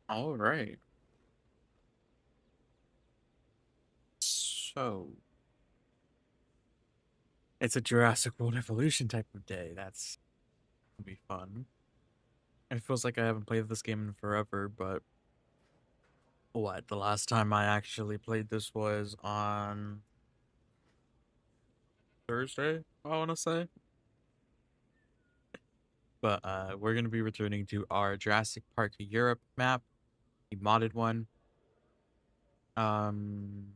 All right. So it's a Jurassic World Evolution type of day. That's gonna be fun. It feels like I haven't played this game in forever, but the last time I actually played this was on Thursday, I want to say. But we're gonna be returning to our Jurassic Park Europe map, the modded one. Um,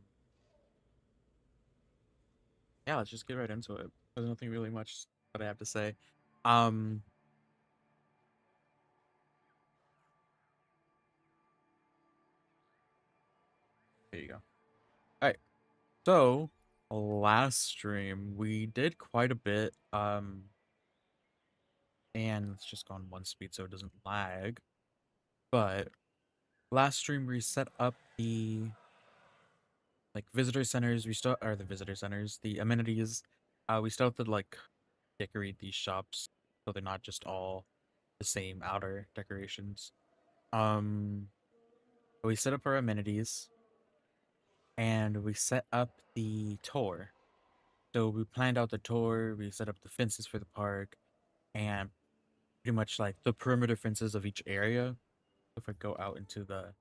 yeah, let's just get right into it. There's nothing really much that I have to say. Um, there you go. All right. So last stream we did quite a bit. And let's just go on one speed so it doesn't lag. But last stream we set up the visitor centers. We still are the visitor centers, the amenities. We still have to decorate these shops so they're not just all the same outer decorations. Um, we set up our amenities and we set up the tour. So we planned out the tour. We set up the fences for the park and pretty much like the perimeter fences of each area. If I go out into the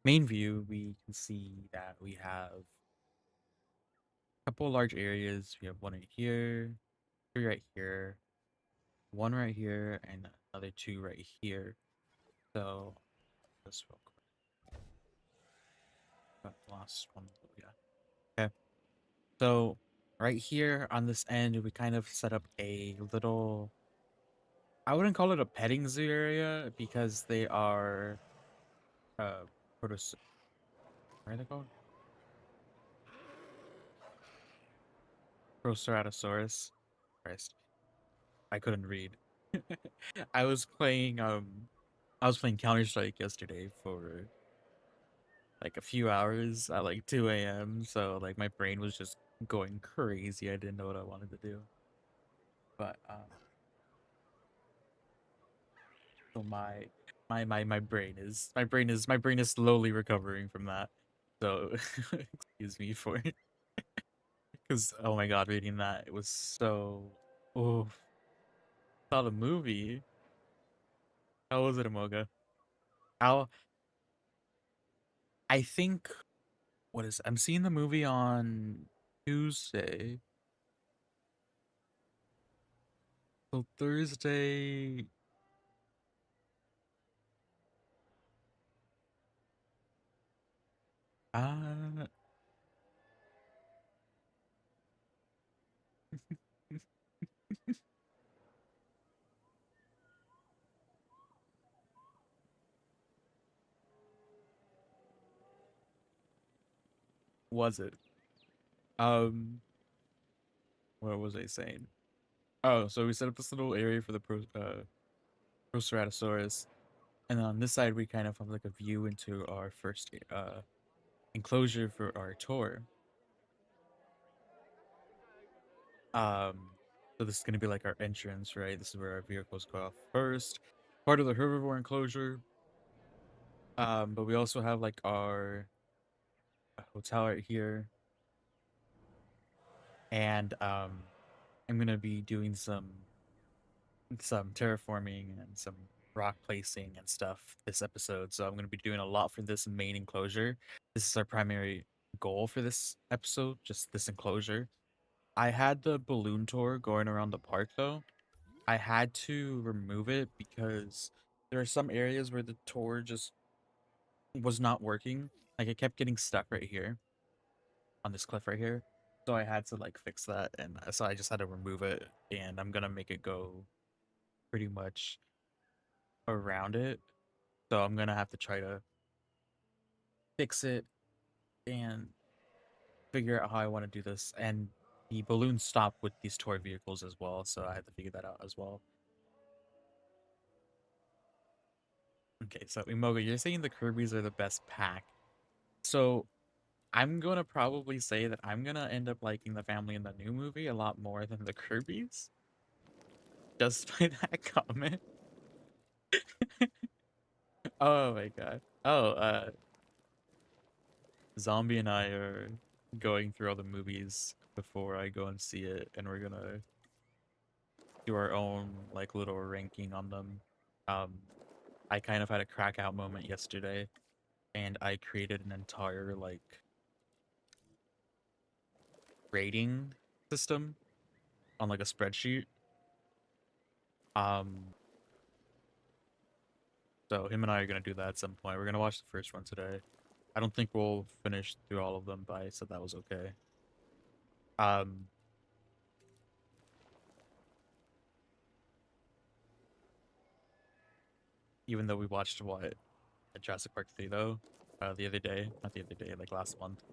main view, we can see that we have a couple large areas. We have one right here, three right here, one right here, and another two right here. So this real quick. Got the last one. Yeah. Okay. So right here on this end, we kind of set up a little. I wouldn't call it a petting zoo area because they are protos. What are they called? Proceratosaurus. Christ, I couldn't read. I was playing Counter-Strike yesterday for like a few hours at like 2 a.m. So like my brain was just going crazy. I didn't know what I wanted to do. But so my brain is slowly recovering from that. So excuse me for it. Because oh my god, reading that it was so oh thought a movie. How was it, Amoga? How I think I'm seeing the movie on Tuesday. So Thursday. Uh was it? Um what was I saying? Oh, so we set up this little area for the Proceratosaurus, and on this side we kind of have like a view into our first enclosure for our tour. Um so this is gonna be like our entrance, right? This is where our vehicles go off first. Part of the herbivore enclosure. But we also have like our hotel right here. And I'm gonna be doing some terraforming and some rock placing and stuff this episode. So I'm gonna be doing a lot for this main enclosure. This is our primary goal for this episode, just this enclosure. I had the balloon tour going around the park though. I had to remove it because there are some areas where the tour just was not working. Like it kept getting stuck right here on this cliff right here. So I had to like fix that, and so I just had to remove it, and I'm gonna make it go pretty much around it. So I'm gonna have to try to fix it and figure out how I want to do this. And the balloons stop with these toy vehicles as well, so I have to figure that out as well. Okay, so Imoga, you're saying the Kirby's are the best pack. So I'm gonna probably say that I'm gonna end up liking the family in the new movie a lot more than the Kirby's. Just by that comment. Oh my god. Oh, Zombie and I are going through all the movies before I go and see it, and we're gonna do our own like little ranking on them. Um, I kind of had a crack out moment yesterday, and I created an entire like rating system on like a spreadsheet. Um, so him and I are gonna do that at some point. We're gonna watch the first one today. I don't think we'll finish through all of them, but I said that was okay. Um, Even though we watched what Jurassic Park 3 though, the other day, not the other day, like last month.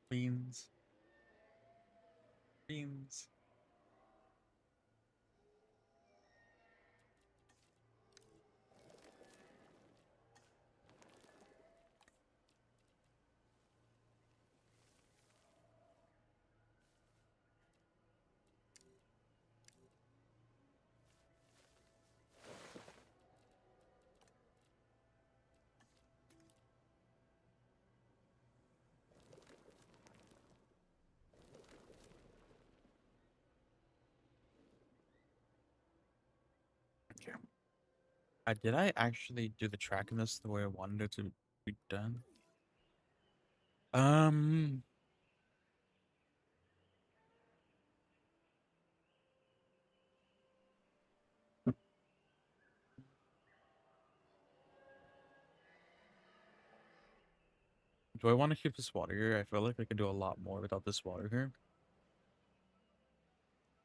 Beans, beans. Okay. Did I actually do the track in this the way I wanted it to be done? Um, do I want to keep this water here? I feel like I could do a lot more without this water here.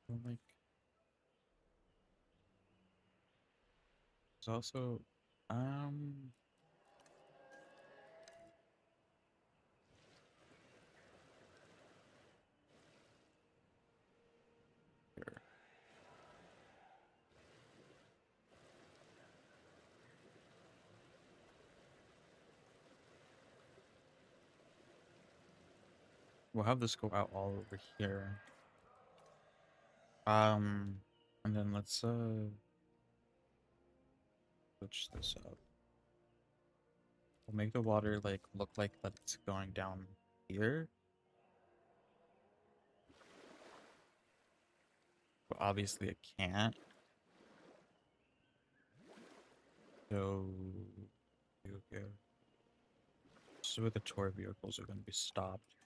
Like, it's also, um, here. We'll have this go out all over here. Um, and then let's switch this up. We'll make the water like look like that it's going down here. But obviously it can't. So okay. So where the tour vehicles are going to be stopped.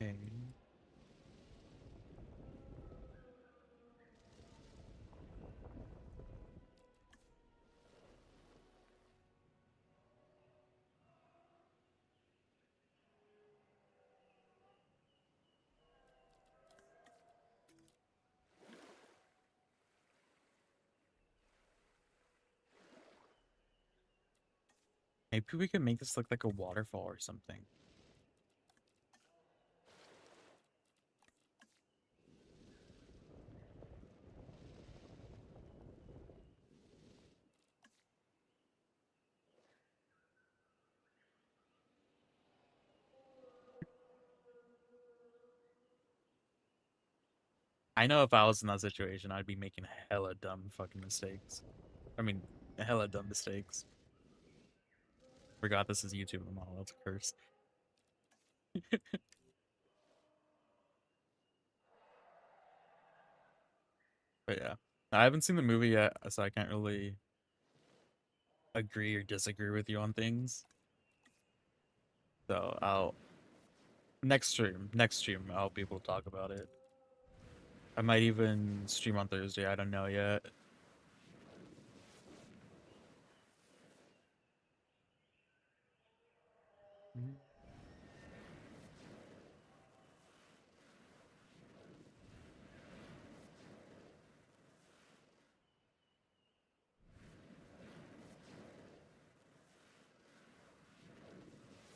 Okay. Maybe we can make this look like a waterfall or something. I know if I was in that situation, I'd be making hella dumb fucking mistakes. I mean, hella dumb mistakes. Forgot this is YouTube. I'm not allowed to curse. But yeah, I haven't seen the movie yet, so I can't really agree or disagree with you on things. So I'll next stream, I'll be able to talk about it. I might even stream on Thursday. I don't know yet.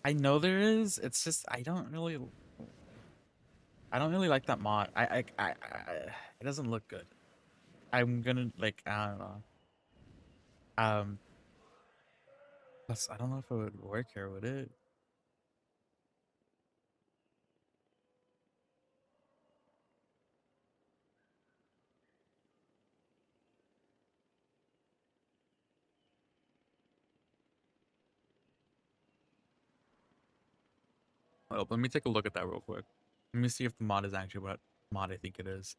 I know there is. It's just I don't really like that mod. It doesn't look good. I'm gonna like I don't know. Um, plus I don't know if it would work here, would it? Oh, let me take a look at that real quick. Let me see if the mod is actually what mod I think it is.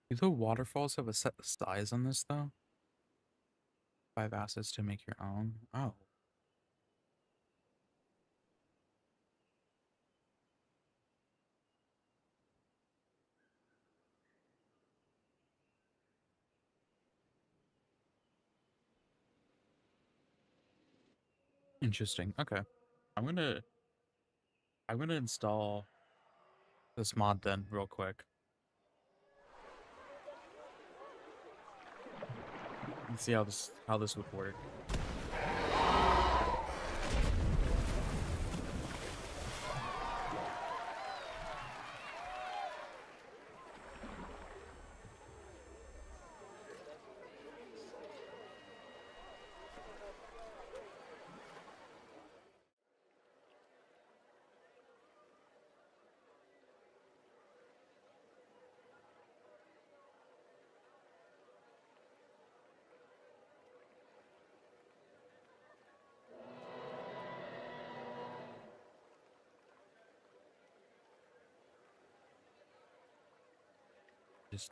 Do the waterfalls have a set size on this though? 5 assets to make your own. Oh, interesting. Okay, I'm gonna I'm gonna install this mod then real quick and see how this would work.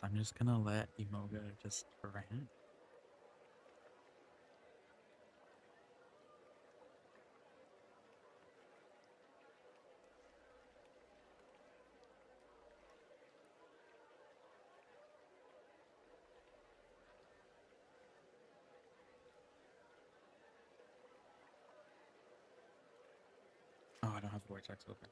I'm just gonna let Emoga just rant. Oh, I don't have Vortex open.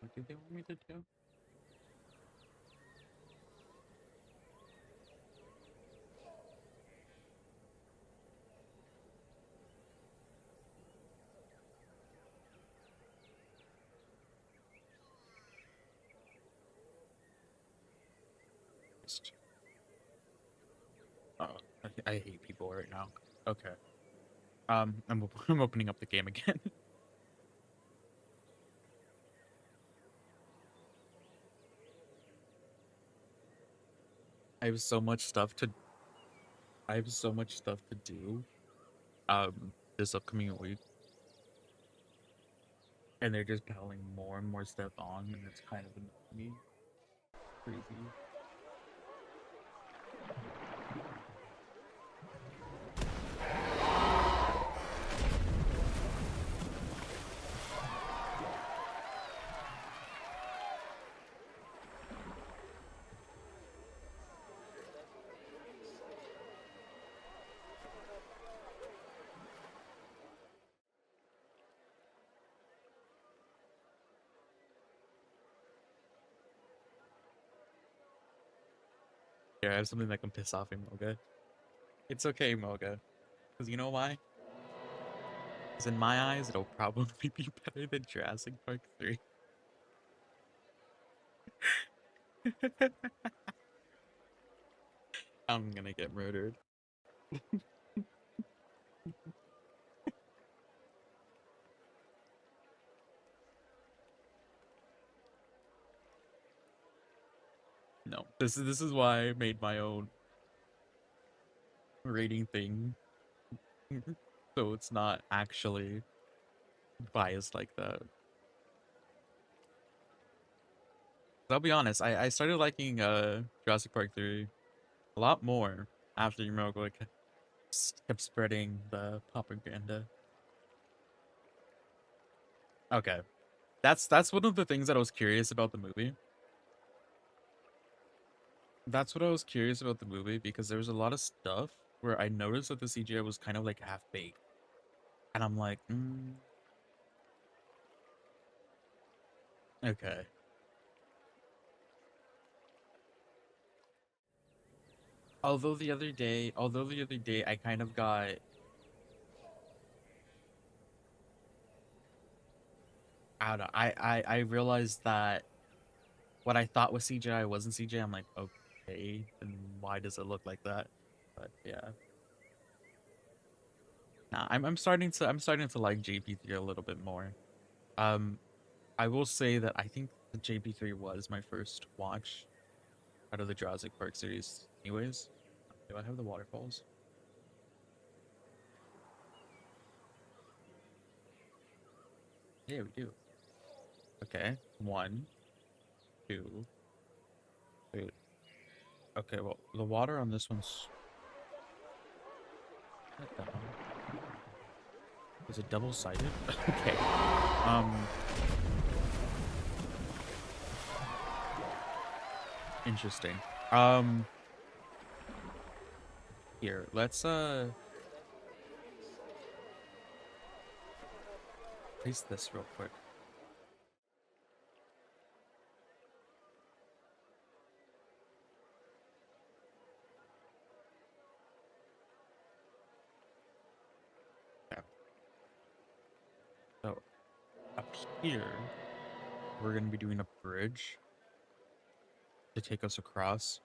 What do they want me to do? Oh, I hate people right now. Okay. I'm opening up the game again. I have so much stuff to I have so much stuff to do this upcoming week, and they're just piling more and more stuff on, and it's kind of annoying me. Crazy. Yeah, I have something that can piss off Moga. It's okay, Moga. Because you know why? Because in my eyes, it'll probably be better than Jurassic Park 3. I'm gonna get murdered. No, this is why I made my own rating thing, so it's not actually biased like that. I'll be honest, I started liking Jurassic Park 3 a lot more after Yumiko like kept spreading the propaganda. Okay. That's one of the things that I was curious about the movie. That's what I was curious about the movie because there was a lot of stuff where I noticed that the CGI was kind of like half baked. And I'm like, okay. Although the other day I kind of got, I don't know, I realized that what I thought was CGI wasn't CGI. I'm like, okay, then why does it look like that? But yeah. Nah, I'm starting to like JP3 a little bit more. Um, I will say that I think the JP3 was my first watch out of the Jurassic Park series. Anyways, do I have the waterfalls? Yeah, we do. Okay, one, two. Wait. Okay, well, the water on this one's what the hell? Is it double-sided? Okay. Um, interesting. Um, here, let's place this real quick. Yeah. So up here, we're gonna be doing a bridge to take us across.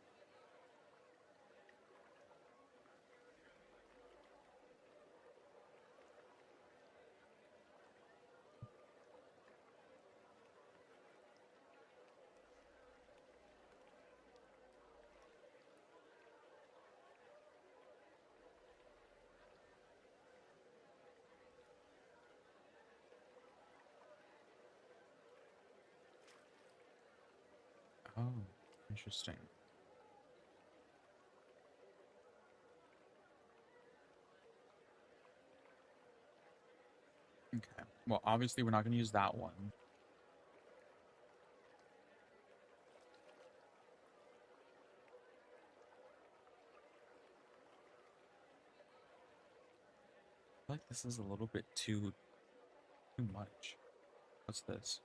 Oh, interesting. Okay. Well, obviously we're not gonna use that one. I feel like this is a little bit too much. What's this?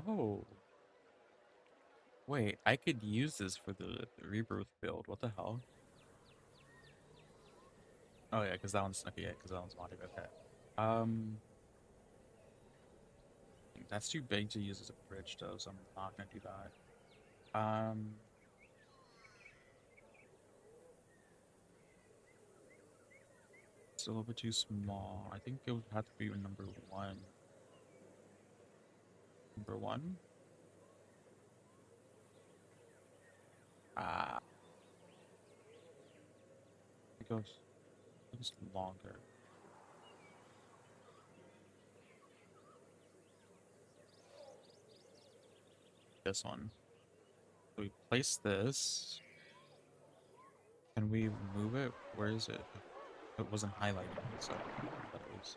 Oh, wait, I could use this for the rebirth build. What the hell? Oh yeah, because that one's okay. Yeah, because that one's modded. Okay. Um, that's too big to use as a bridge though, so I'm not gonna do that. It's a little bit too small. I think it would have to be number one. Number one? Ah, it goes longer. This one. So we place this. Can we move it? Where is it? It wasn't highlighted, so I thought it was.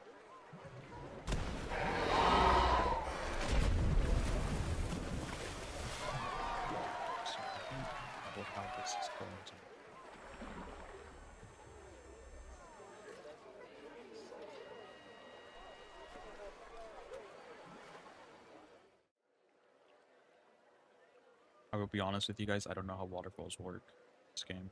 So I think I will have this is going to. I will be honest with you guys, I don't know how waterfalls work in this game.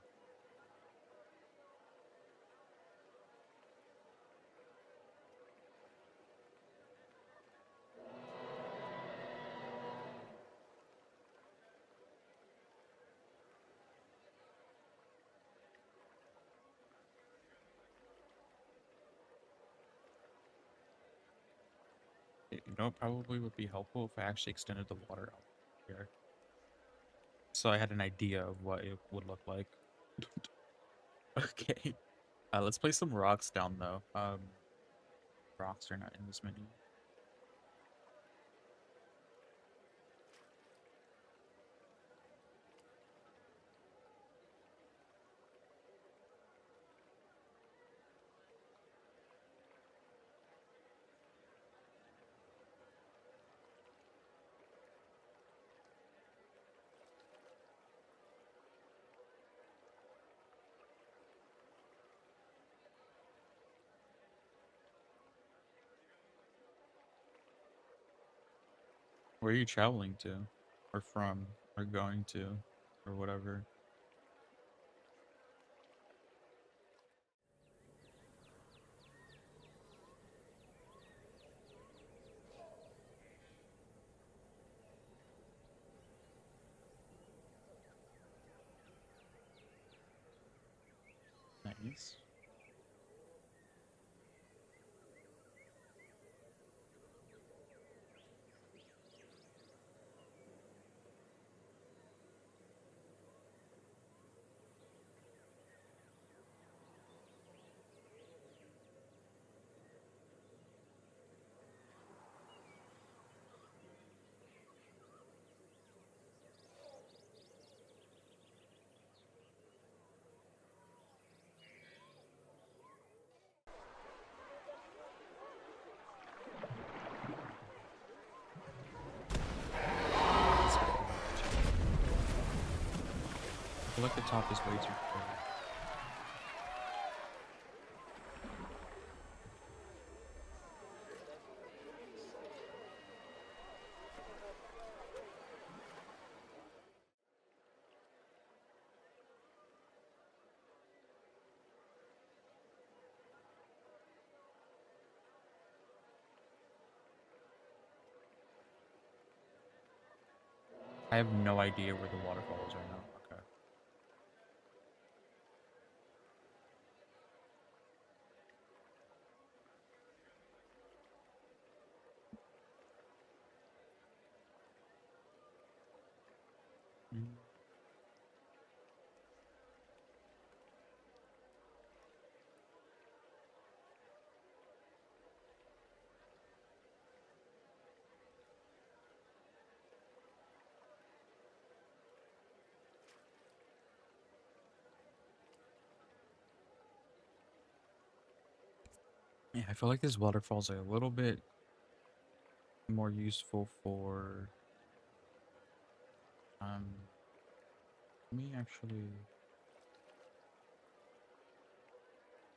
You know, it probably would be helpful if I actually extended the water out here, so I had an idea of what it would look like. Okay, let's place some rocks down though. Rocks are not in this menu. Where are you traveling to, or from, or going to, or whatever? Nice. It's way too- I feel like the top is way too full. I have no idea where the waterfall is right now. Okay. Mm. Yeah, I feel like these waterfalls are a little bit more useful for let me actually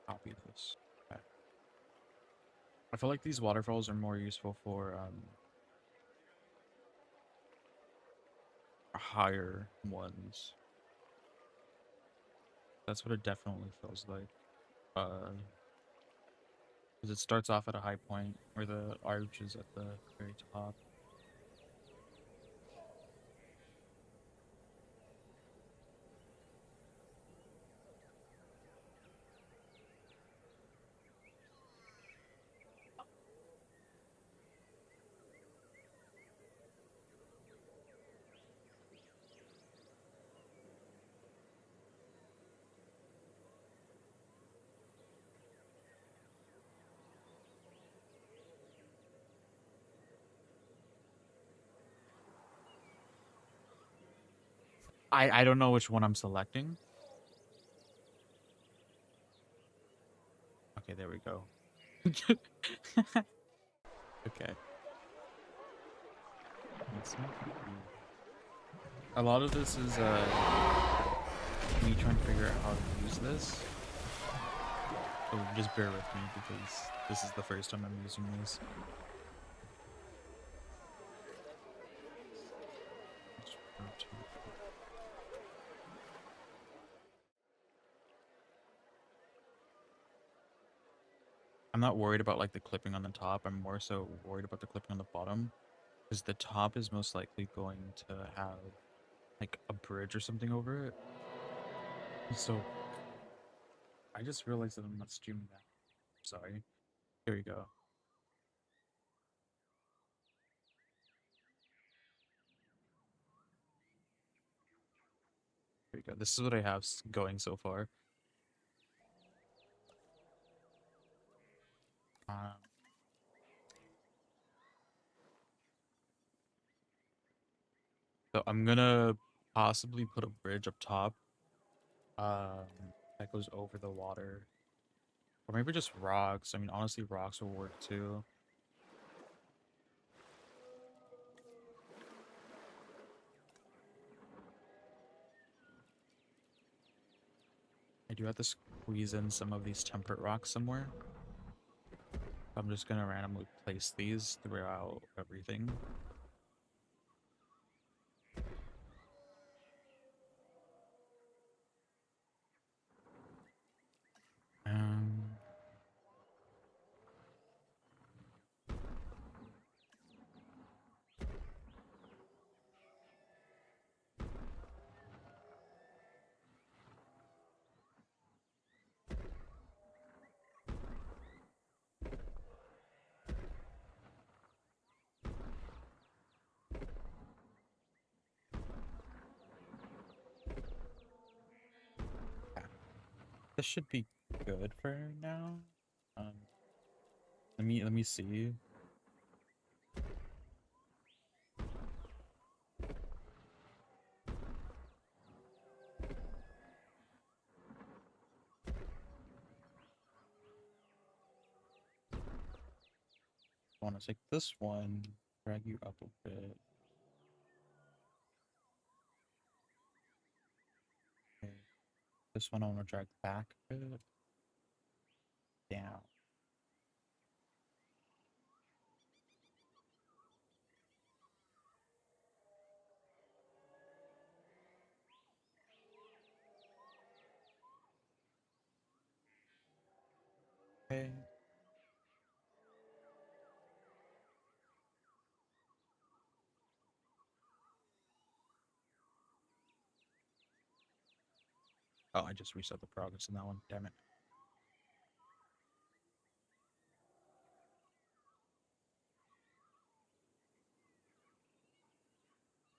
copy this. Okay. I feel like these waterfalls are more useful for higher ones. That's what it definitely feels like. Because it starts off at a high point where the arch is at the very top. I don't know which one I'm selecting. Okay, there we go. Okay. A lot of this is me trying to figure out how to use this. So just bear with me because this is the first time I'm using this. I'm not worried about like the clipping on the top. I'm more so worried about the clipping on the bottom because the top is most likely going to have like a bridge or something over it. So I just realized that I'm not streaming that. Sorry. Here we go. we go. This is what I have going so far. Um, so I'm gonna possibly put a bridge up top. That goes over the water. Or maybe just rocks. I mean, honestly, rocks will work too. I do have to squeeze in some of these temperate rocks somewhere. I'm just gonna randomly place these throughout everything. Um, yeah, this should be good for now. Um, let me see. I want to take this one, drag you up a bit. Okay. This one I want to drag back a bit. Down. Okay. Oh, I just reset the progress in that one. Damn it.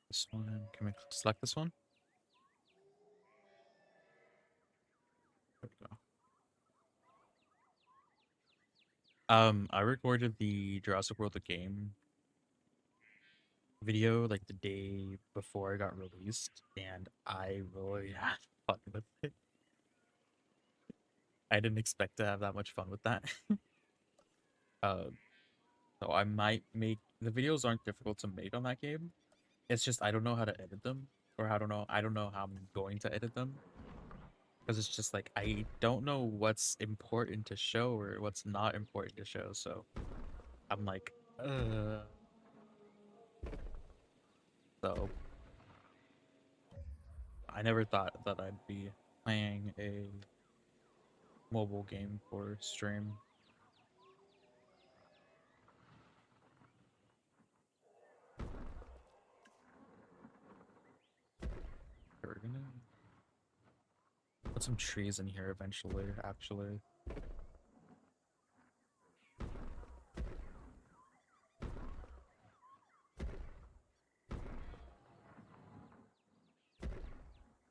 This one. Can we select this one? There we go. I recorded the Jurassic World the game video like the day before it got released, and I really had fun with it. I didn't expect to have that much fun with that. uh, so I might make the videos aren't difficult to make on that game. It's just I don't know how to edit them, or I don't know how I'm going to edit them, because it's just like I don't know what's important to show or what's not important to show. So I'm like, so I never thought that I'd be playing a mobile game for stream. We're gonna put some trees in here eventually, actually.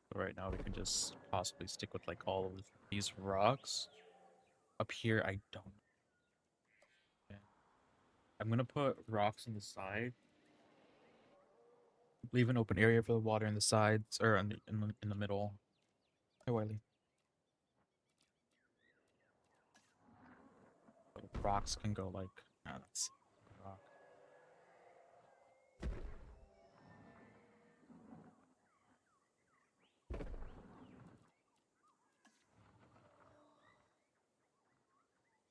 But right now we can just possibly stick with like all of these rocks. Up here, I don't. Yeah. I'm gonna put rocks on the side. Leave an open area for the water in the sides, or in the middle. Hey, Wiley. So rocks can go like, that's rock.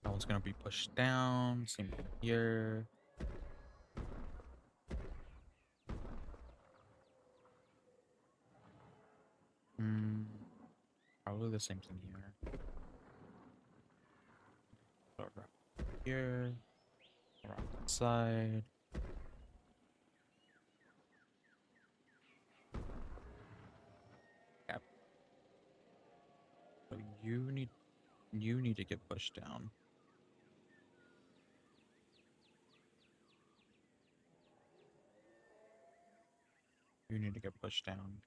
That one's gonna be pushed down. Same thing here. Probably the same thing here. So rock here. Rock that side. Yep. So you need to get pushed down. You need to get pushed down.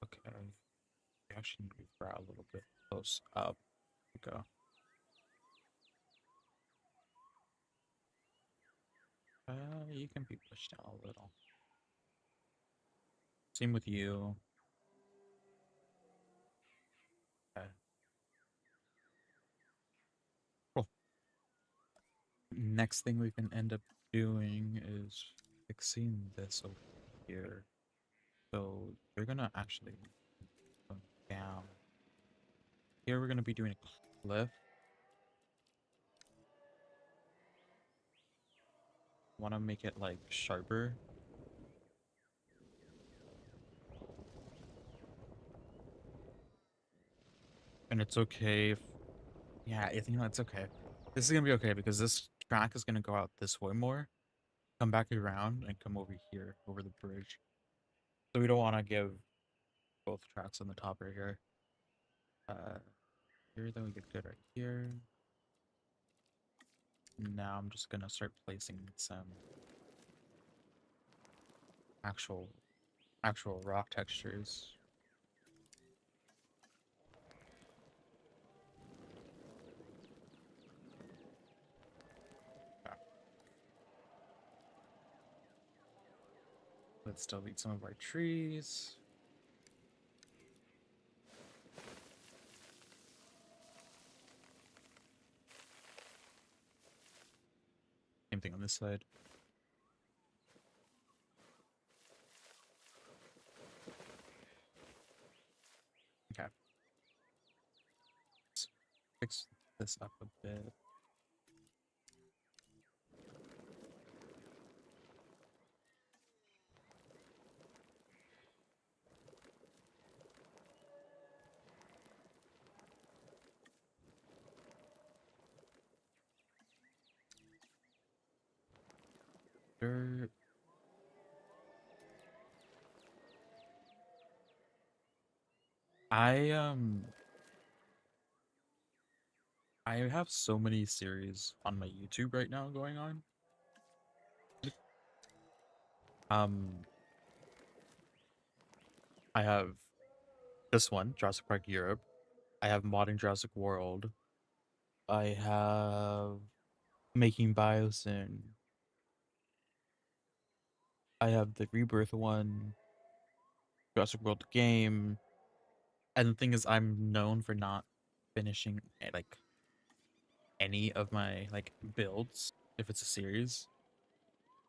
Okay. We actually move that a little bit close up. Go. You can be pushed down a little. Same with you. Okay. Cool. Next thing we can end up doing is fixing this over here. So we're gonna actually go down. Here we're gonna be doing a cliff. Want to make it like sharper. And it's okay if, yeah, I think that's okay. This is gonna be okay because this track is gonna go out this way more, come back around, and come over here, over the bridge. So we don't want to give both tracks on the top right here. Here, then we get good right here. Now I'm just gonna start placing some actual rock textures. Yeah. Let's delete some of our trees. Same thing on this side. Okay. Let's fix this up a bit. Dirt. I have so many series on my YouTube right now going on. Um I have this one, Jurassic Park Europe. I have Modding Jurassic World. I have Making Biosyn. I have the Rebirth one, Jurassic World game. And the thing is, I'm known for not finishing like any of my like builds if it's a series.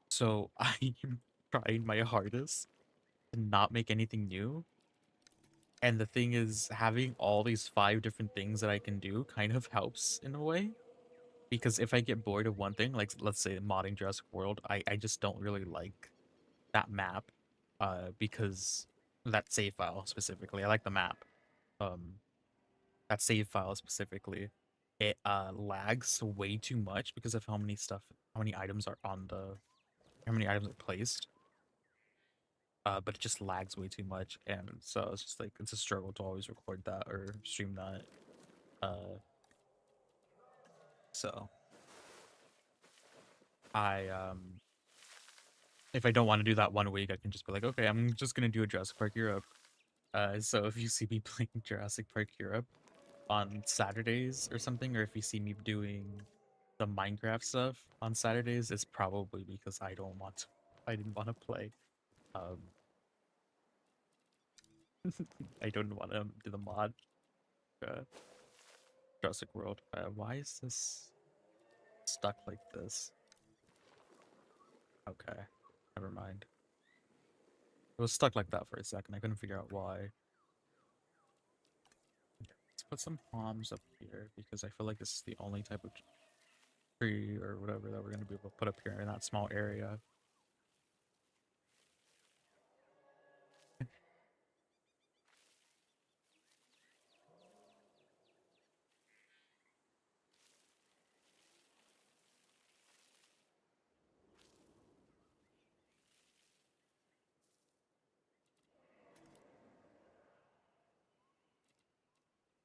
So I'm trying my hardest to not make anything new. And the thing is, having all these 5 different things that I can do kind of helps in a way. Because if I get bored of one thing, like let's say modding Jurassic World, I just don't really like that map. Because that save file specifically. I like the map. Um that save file specifically. It lags way too much because of how many items are on the how many items are placed. But it just lags way too much, and so it's just like it's a struggle to always record that or stream that. Uh, so I if I don't want to do that one week, I can just be like, okay, I'm just gonna do a Jurassic Park Europe. So if you see me playing Jurassic Park Europe on Saturdays or something, or if you see me doing the Minecraft stuff on Saturdays, it's probably because I didn't want to play. Um, I don't want to do the mod. Uh, Jurassic World. Why is this stuck like this? Okay, never mind. It was stuck like that for a second. I couldn't figure out why. Okay, let's put some palms up here because I feel like this is the only type of tree or whatever that we're going to be able to put up here in that small area.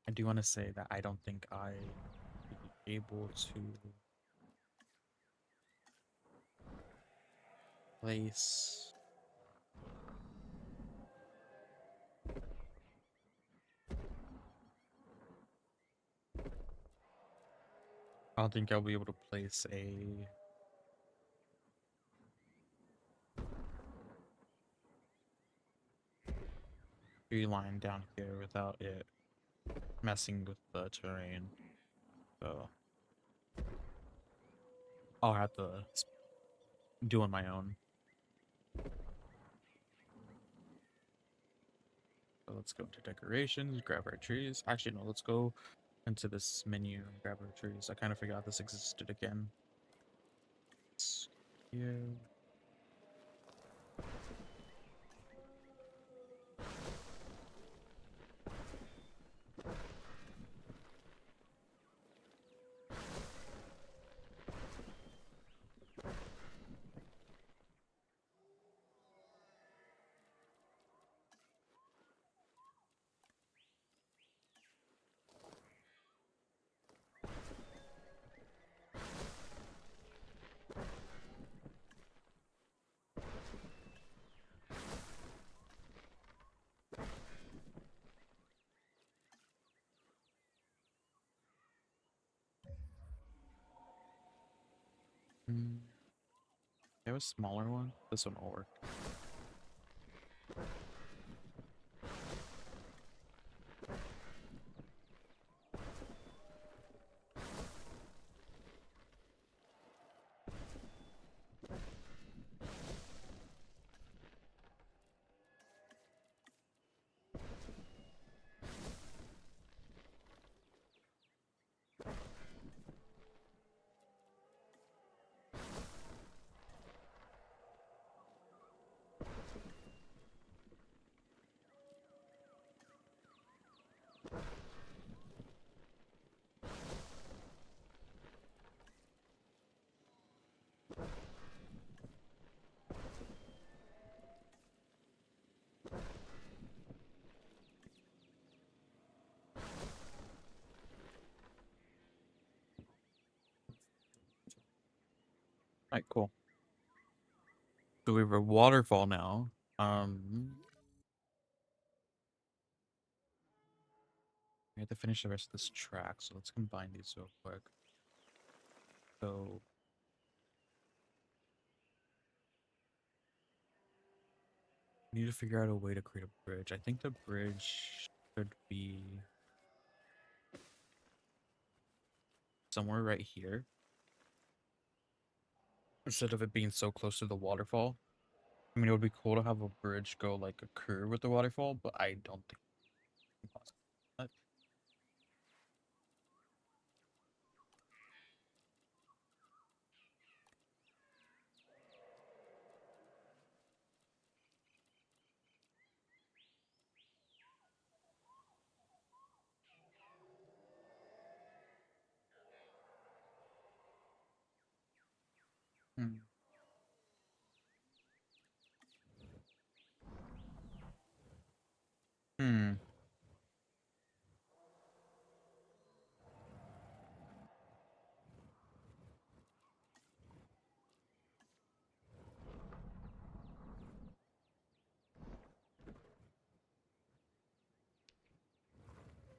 I do want to say that I don't think I would be able to place I don't think I'll be able to place a tree line down here without it messing with the terrain. So I'll have to do on my own. So let's go into decorations, grab our trees. Actually, no, let's go into this menu and grab our trees. I kind of forgot this existed again. Yeah. They have a smaller one. This one will work. Alright, cool. So we have a waterfall now. We have to finish the rest of this track, so let's combine these real quick. So we need to figure out a way to create a bridge. I think the bridge should be somewhere right here, instead of it being so close to the waterfall. I mean, it would be cool to have a bridge go like a curve with the waterfall, but I don't think it's possible. Hmm. Hmm.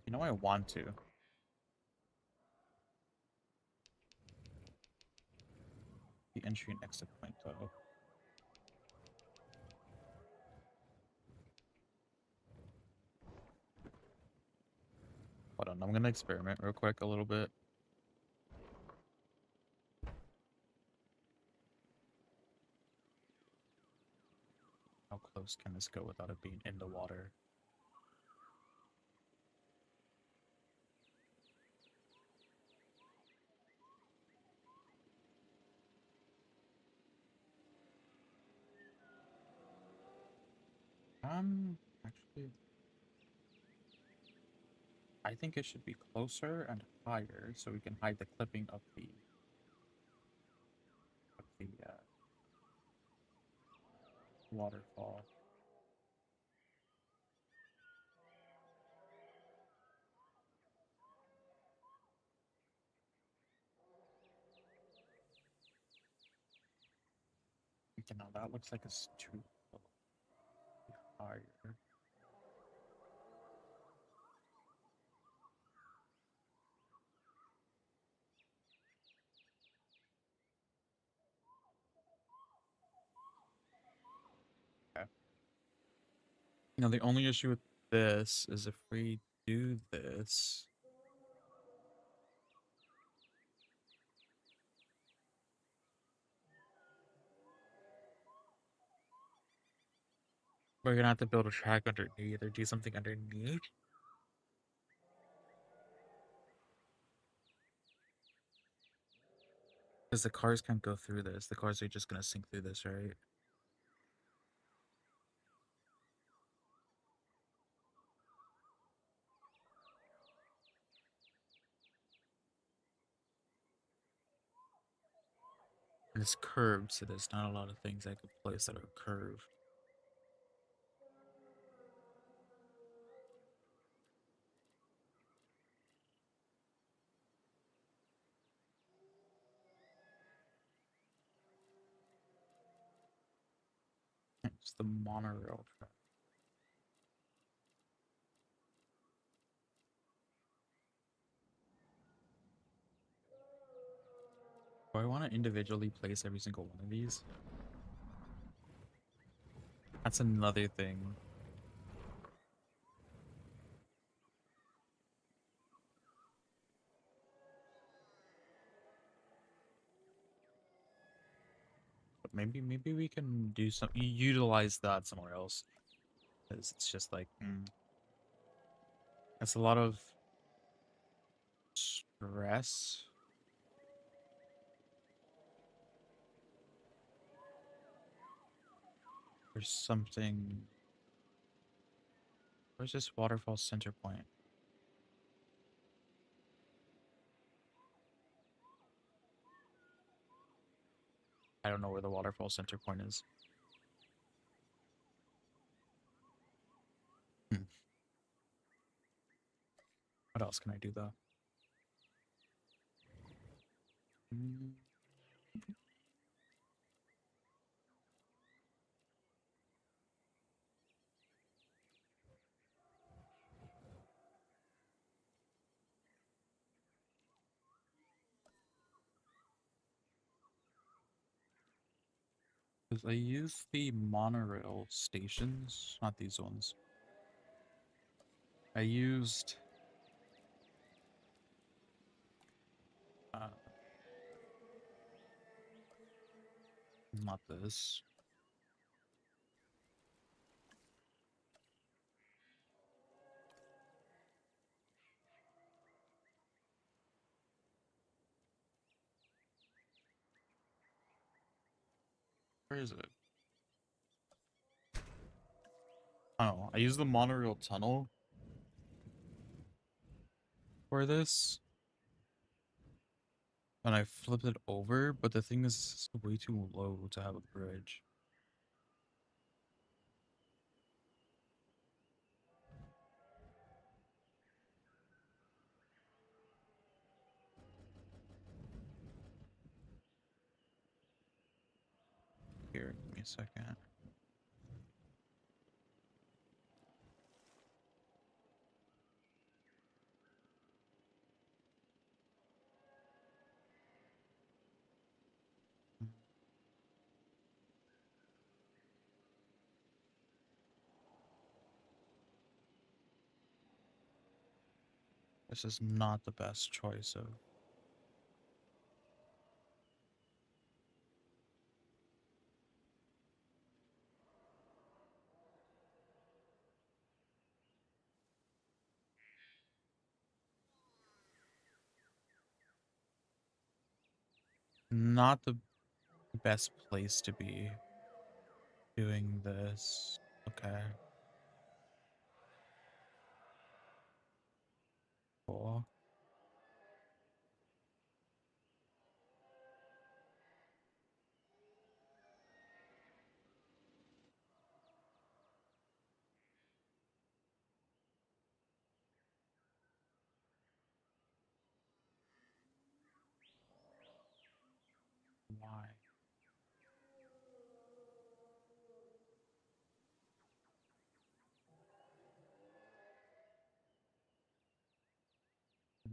You know, I want to. The entry and exit point, though. Hold on, I'm gonna experiment real quick a little bit. How close can this go without it being in the water? Actually, I think it should be closer and higher so we can hide the clipping of the waterfall. Okay, now that looks like it's too higher. Now the only issue with this is if we do this, we're gonna have to build a track underneath or do something underneath. Because the cars can't go through this. The cars are just gonna sink through this, right? And it's curved, so there's not a lot of things I could place that are curved. It's the monorail track. Do I want to individually place every single one of these? That's another thing. But maybe we can do some utilize that somewhere else. Because it's just like it's a lot of stress. There's something. Where's this waterfall center point? I don't know where the waterfall center point is. What else can I do though? Because I use the monorail stations, not these ones. I used not this. Where is it? Oh, I use the monorail tunnel for this. And I flipped it over, but the thing is it's way too low to have a bridge. Here, give me a second. This is not the best choice of. Not the best place to be doing this. Okay. Cool. Why?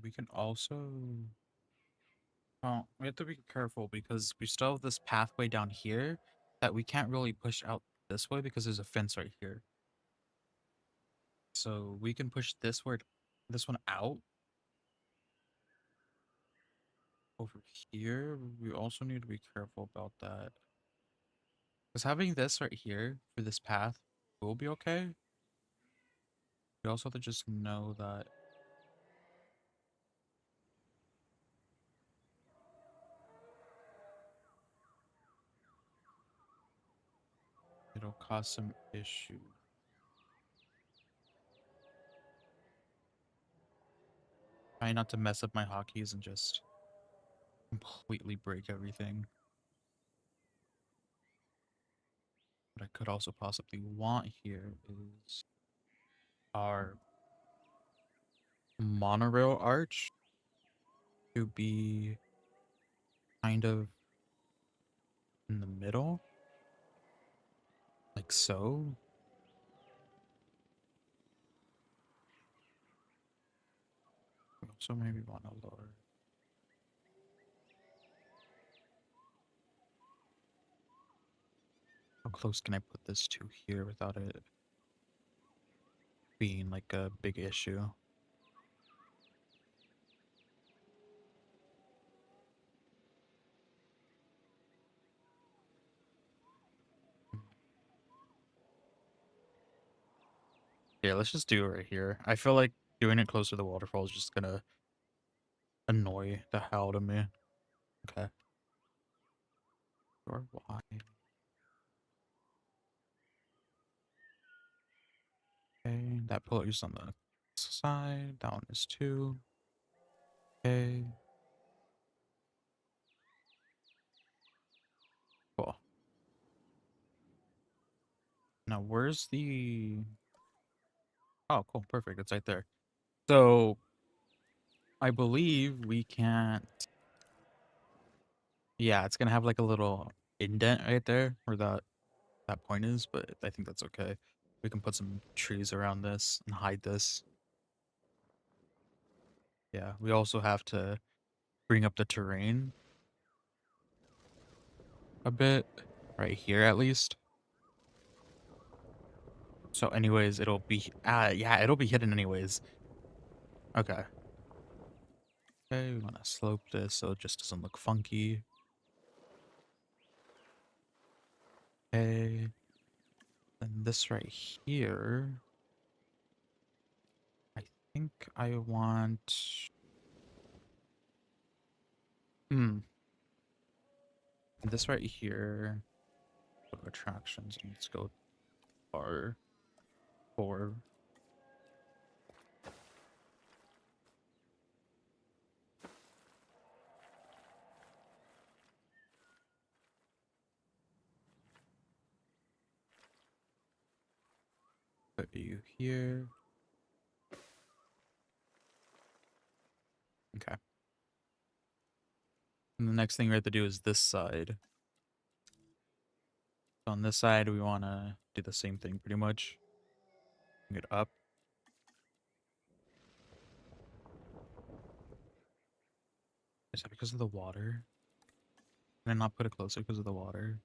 We can also. Oh, we have to be careful because we still have this pathway down here that we can't really push out this way because there's a fence right here. So we can push this one out over here. We also need to be careful about that. Because having this right here for this path will be okay. We also have to just know that it'll cause some issue. Try not to mess up my hotkeys and just completely break everything. What I could also possibly want here is our monorail arch to be kind of in the middle, like so. So maybe want to lower. How close can I put this to here without it being like a big issue? Yeah, let's just do it right here. I feel like doing it close to the waterfall is just gonna annoy the hell out of me. Okay. Or why? Okay, that pillar is on the side. That one is 2. Okay. Cool. Now where's the... Oh, cool. Perfect. It's right there. So I believe we can't... Yeah, it's gonna have like a little indent right there where that point is, but I think that's okay. We can put some trees around this and hide this. Yeah, we also have to bring up the terrain a bit right here at least. So anyways, it'll be yeah, it'll be hidden anyways. Okay. Okay, we want to slope this so it just doesn't look funky. Okay. And this right here, I think I want this right here. Go to attractions and let's go bar 4. Put you here. Okay. And the next thing we have to do is this side. So on this side, we want to do the same thing pretty much. Bring it up. Is that because of the water? Can I not put it closer because of the water?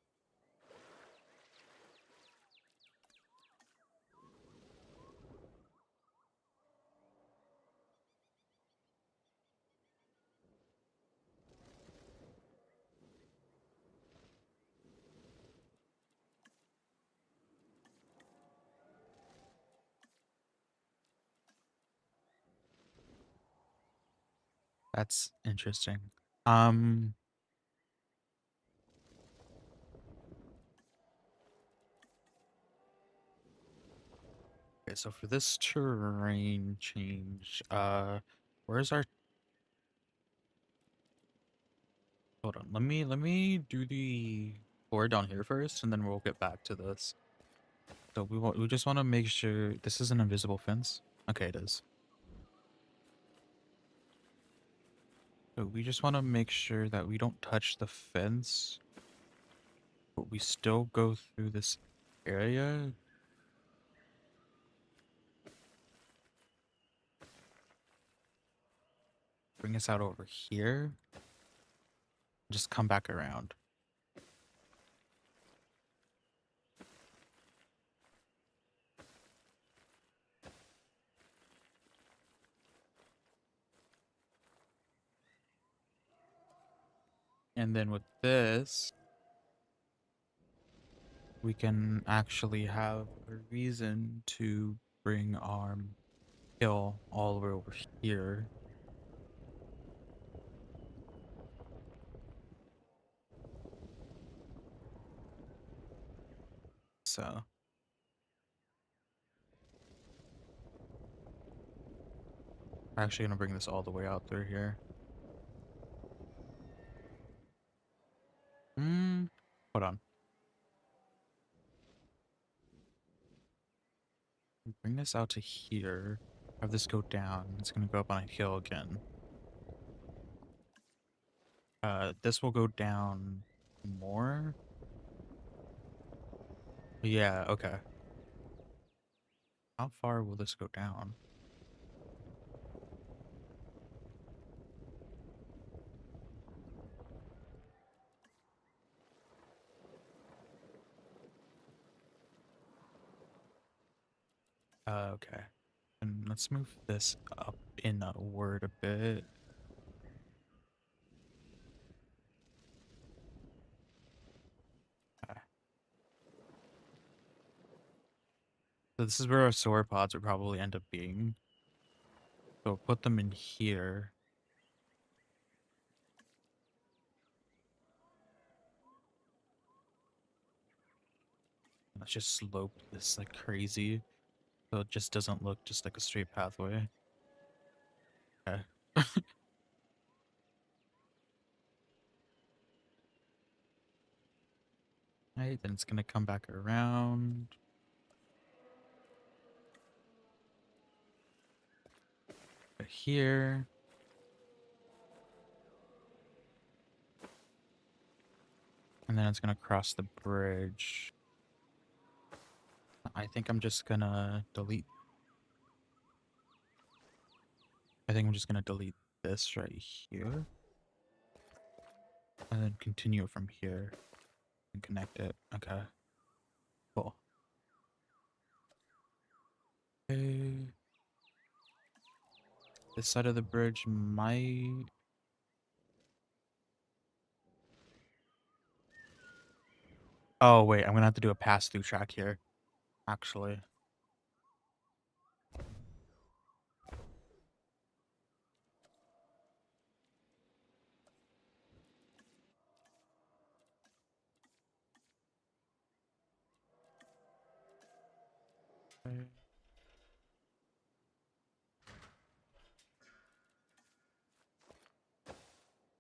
That's interesting. Um, okay, so for this terrain change, where's our... Hold on, let me do the floor down here first, and then we'll get back to this. So we just want to make sure this is an invisible fence. Okay, it is. So we just want to make sure that we don't touch the fence, but we still go through this area. Bring us out over here. Just come back around. And then with this, we can actually have a reason to bring our hill all the way over here. So I'm actually gonna bring this all the way out through here. Hold on. Bring this out to here. Have this go down. It's gonna go up on a hill again. This will go down more. Yeah, okay. How far will this go down? Okay. And let's move this up in a word a bit. Okay. So this is where our sauropods would probably end up being. So we'll put them in here. Let's just slope this like crazy, so it just doesn't look just like a straight pathway. Okay. Right, then it's gonna come back around. Here. And then it's gonna cross the bridge. I think I'm just gonna delete. I think I'm just gonna delete this right here. And then continue from here and connect it. Okay. Cool. Okay. This side of the bridge might. Oh, wait. I'm gonna have to do a pass-through track here, actually. Okay.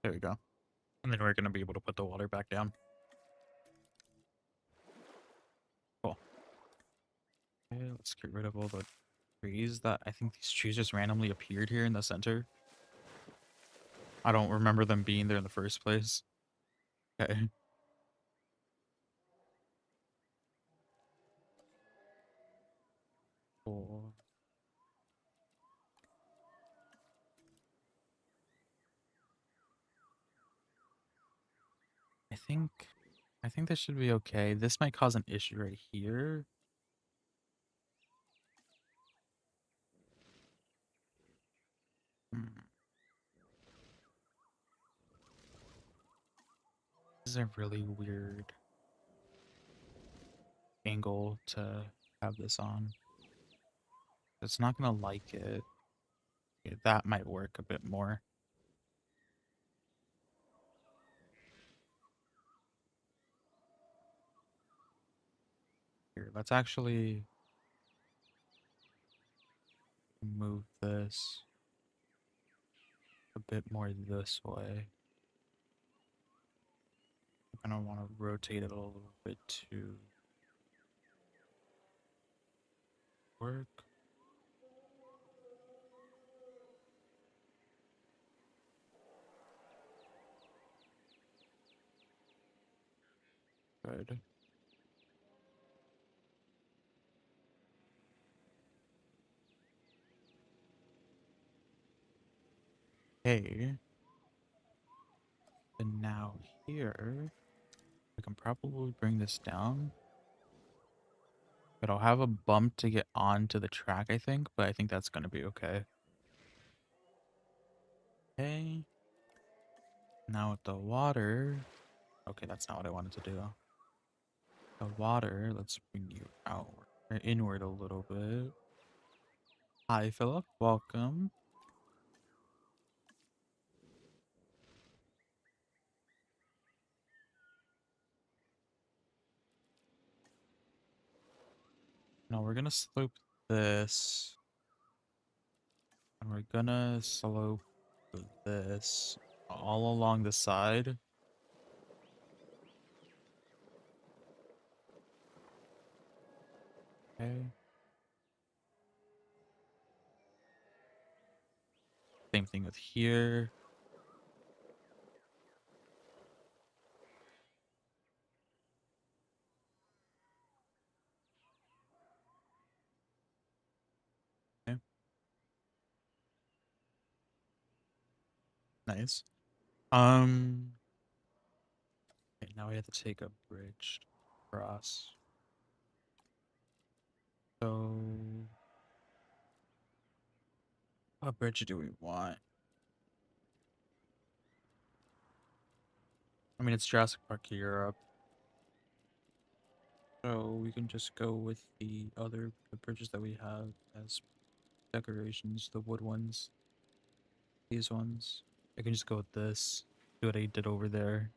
There we go. And then we're gonna be able to put the water back down. Cool. Okay, let's get rid of all the trees that I think these trees just randomly appeared here in the center. I don't remember them being there in the first place. Okay. Cool. I think I think this should be okay. This might cause an issue right here. Hmm. This is a really weird angle to have this on. It's not gonna like it. Okay, that might work a bit more. Here, let's actually move this a bit more this way. I don't want to rotate it a little bit to work. Good. Okay. And now here, I can probably bring this down. But I'll have a bump to get onto the track, I think. But I think that's going to be okay. Okay. Now with the water. Okay, that's not what I wanted to do. The water, let's bring you outward or inward a little bit. Hi, Philip. Welcome. Now we're gonna slope this, and we're gonna slope this all along the side. Okay. Same thing with here. Okay. Nice. Okay, now we have to take a bridge across. So, what bridge do we want? I mean, it's Jurassic Park Europe, so we can just go with the bridges that we have as decorations, the wood ones, these ones. I can just go with this. Do what I did over there.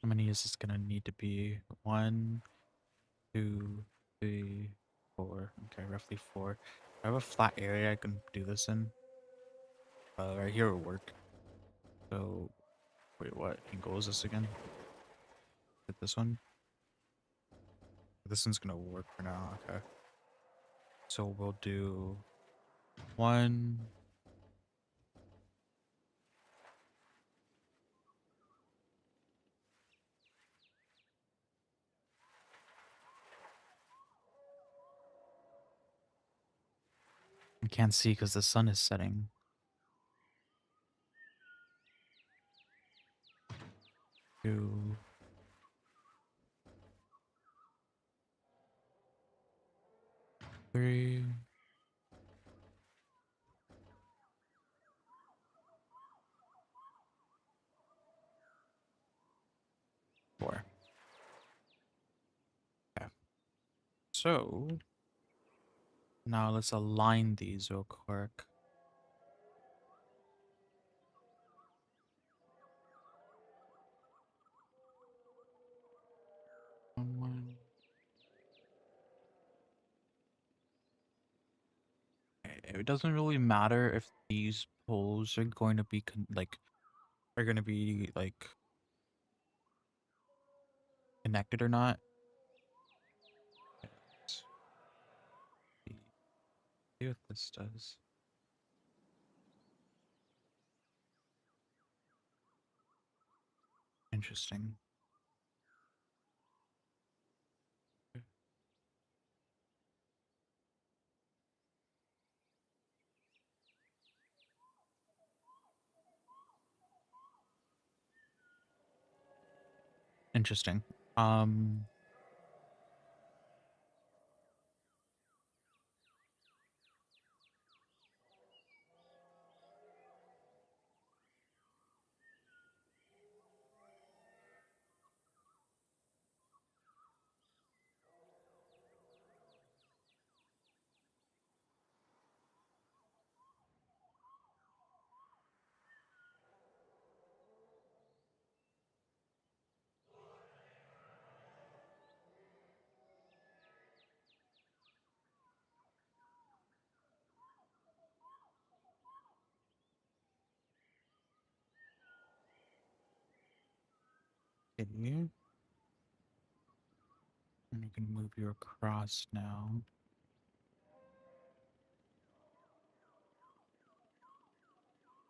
How many is this gonna need to be? 1, 2, 3, 4. Okay, roughly 4. I have a flat area I can do this in. Right here will work. So, wait, what angle is this again? Hit this one? This one's gonna work for now, okay. So we'll do 1. I can't see because the sun is setting. 2. 3. 4. Okay. So now let's align these real quick. One. It doesn't really matter if these poles are going to be connected or not. Let's see what this does. Interesting. Interesting. Okay. And you can move you across now.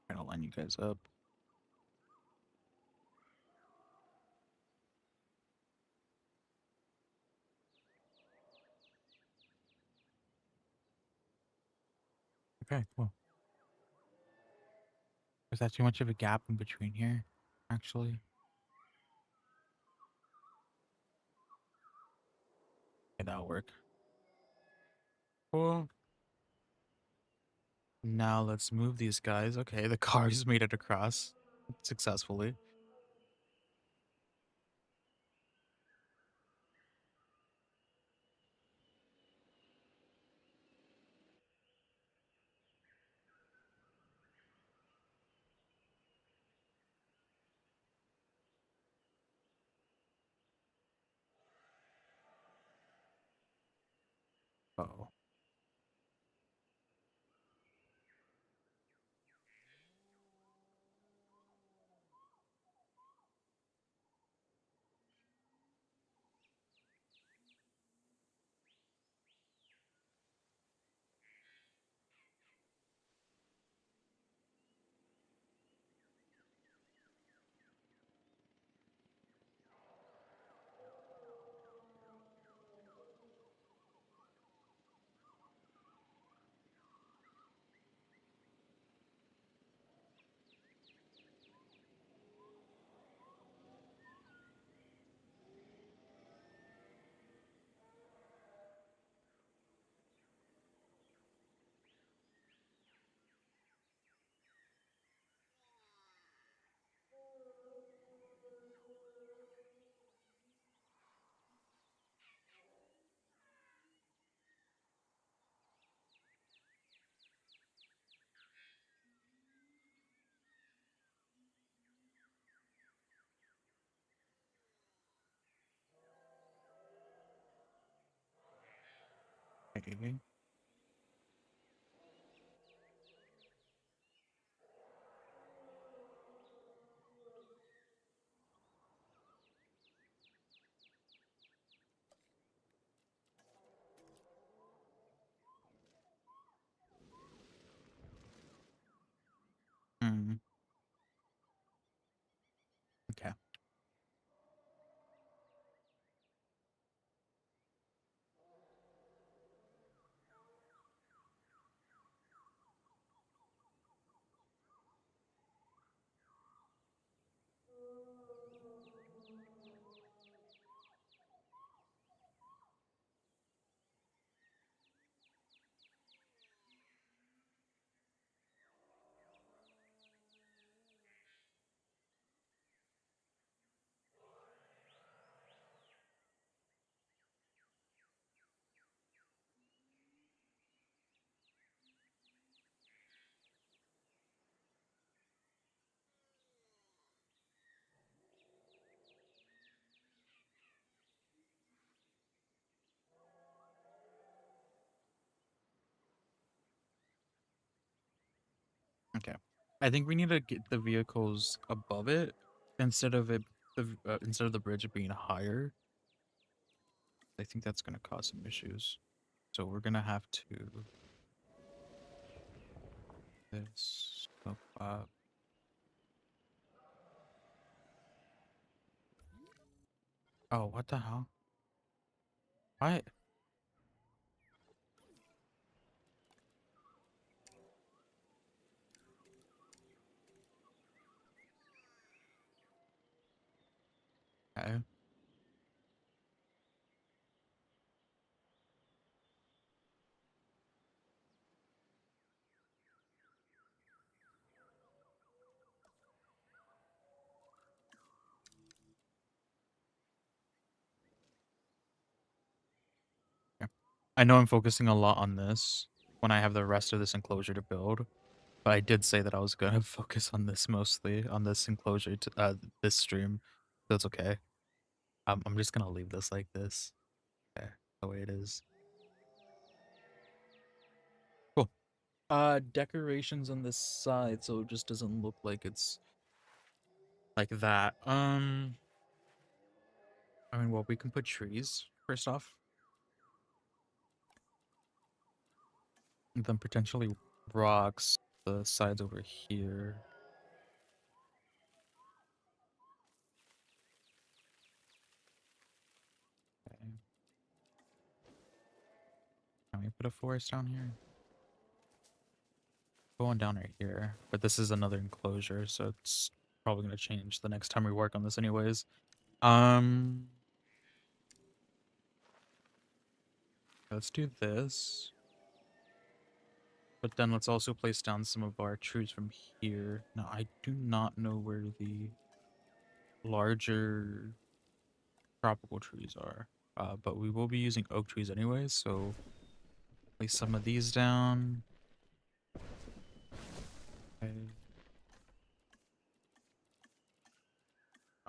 Trying to line you guys up. Okay, cool. Is that too much of a gap in between here, actually? that'll work. Cool. Now let's move these guys. Okay, the cars made it across successfully. Oh. Okay. Hmm. Okay. Okay. I think we need to get the vehicles above it instead of instead of the bridge being higher. I think that's gonna cause some issues. So we're gonna have to this go up. Oh, what the hell? Why? Okay. Okay. I know I'm focusing a lot on this when I have the rest of this enclosure to build, but I did say that I was gonna focus on this mostly on this enclosure to this stream. That's okay. I'm just gonna leave this like this. Okay, the way it is. Cool. Decorations on this side, so it just doesn't look like it's like that. I mean, well, we can put trees first off, and then potentially rocks. The sides over here. Okay. Can we put a forest down here? Going down right here, but this is another enclosure, so it's probably gonna change the next time we work on this, anyways. Um, Let's do this. But then let's also place down some of our trees from here. Now, I do not know where the larger tropical trees are. But we will be using oak trees anyways, so place some of these down. Okay.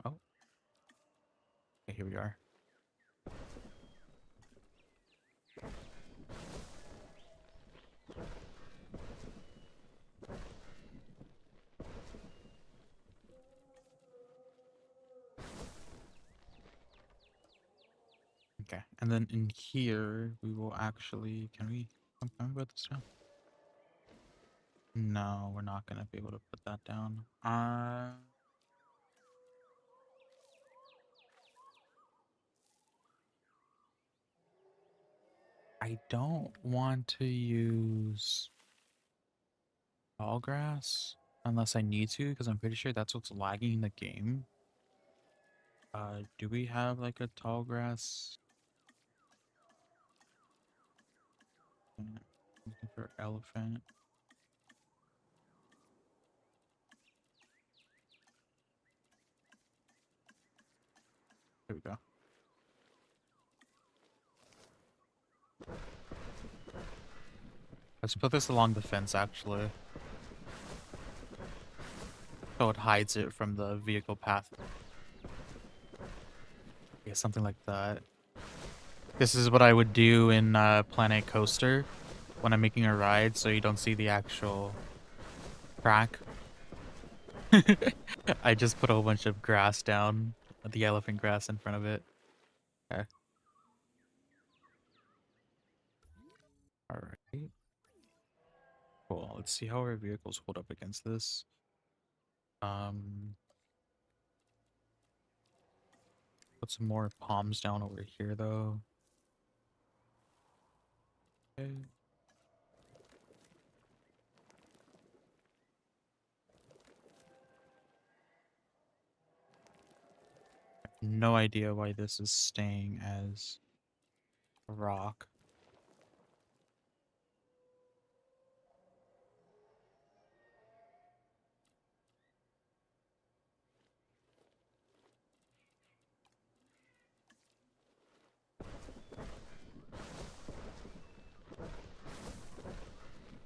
Oh. Okay, here we are. Okay, and then in here, we will actually, can we put this down? No, we're not going to be able to put that down. I don't want to use tall grass unless I need to, because I'm pretty sure that's what's lagging the game. Do we have like a tall grass? Looking for elephant. There we go. Let's put this along the fence actually, so it hides it from the vehicle path. Yeah, something like that. This is what I would do in Planet Coaster when I'm making a ride, so you don't see the actual track. I just put a whole bunch of grass down, the elephant grass in front of it. Okay. Alright. Cool. Let's see how our vehicles hold up against this. Put some more palms down over here though. Okay. No idea why this is staying as a rock.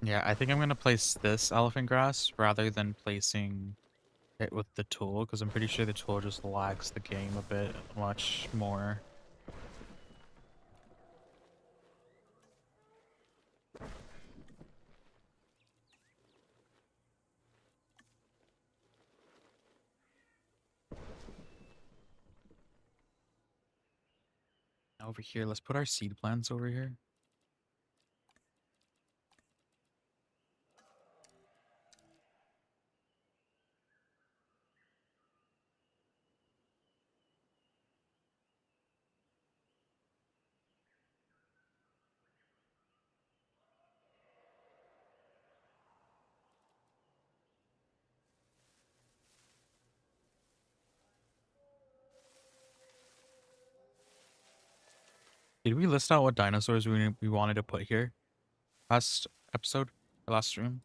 Yeah, I think I'm gonna place this elephant grass rather than placing it with the tool, because I'm pretty sure the tool just lags the game a bit much more. Over here, let's put our seed plants over here. Did we list out what dinosaurs we wanted to put here? Last episode? Or last stream?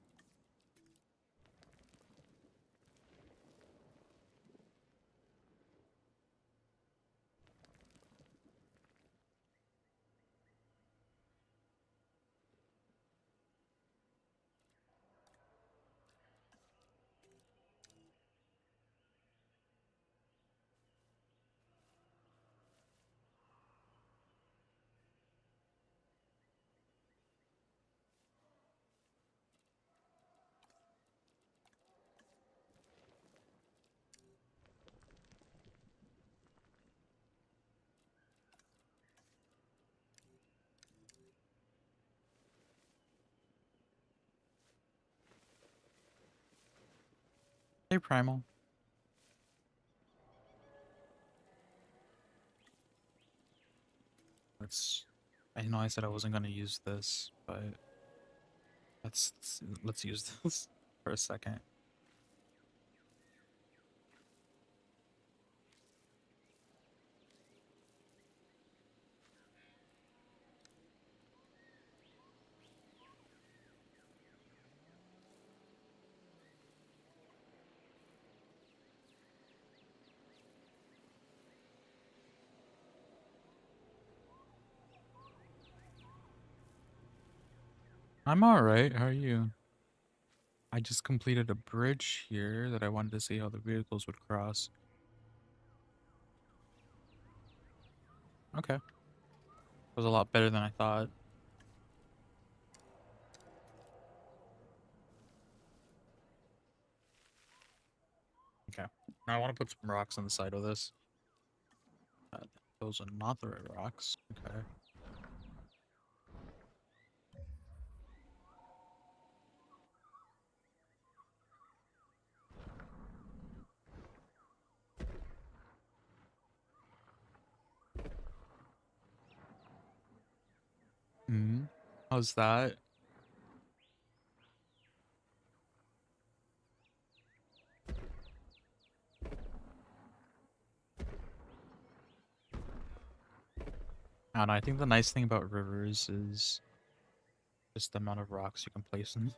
Hey, Primal. Let's... I know I said I wasn't gonna use this, but... Let's use this for a second. I'm alright. How are you? I just completed a bridge here that I wanted to see how the vehicles would cross. Okay. Was a lot better than I thought. Okay. Now I want to put some rocks on the side of this. Those are not the right rocks. Okay. Hmm. How's that? I don't know. I think the nice thing about rivers is just the amount of rocks you can place in.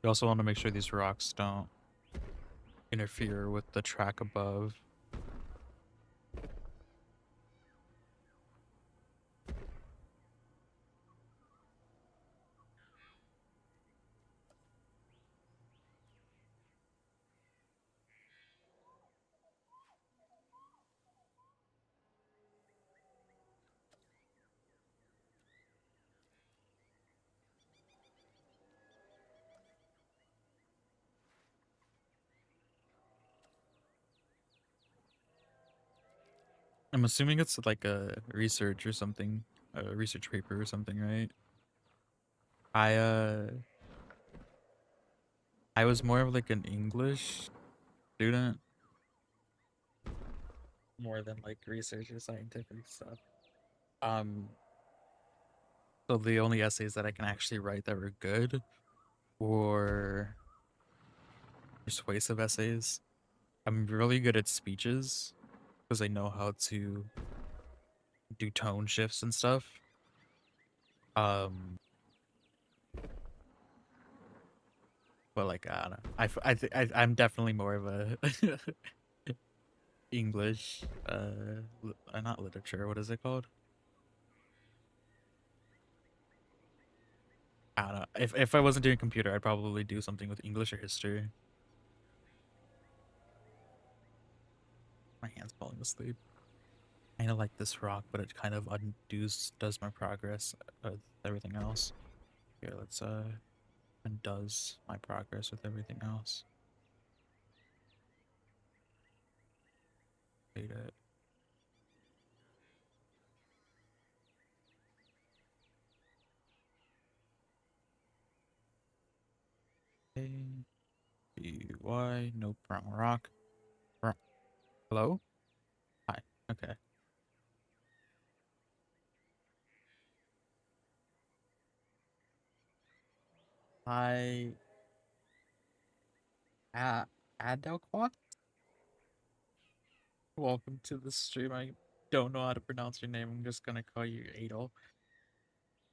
You also want to make sure these rocks don't interfere with the track above. I'm assuming it's like a research or something, a research paper or something, right? I uh I was more of like an English student, more than like research or scientific stuff. Um, so the only essays that I can actually write that were good were persuasive essays. I'm really good at speeches because I know how to do tone shifts and stuff. Um, but like I don't know. I'm definitely more of a English, not literature. What is it called? I don't know. If I wasn't doing computer, I'd probably do something with English or history. My hand's falling asleep. I kind of like this rock, but it kind of does my progress with everything else. Here, let's undoes my progress with everything else. Wait it. A B Y. Nope, wrong rock. Wrong. Hello? Hi. Okay. Hi. Adelqua? Welcome to the stream. I don't know how to pronounce your name. I'm just gonna call you Adel.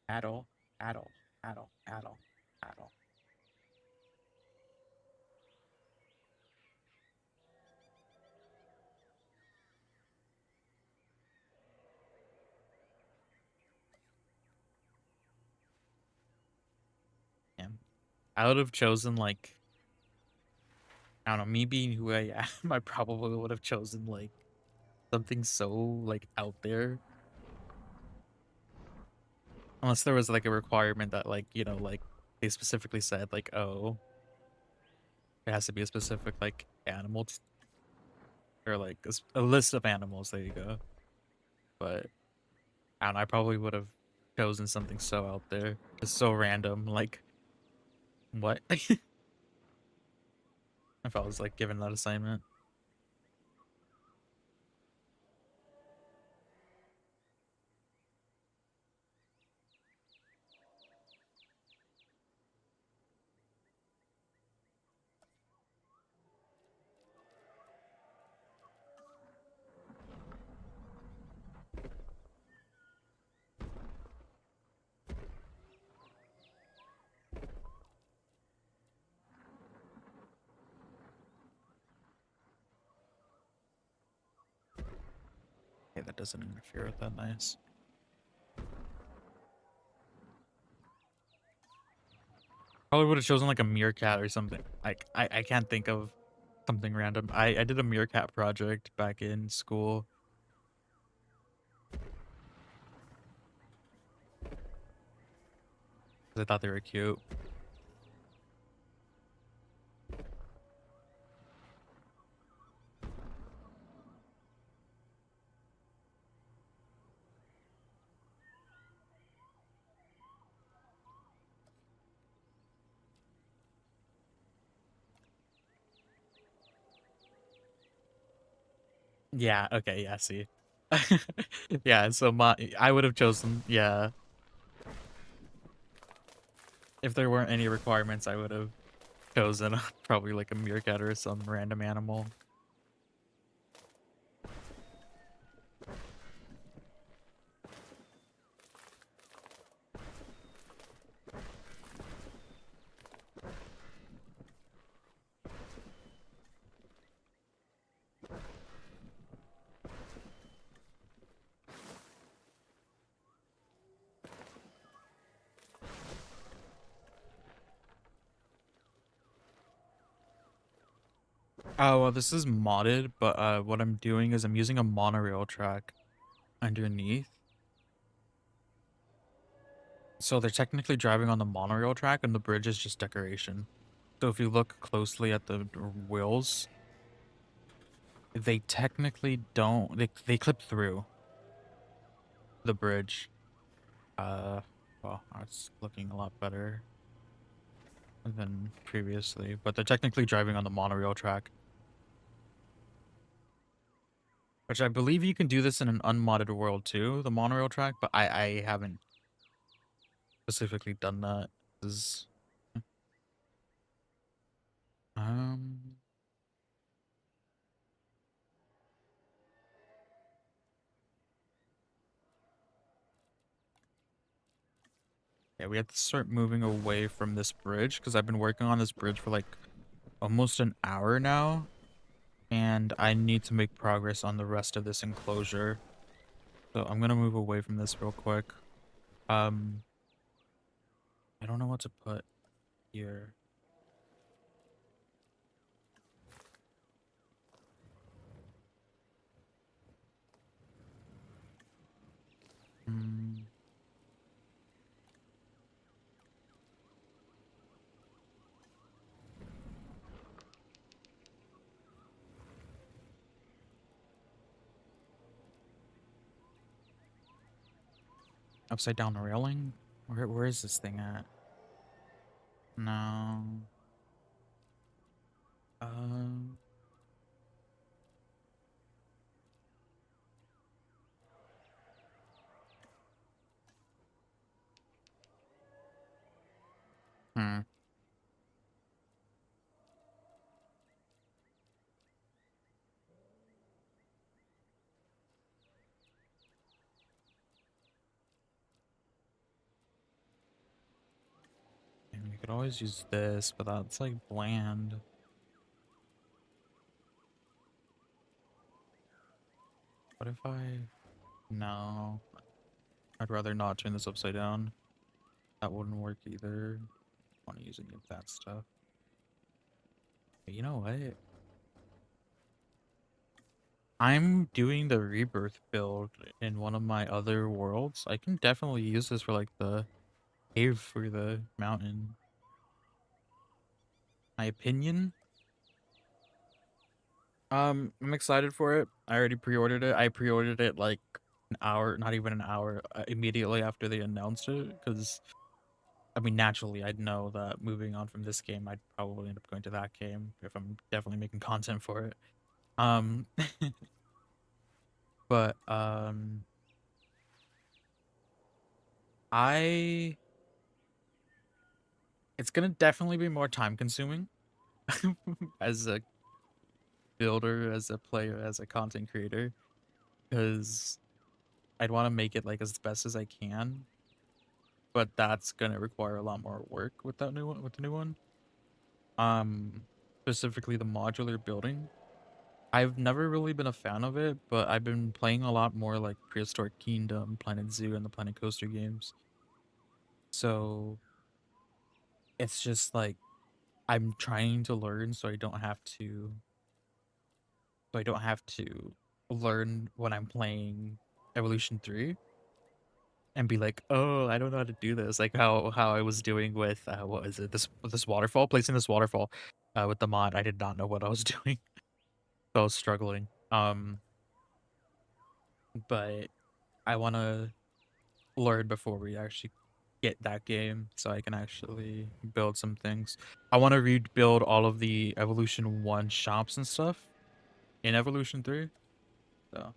Adel. Adel. Adel. Adel. Adel. Yeah. I would have chosen like I don't know, me being who I am, I probably would have chosen like something so like out there. Unless there was like a requirement that like, like they specifically said like, oh, it has to be a specific like animal or like a list of animals. There you go. But I don't know, I probably would have chosen something so out there. Just so random. Like what? If I was like given that assignment. Okay, that doesn't interfere with that. Nice. Probably would have chosen like a meerkat or something. Like I can't think of something random. I did a meerkat project back in school. I thought they were cute. Yeah, okay, yeah, see. Yeah, so I would have chosen, yeah. If there weren't any requirements, I would have chosen probably like a meerkat or some random animal. Oh, well, this is modded, but what I'm doing is I'm using a monorail track underneath. So they're technically driving on the monorail track and the bridge is just decoration. So if you look closely at the wheels, they technically don't, they clip through the bridge. Well, it's looking a lot better than previously, but they're technically driving on the monorail track. Which I believe you can do this in an unmodded world too, the monorail track, but I haven't specifically done that. Is um yeah, we have to start moving away from this bridge because I've been working on this bridge for like almost an hour now, and I need to make progress on the rest of this enclosure. So I'm gonna move away from this real quick. Um, I don't know what to put here. Hmm. Upside down railing? Where is this thing at? No. Um. Hmm. And we could always use this, but that's like bland. What if I... No. I'd rather not turn this upside down. That wouldn't work either. I want to use any of that stuff. But you know what? I'm doing the rebirth build in one of my other worlds. I can definitely use this for like the cave for the mountain. My opinion. I'm excited for it. I already pre-ordered it. I pre-ordered it like an hour, not even an hour, immediately after they announced it. Because I mean, naturally, I'd know that moving on from this game, I'd probably end up going to that game if I'm definitely making content for it. Um, but I it's gonna definitely be more time consuming as a builder, as a player, as a content creator, because I'd want to make it like as best as I can, but that's gonna require a lot more work with that new one, with the new one. Specifically the modular building. I've never really been a fan of it, but I've been playing a lot more like Prehistoric Kingdom, Planet Zoo, and the Planet Coaster games. So it's just like I'm trying to learn so I don't have to learn when I'm playing Evolution 3 and be like, "Oh, I don't know how to do this." Like how I was doing with what is it? This waterfall, placing this waterfall with the mod. I did not know what I was doing. So I was struggling. But I want to learn before we actually get that game so I can actually build some things. I want to rebuild all of the Evolution 1 shops and stuff in Evolution 3. So,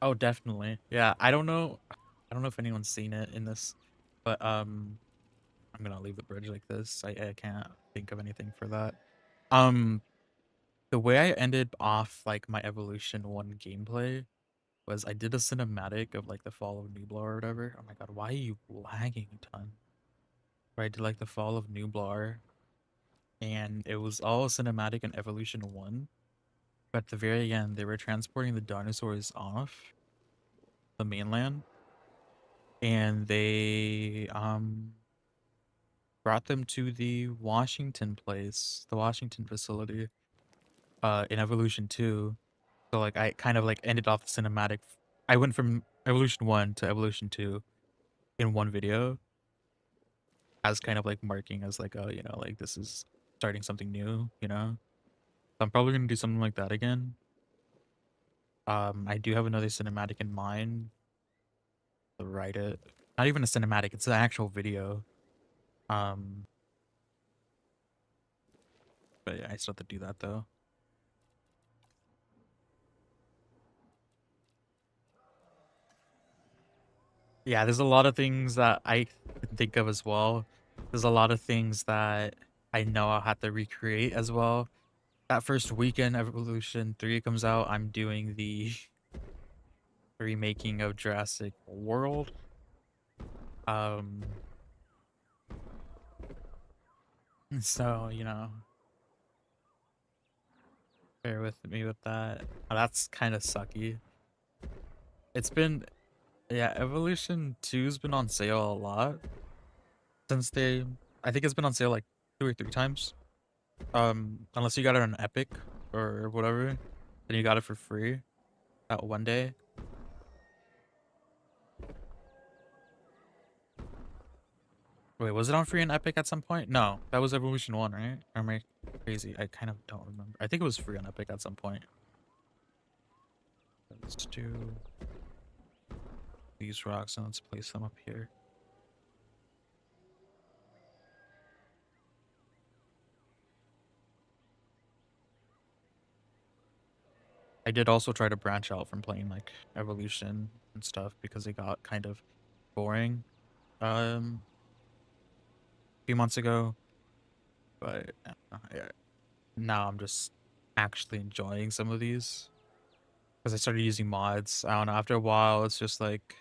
oh, definitely. Yeah, I don't know if anyone's seen it in this, but I'm going to leave the bridge like this. I can't think of anything for that. Um the way I ended off like my Evolution 1 gameplay was I did a cinematic of like the fall of Nublar or whatever. Oh my god, why are you lagging a ton? Where I did like the fall of Nublar, and it was all cinematic in Evolution 1. But at the very end, they were transporting the dinosaurs off the mainland, and they brought them to the Washington place, the Washington facility, in Evolution 2. So like I kind of like ended off the cinematic. I went from Evolution 1 to Evolution 2 in one video as kind of like marking as like, oh, like this is starting something new. So I'm probably gonna do something like that again. I do have another cinematic in mind to write it. Not even a cinematic, it's an actual video. Um, but yeah, I still have to do that though. Yeah, there's a lot of things that I can think of as well. There's a lot of things that I know I'll have to recreate as well. That first weekend Evolution 3 comes out, I'm doing the remaking of Jurassic World. Um, so, bear with me with that. That's kind of sucky. It's been, yeah, Evolution 2's been on sale a lot since I think it's been on sale like 2 or 3 times. Unless you got it on Epic or whatever, then you got it for free that one day. Wait, was it on free on Epic at some point? No, that was Evolution 1, right? Or am I crazy? I kind of don't remember. I think it was free on Epic at some point. Let's do these rocks and let's place them up here. I did also try to branch out from playing like Evolution and stuff because it got kind of boring a few months ago. But now I'm just actually enjoying some of these because I started using mods. I don't know. After a while, it's just like,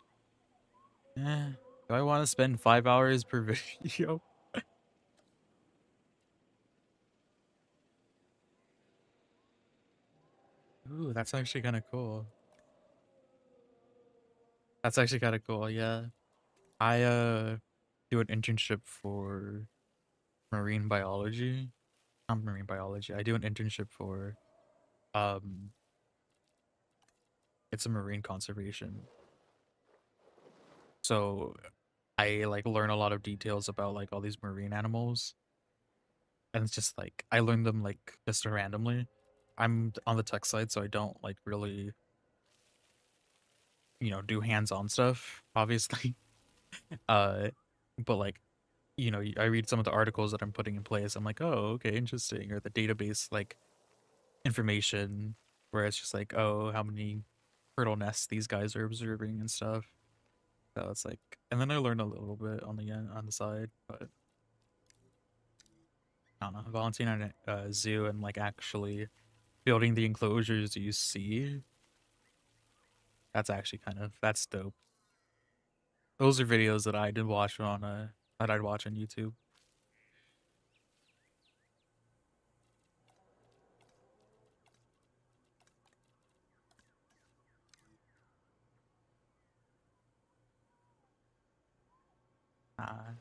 do I want to spend 5 hours per video? Ooh, that's actually kind of cool. That's actually kind of cool. Yeah, I do an internship for marine biology. Not marine biology. I do an internship for um, it's a marine conservation. So I like learn a lot of details about like all these marine animals, and it's just like I learn them like just randomly. I'm on the tech side, so I don't like really do hands-on stuff, obviously. uh, but like I read some of the articles that I'm putting in place. I'm like, oh, okay, interesting. Or the database like information where it's just like, oh, how many turtle nests these guys are observing and stuff. So it's like, and then I learn a little bit on the end on the side, but I don't know, volunteering at a zoo and like actually building the enclosures you see. That's actually that's dope. Those are videos that I did watch on that I'd watch on YouTube. Ah.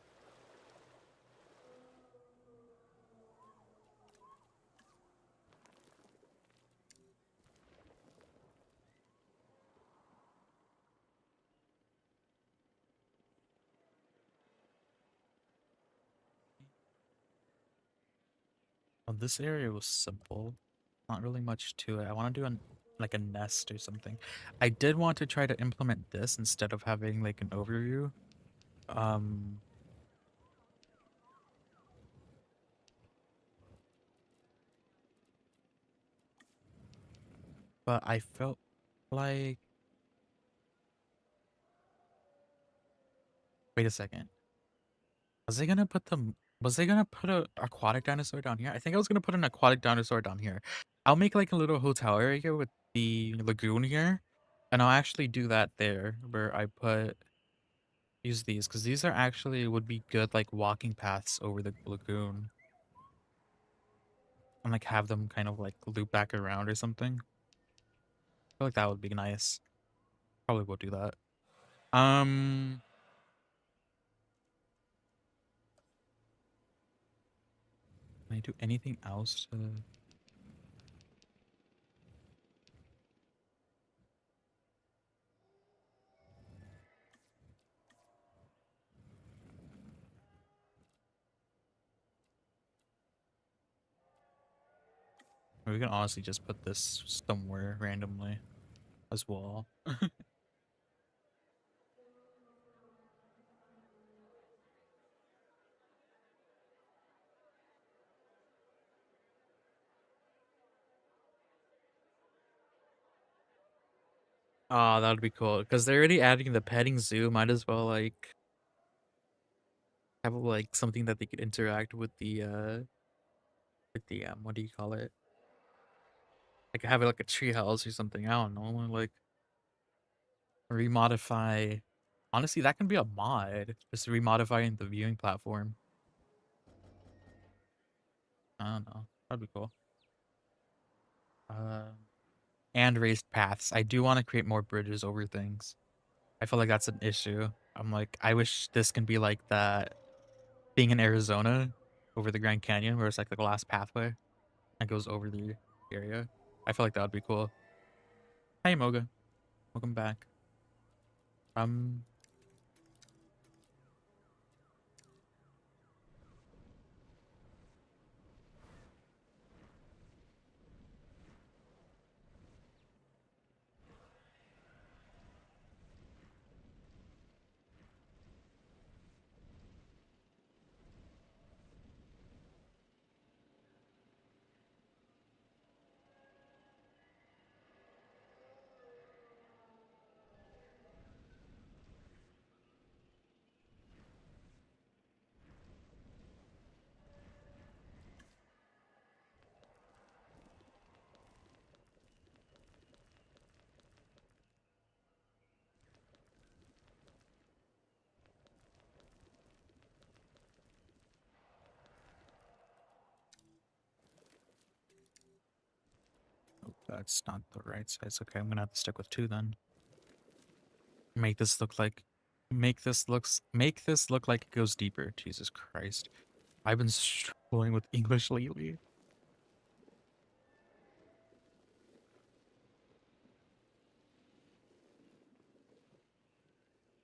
Well, this area was simple. Not really much to it. I want to do like a nest or something. I did want to try to implement this instead of having like an overview. Um, but I felt like, wait a second. Was they gonna put a aquatic dinosaur down here? I think I was gonna put an aquatic dinosaur down here. I'll make like a little hotel area with the lagoon here, and I'll actually do that there where I use these because these are actually would be good like walking paths over the lagoon and like have them kind of like loop back around or something. I feel like that would be nice. Probably will do that. Um, can I do anything else to? We can honestly just put this somewhere randomly as well. Oh, that would be cool. Because they're already adding the petting zoo. Might as well like have like something that they could interact with the what do you call it? Like have it like a tree house or something. I don't know. Like remodify. Honestly, that can be a mod. Just remodifying the viewing platform. I don't know. That'd be cool. Um, and raised paths. I do want to create more bridges over things. I feel like that's an issue. I'm like, I wish this can be like that being in Arizona over the Grand Canyon where it's like the glass pathway that goes over the area. I feel like that would be cool. Hey Moga, welcome back. Um, oh, that's not the right size. Okay, I'm gonna have to stick with two then. Make this look like, make this look like it goes deeper. Jesus Christ, I've been struggling with English lately.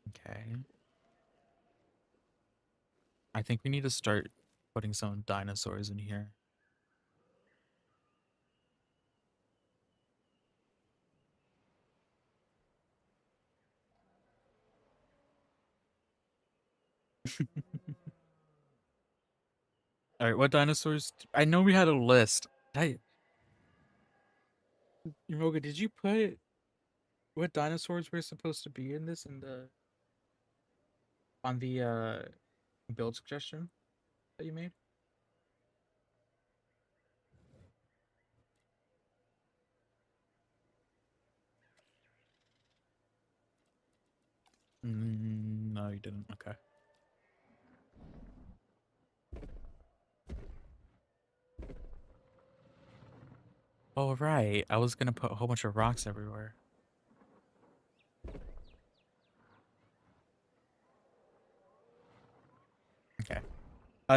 Okay, I think we need to start putting some dinosaurs in here. All right, what dinosaurs? I know we had a list. Moga, did you put what dinosaurs were supposed to be in this in the on the build suggestion that you made? No, you didn't. Okay. Oh, right. I was gonna put a whole bunch of rocks everywhere.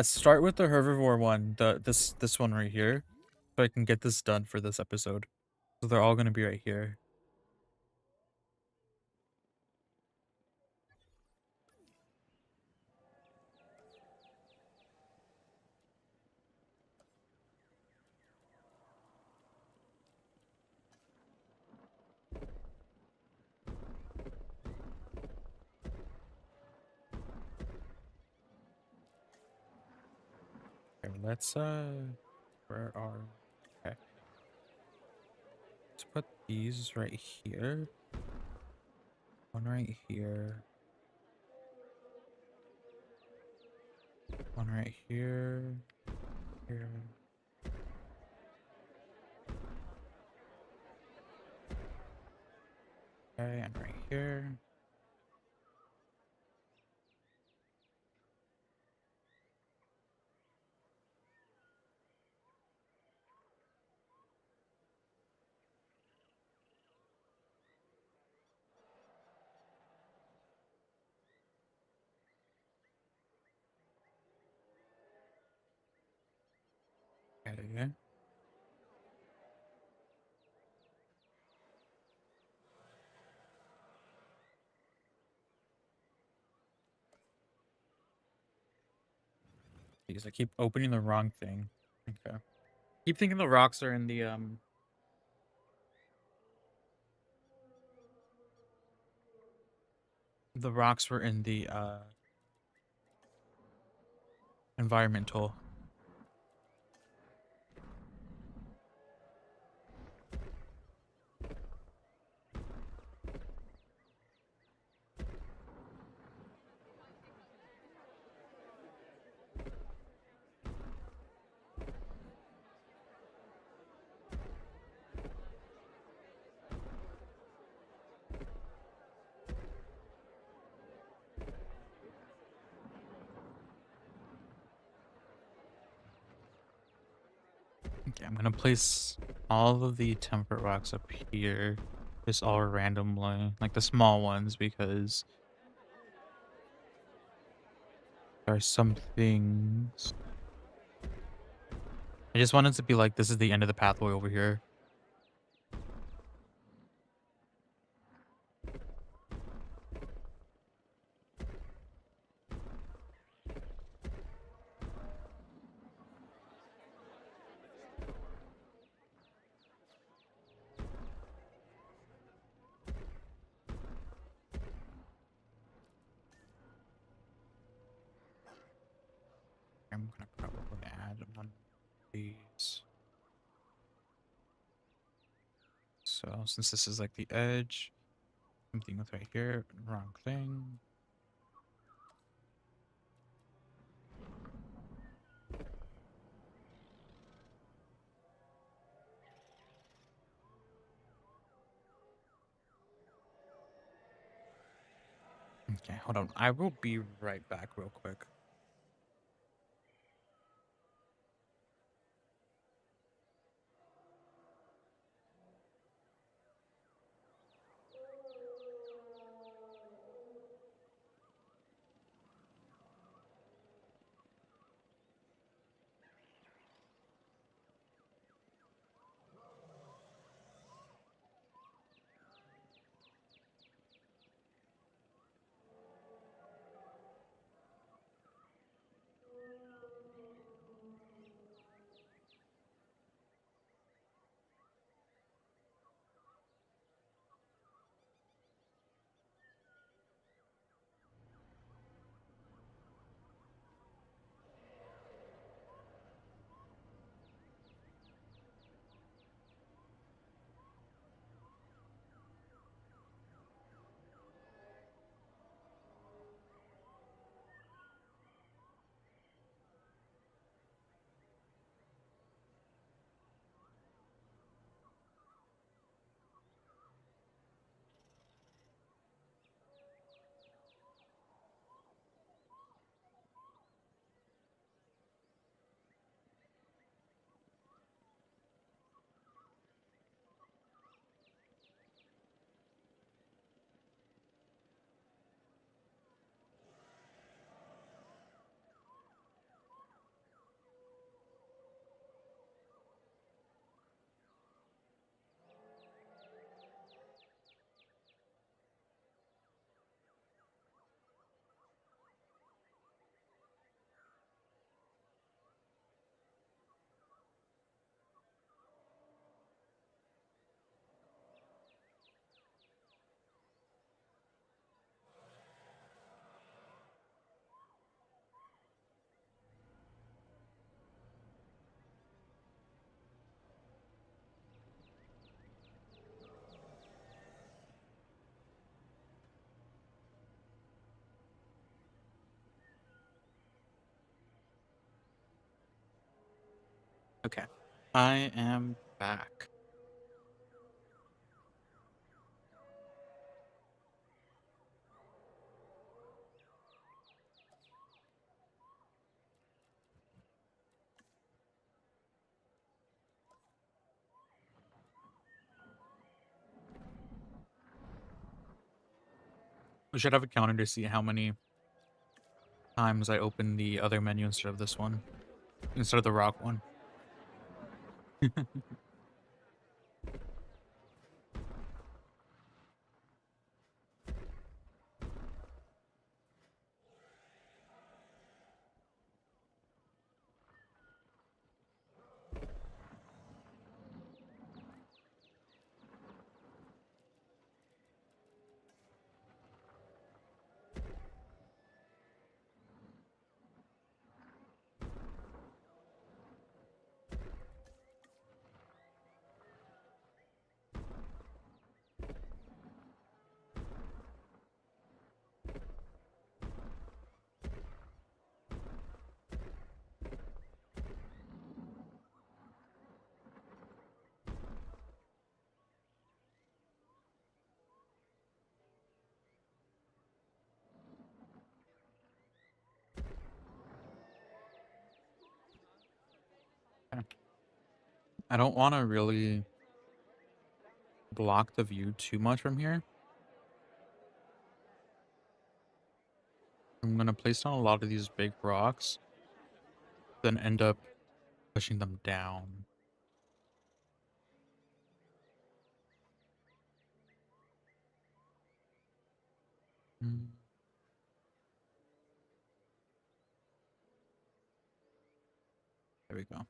Start with the herbivore one, this one right here, so I can get this done for this episode. So they're all gonna be right here. Okay, let's where are okay. Let's put these right here. One right here. One right here. Here. Okay, and right here. Okay. Because I keep opening the wrong thing. Okay. Keep thinking the rocks are in the rocks were in the environmental. Okay, I'm gonna place all of the temperate rocks up here, just all randomly, like the small ones, because there are some things. I just wanted to be like, this is the end of the pathway over here. I'm gonna probably add one of these. So since this is like the edge, something with right here, wrong thing. Okay, hold on. I will be right back real quick. Okay. I am back. We should have a counter to see how many times I open the other menu instead of this one. Instead of the rock one. Okay. I don't want to really block the view too much from here. I'm going to place down a lot of these big rocks, then end up pushing them down. Mm, there we go.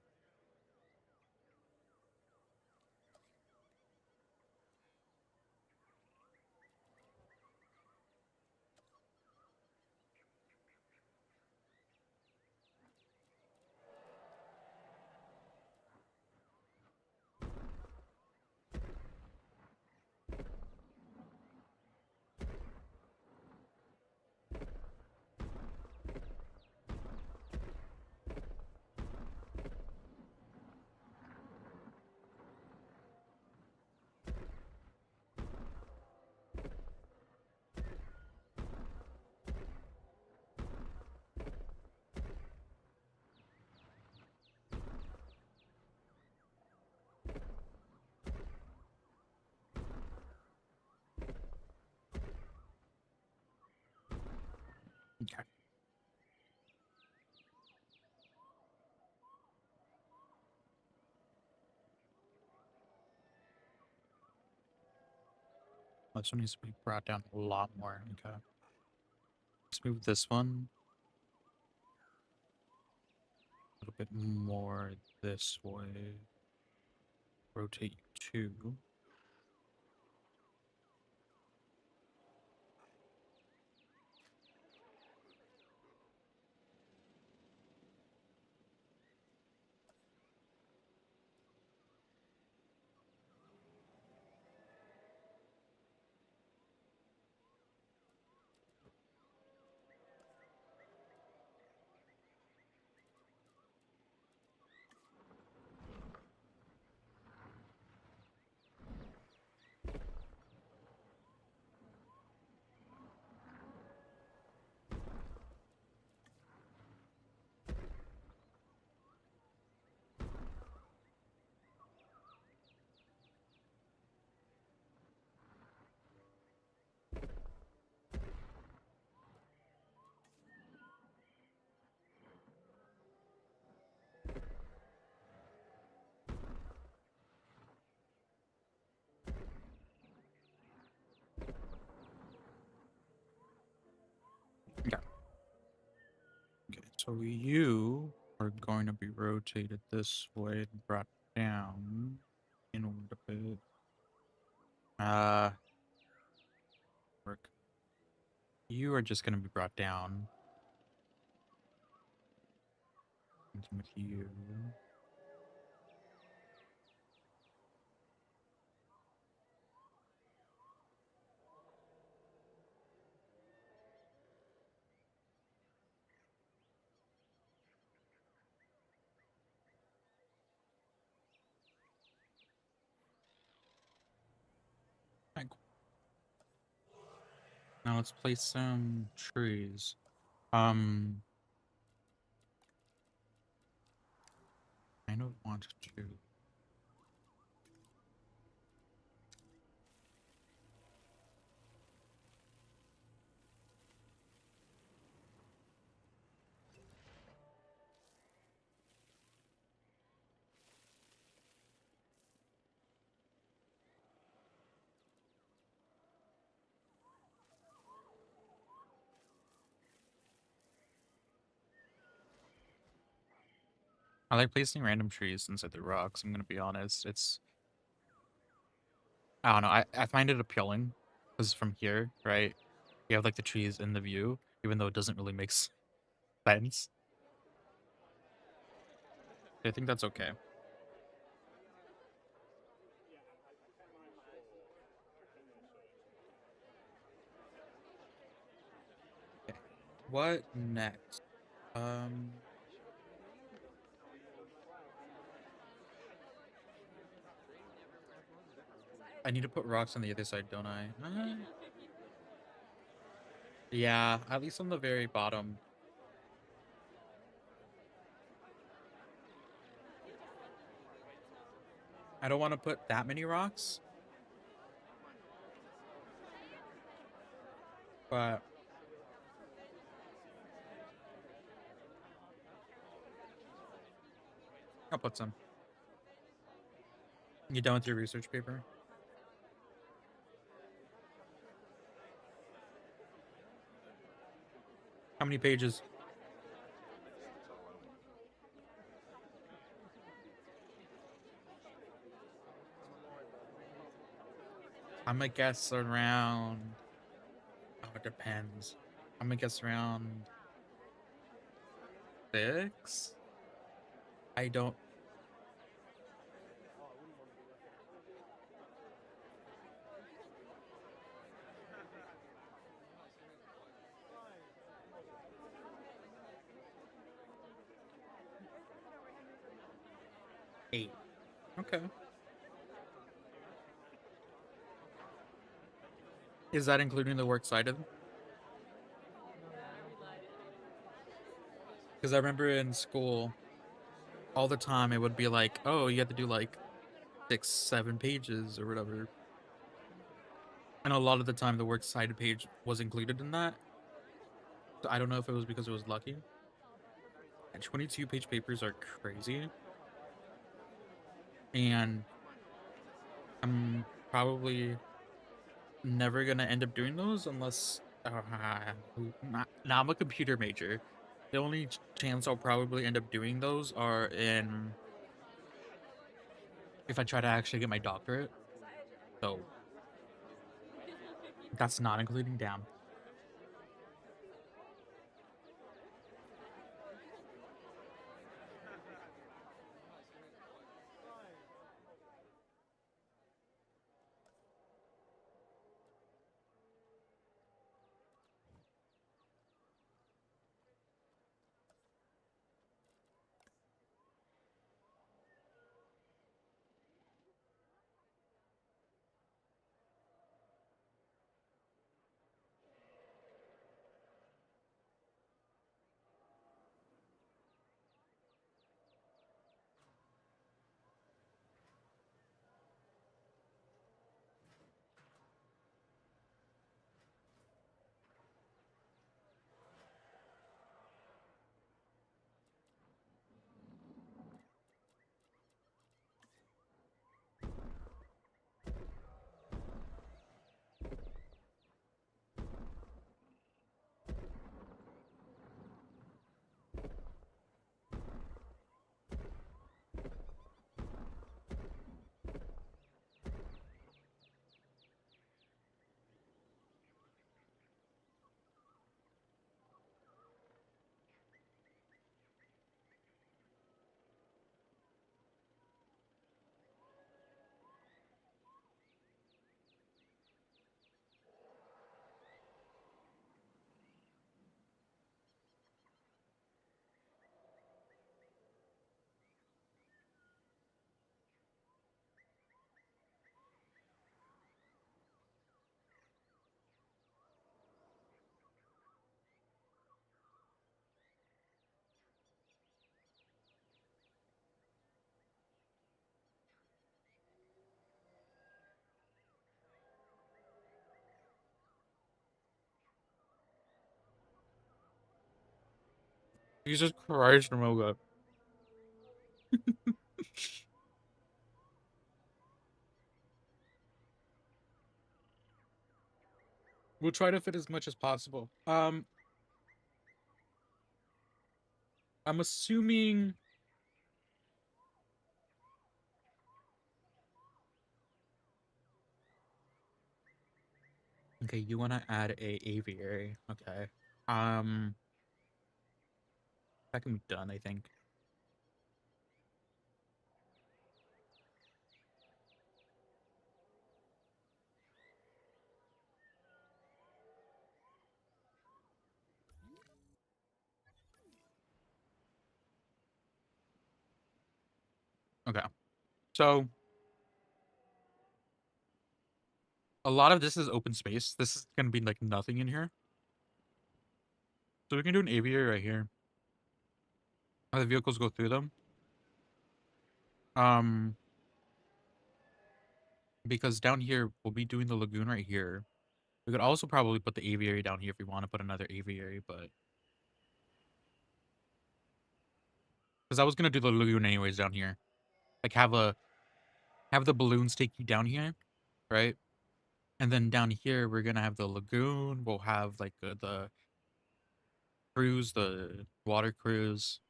Okay. This one needs to be brought down a lot more. Okay. Let's move this one a little bit more this way. Rotate you two. Okay. Okay. So you are going to be rotated this way and brought down in order to put work. You are just going to be brought down. With you. Now let's place some trees. I don't want to. I like placing random trees inside the rocks, I'm gonna be honest. I don't know, I find it appealing. Because from here, right, you have like the trees in the view, even though it doesn't really make sense. I think that's okay. Okay. What next? Um, I need to put rocks on the other side, don't I? Yeah, at least on the very bottom. I don't want to put that many rocks, but I'll put some. You done with your research paper? How many pages? I'm gonna guess around. Oh, it depends. I'm gonna guess around 6. I don't. 8. Okay. Is that including the works cited? Because I remember in school, all the time it would be like, oh, you have to do like 6, 7 pages or whatever. And a lot of the time, the works cited page was included in that. So I don't know if it was because it was lucky. And 22-page papers are crazy. And I'm probably never gonna end up doing those unless now I'm a computer major. The only chance I'll probably end up doing those are in if I try to actually get my doctorate. So that's not including down. Jesus Christ, Moga. We'll try to fit as much as possible. I'm assuming. Okay, you want to add a aviary. Okay. That can be done, I think. Okay. So a lot of this is open space. This is gonna be like nothing in here. So we can do an aviary right here. The vehicles go through them. Um, because down here we'll be doing the lagoon right here. We could also probably put the aviary down here if we want to put another aviary, but because I was gonna do the lagoon anyways down here, like have the balloons take you down here, right? And then down here we're gonna have the lagoon. We'll have like the cruise, the water cruise.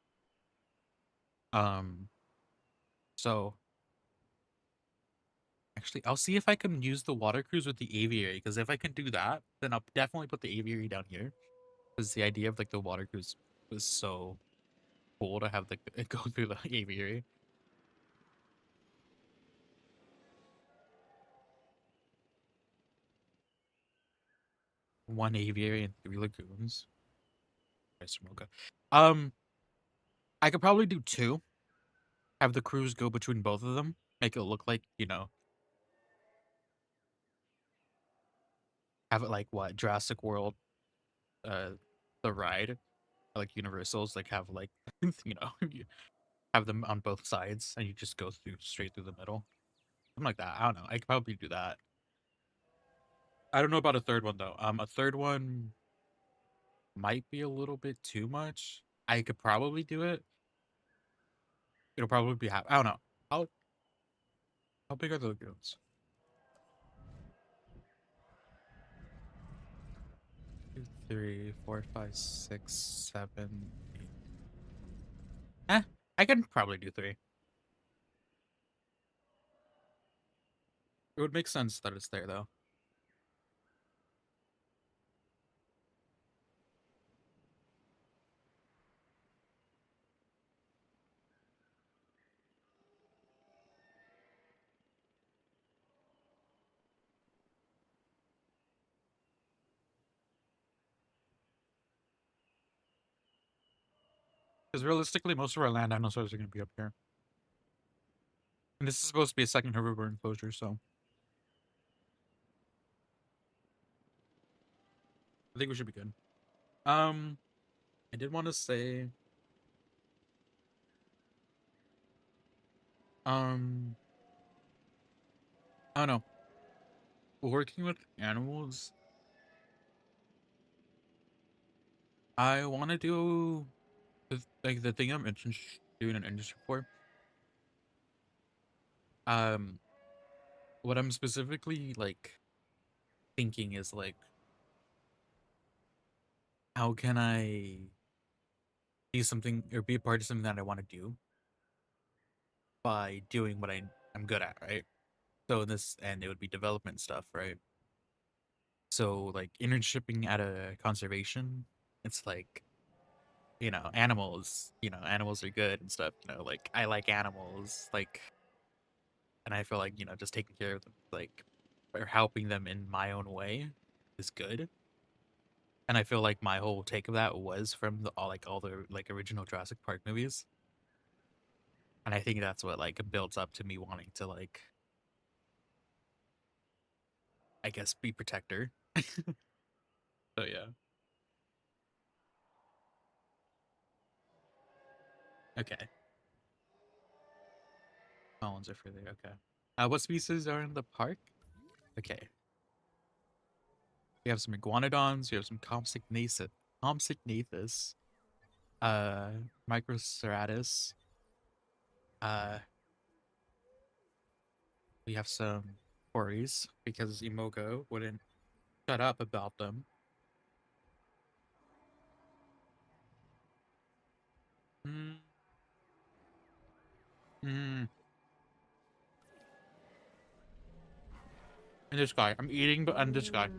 Um, so actually, I'll see if I can use the water cruise with the aviary. Because if I can do that, then I'll definitely put the aviary down here. Because the idea of like the water cruise was so cool to have like it go through the aviary. One aviary and 3 lagoons. Nice Mocha. Um, I could probably do two. Have the cruise go between both of them. Make it look like, have it like what Jurassic World, uh, the ride, like Universal's, like have like, you have them on both sides, and you just go through straight through the middle. Something like that. I don't know. I could probably do that. I don't know about a third one though. A third one might be a little bit too much. I could probably do it. It'll probably be I don't know. How big are the lagoons? 2, 3, 4, 5, 6, 7, 8. I can probably do 3. It would make sense that it's there though. Because realistically, most of our land dinosaurs are going to be up here. And this is supposed to be a second herbivore enclosure, so I think we should be good. Um, I did want to say, um, I don't know. Working with animals, I want to do like the thing I'm doing an industry for. Um, what I'm specifically like thinking is like, how can I be something or be a part of something that I want to do by doing what I'm good at, right? So this and it would be development stuff, right? So like internshipping at a conservation, it's like animals are good and stuff. Like I like animals, like, and I feel like just taking care of them, like, or helping them in my own way is good. And I feel like my whole take of that was from all the like original Jurassic Park movies, and I think that's what like builds up to me wanting to like, I guess, be protector. So yeah, okay. Oh, ones are further. Okay. What species are in the park? Okay, we have some iguanodons. We have some Compsognathus. Compsognathus. uh, Microceratus. Uh, we have some quarries because Imogo wouldn't shut up about them. Mm, mm. And this guy, I'm eating, but and this guy.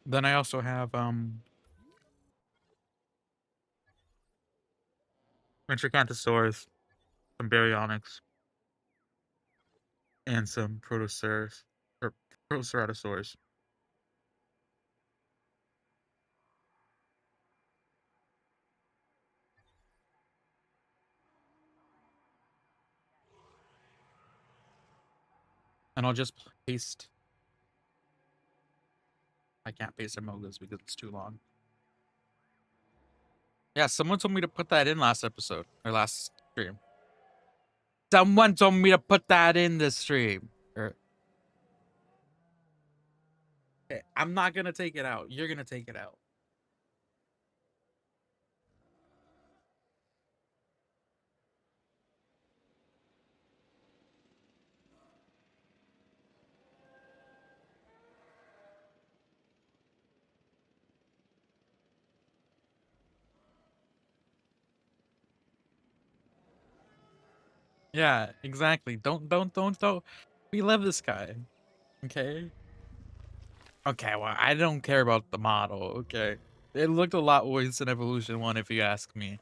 Then I also have Ventricanthosaurus, some Baryonyx, and some Protocerus or Proceratosaurus. And I'll just paste. I can't paste Imogas because it's too long. Yeah, someone told me to put that in last episode or last stream. Someone told me to put that in this stream. I'm not gonna take it out. You're gonna take it out. Yeah, exactly. Don't. We love this guy. Okay. Okay, well, I don't care about the model. Okay. It looked a lot worse in Evolution 1 if you ask me.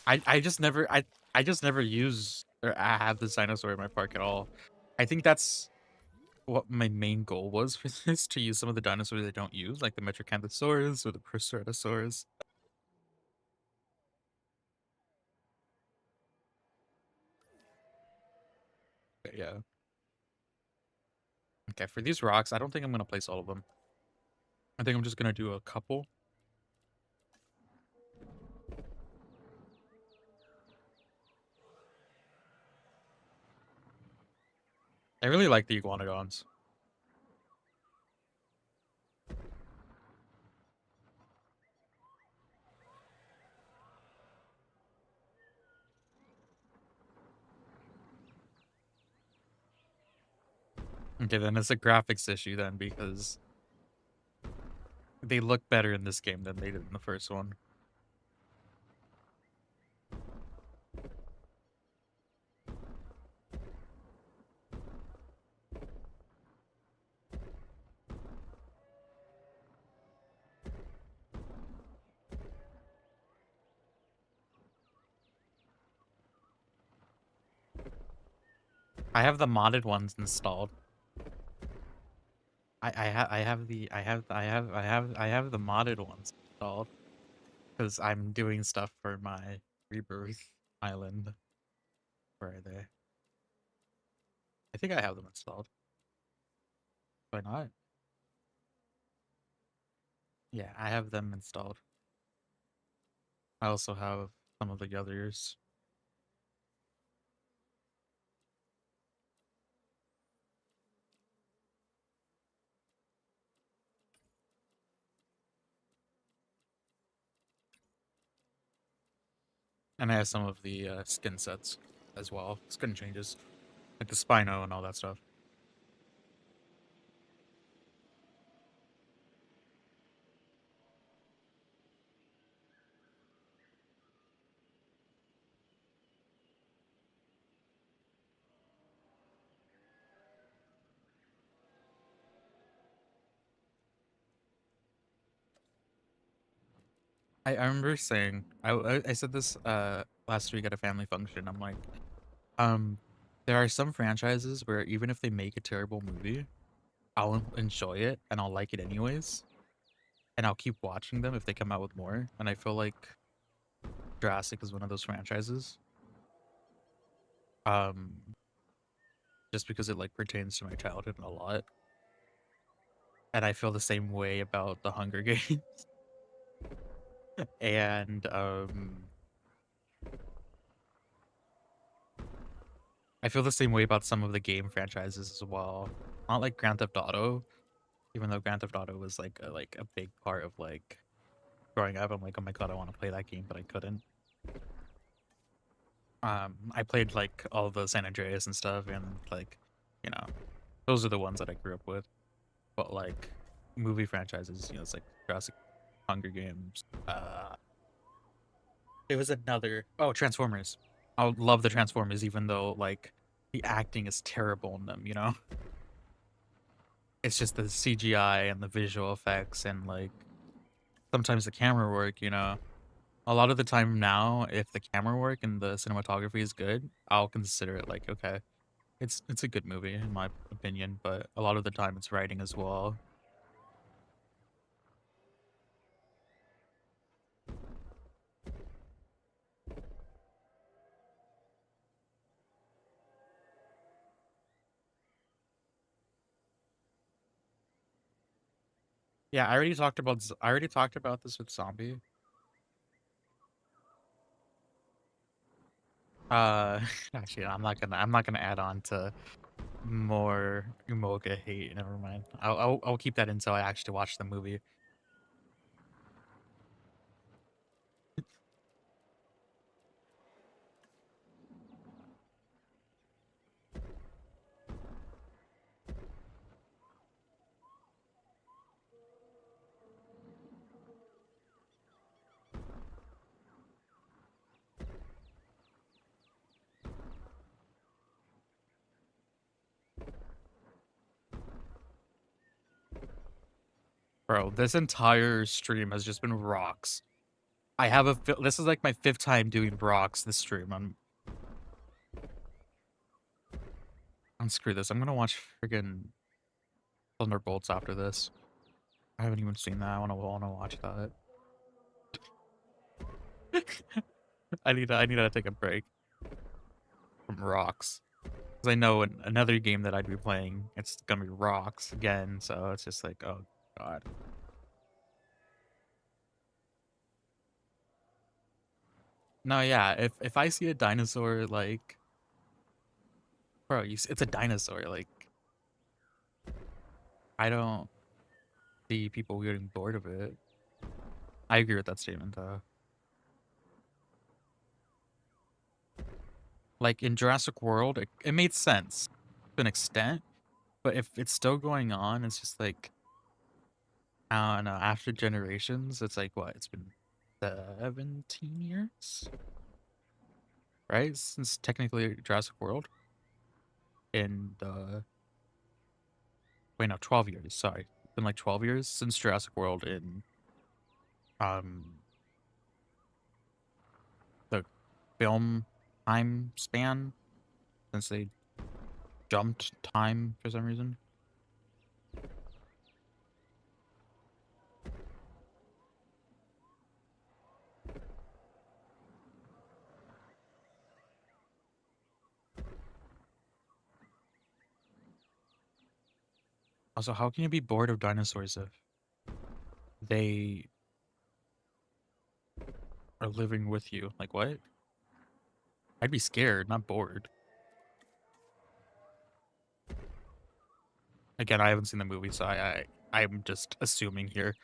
I just never I just never use or I have this dinosaur in my park at all. I think that's what my main goal was for this, to use some of the dinosaurs I don't use, like the Metrocanthosaurus or the Proceratosaurus. But yeah. Okay, for these rocks, I don't think I'm gonna place all of them. I think I'm just gonna do a couple. I really like the iguanodons. Okay, then it's a graphics issue then, because they look better in this game than they did in the first one. I have the modded ones installed. I have the modded ones installed because I'm doing stuff for my rebirth island. Where are they? I think I have them installed. Why not? Yeah, I have them installed. I also have some of the others. And I have some of the skin sets as well. Skin changes. Like the Spino and all that stuff. I remember saying I said this last week at a family function. I'm like, there are some franchises where even if they make a terrible movie, I'll enjoy it and I'll like it anyways, and I'll keep watching them if they come out with more. And I feel like Jurassic is one of those franchises. Um, just because it like pertains to my childhood a lot. and I feel the same way about the Hunger Games. And I feel the same way about some of the game franchises as well. Not like Grand Theft Auto, even though Grand Theft Auto was like a big part of like growing up. I'm like, oh my god, I want to play that game, but I couldn't. I played like all the San Andreas and stuff, and like, you know, those are the ones that I grew up with. But like movie franchises, you know, it's like Jurassic, Hunger Games. It was another. Oh, Transformers. I would love the Transformers, even though like the acting is terrible in them. You know, it's just the CGI and the visual effects and like sometimes the camera work. You know, a lot of the time now, if the camera work and the cinematography is good, I'll consider it like okay, it's a good movie in my opinion. But a lot of the time, it's writing as well. Yeah, I already talked about this with Zombie. Uh, actually, I'm not gonna add on to more Umoga hate. Never mind. I'll keep that until I actually watch the movie. Bro, this entire stream has just been rocks. This is like my fifth time doing rocks this stream. I'm screw this. I'm gonna watch friggin' Thunderbolts after this. I haven't even seen that. I wanna watch that. I need to take a break from rocks. Because I know in another game that I'd be playing, it's gonna be rocks again, so it's just like, oh god. No, yeah, if I see a dinosaur, like, bro, it's a dinosaur. Like, I don't see people getting bored of it. I agree with that statement, though. Like in Jurassic World, it made sense to an extent, but if it's still going on, it's just like, I don't know. After generations, it's like what? It's been 17 years, right? Since technically Jurassic World, and wait, no, 12 years. Sorry, it's been like 12 years since Jurassic World in um the film time span since they jumped time for some reason. Also, how can you be bored of dinosaurs if they are living with you? Like what? I'd be scared, not bored. Again, I haven't seen the movie, so I'm just assuming here.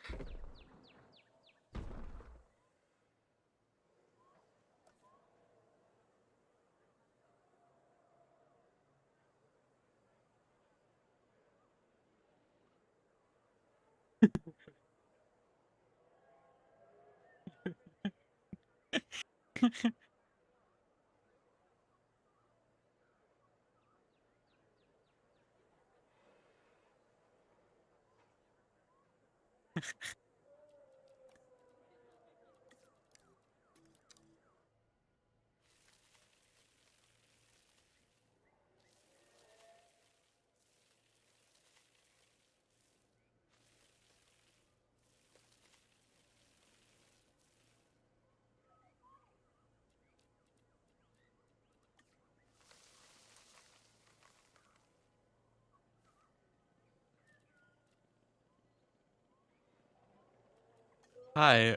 Hi,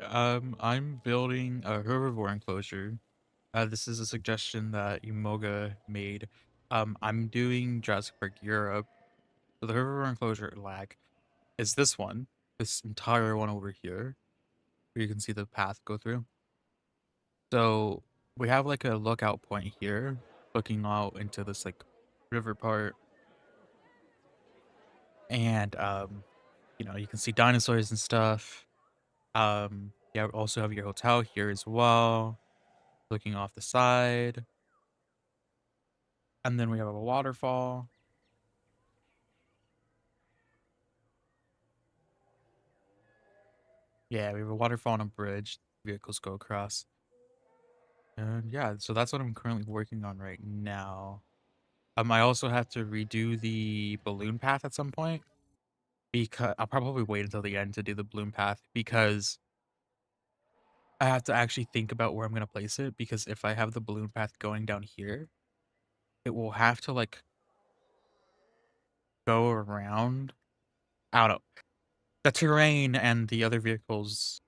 I'm building a herbivore enclosure. This is a suggestion that Umoga made. I'm doing Jurassic Park Europe. So the herbivore enclosure lag is this entire one over here, where you can see the path go through. So we have like a lookout point here, looking out into this like river part, and you can see dinosaurs and stuff. Yeah, we also have your hotel here as well, looking off the side. And then we have a waterfall. Yeah, we have a waterfall and a bridge. Vehicles go across. And yeah, so that's what I'm currently working on right now. I also have to redo the balloon path at some point because I'll probably wait until the end to do the balloon path because I have to actually think about where I'm gonna place it because if I have the balloon path going down here, it will have to like go around. I don't know. The terrain and the other vehicles,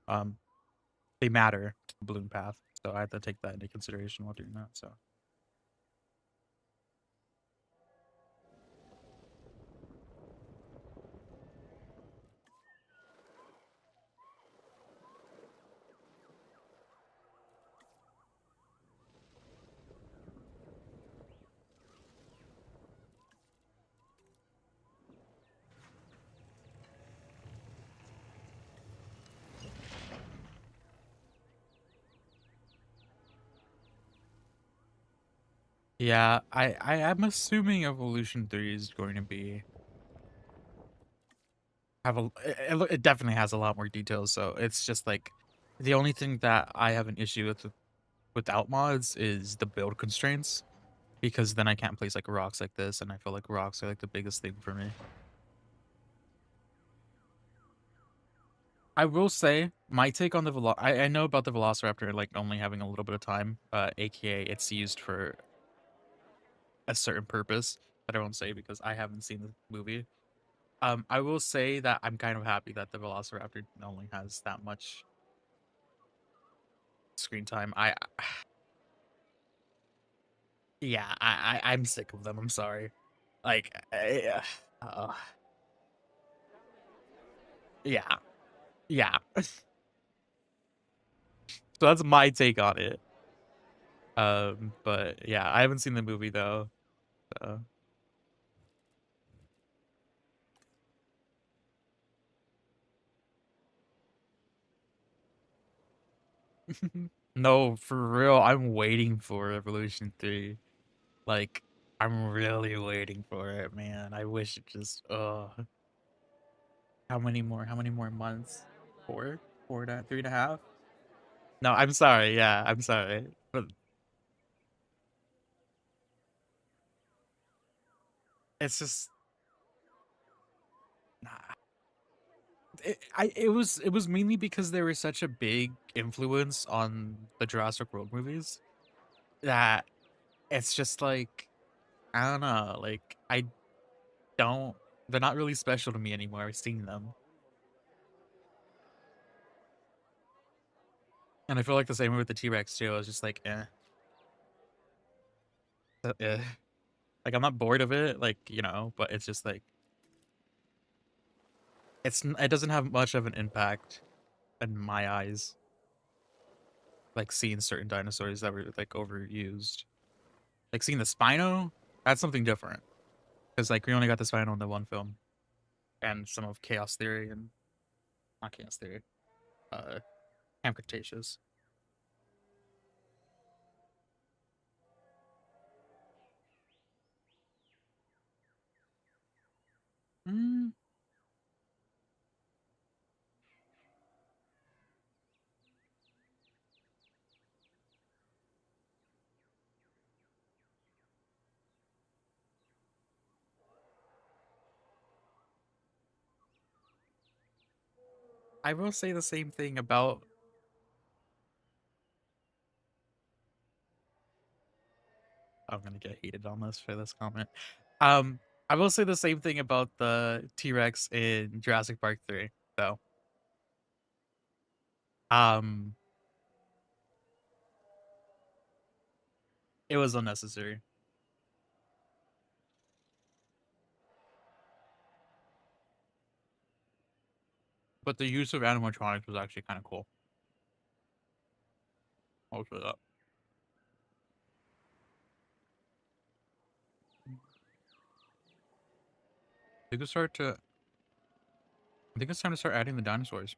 they matter to the balloon path. So I have to take that into consideration while doing that. So yeah, I am assuming Evolution 3 is going to be have a it definitely has a lot more details. So it's just like the only thing that I have an issue with without mods is the build constraints because then I can't place like rocks like this, and I feel like rocks are like the biggest thing for me. I will say my take on the I know about the Velociraptor like only having a little bit of time, aka it's used for a certain purpose that I won't say because I haven't seen the movie. I will say that I'm kind of happy that the Velociraptor only has that much screen time. Yeah, I'm sick of them. I'm sorry. Like, yeah, yeah. So that's my take on it. But yeah, I haven't seen the movie though. So. No, for real, I'm waiting for Evolution 3. Like, I'm really waiting for it, man. I wish it just how many more months? Four? Four to 3.5? No, I'm sorry, yeah, I'm sorry. But it's just nah. It was mainly because they were such a big influence on the Jurassic World movies that it's just like I don't know, like don't they're not really special to me anymore. I've seen them. And I feel like the same way with the T-Rex too. I was just like, eh. Like I'm not bored of it, like, but it's just like it doesn't have much of an impact in my eyes, like seeing certain dinosaurs that were like overused. Like seeing the Spino, that's something different. Because like we only got the Spino in the one film. And some of Chaos Theory and not Chaos Theory, uh Camp Cretaceous. Mm, I will say the same thing about I'm gonna get heated on this for this comment. I will say the same thing about the T-Rex in Jurassic Park 3, though. It was unnecessary. But the use of animatronics was actually kind of cool. I'll say that. I think it's time to start adding the dinosaurs.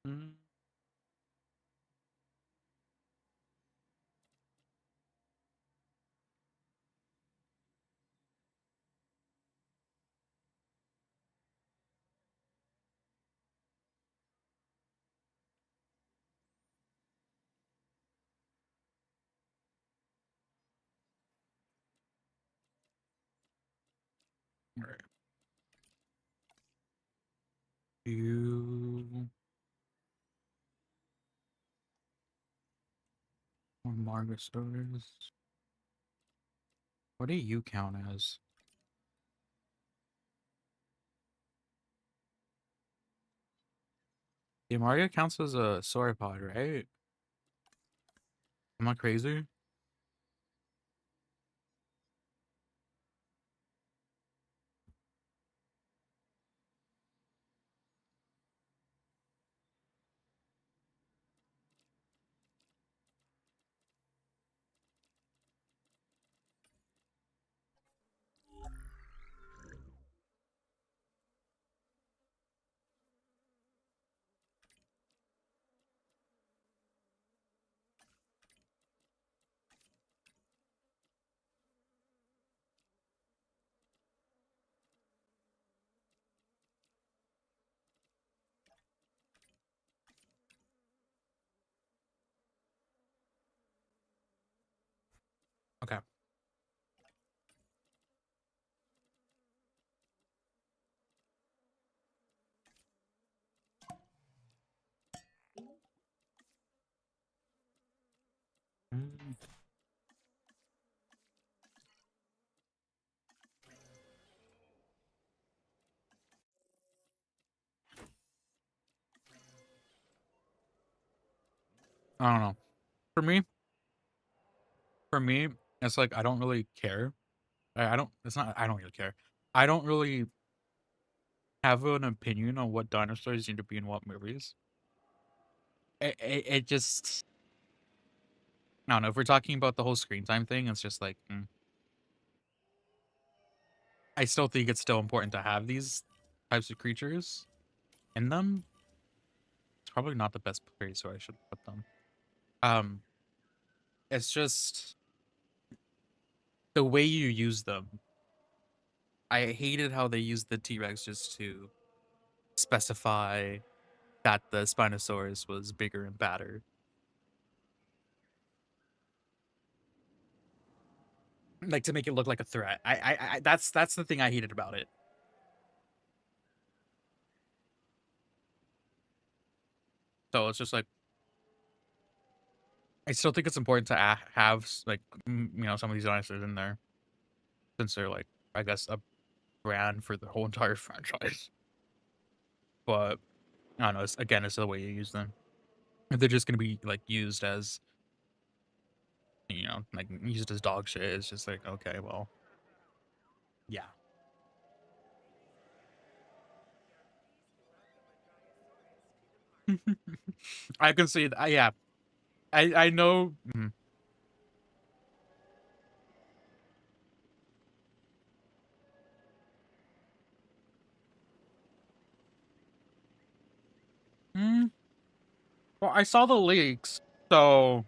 Mm. All right. You or Margaret stories. What do you count as? The Mario counts as a sauropod, right? Am I crazy? Okay. Mm. I don't know. For me, for me, it's like I don't really care. I don't. It's not. I don't really care. I don't really have an opinion on what dinosaurs need to be in what movies. It just. I don't know. If we're talking about the whole screen time thing, it's just like I still think it's still important to have these types of creatures in them. It's probably not the best place where I should put them. Um, it's just the way you use them. I hated how they used the T-Rex just to specify that the Spinosaurus was bigger and badder. Like to make it look like a threat. That's the thing I hated about it. So it's just like I still think it's important to have like some of these dinosaurs in there since they're like I guess a brand for the whole entire franchise. But I don't know. It's the way you use them. If they're just gonna be like used as like used as dog shit, it's just like okay, well, yeah. I can see that. Yeah, I know. Mm, well, I saw the leaks, so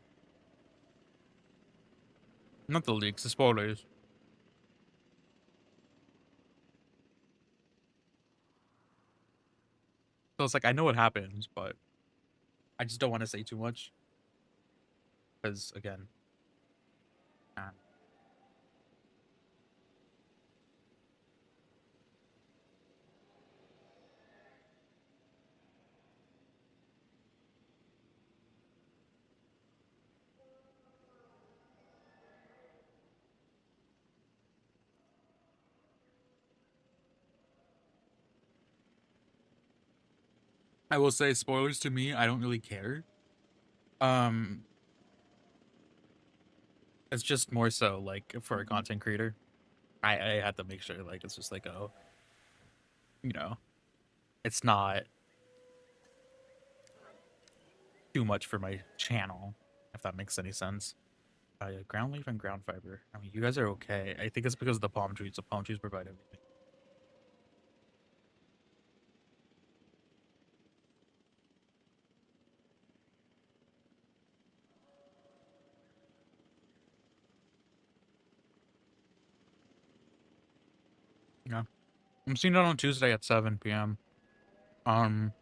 not the leaks, the spoilers. So it's like I know what happens, but I just don't want to say too much because again, uh, I will say spoilers to me. I don't really care. Um, it's just more so like for a content creator. I had to make sure like it's just like oh, you know, it's not too much for my channel, if that makes any sense. Yeah, ground leaf and ground fiber. I mean, you guys are okay. I think it's because of the palm trees. The palm trees provide everything. Yeah, I'm seeing it on Tuesday at 7 p.m. Um,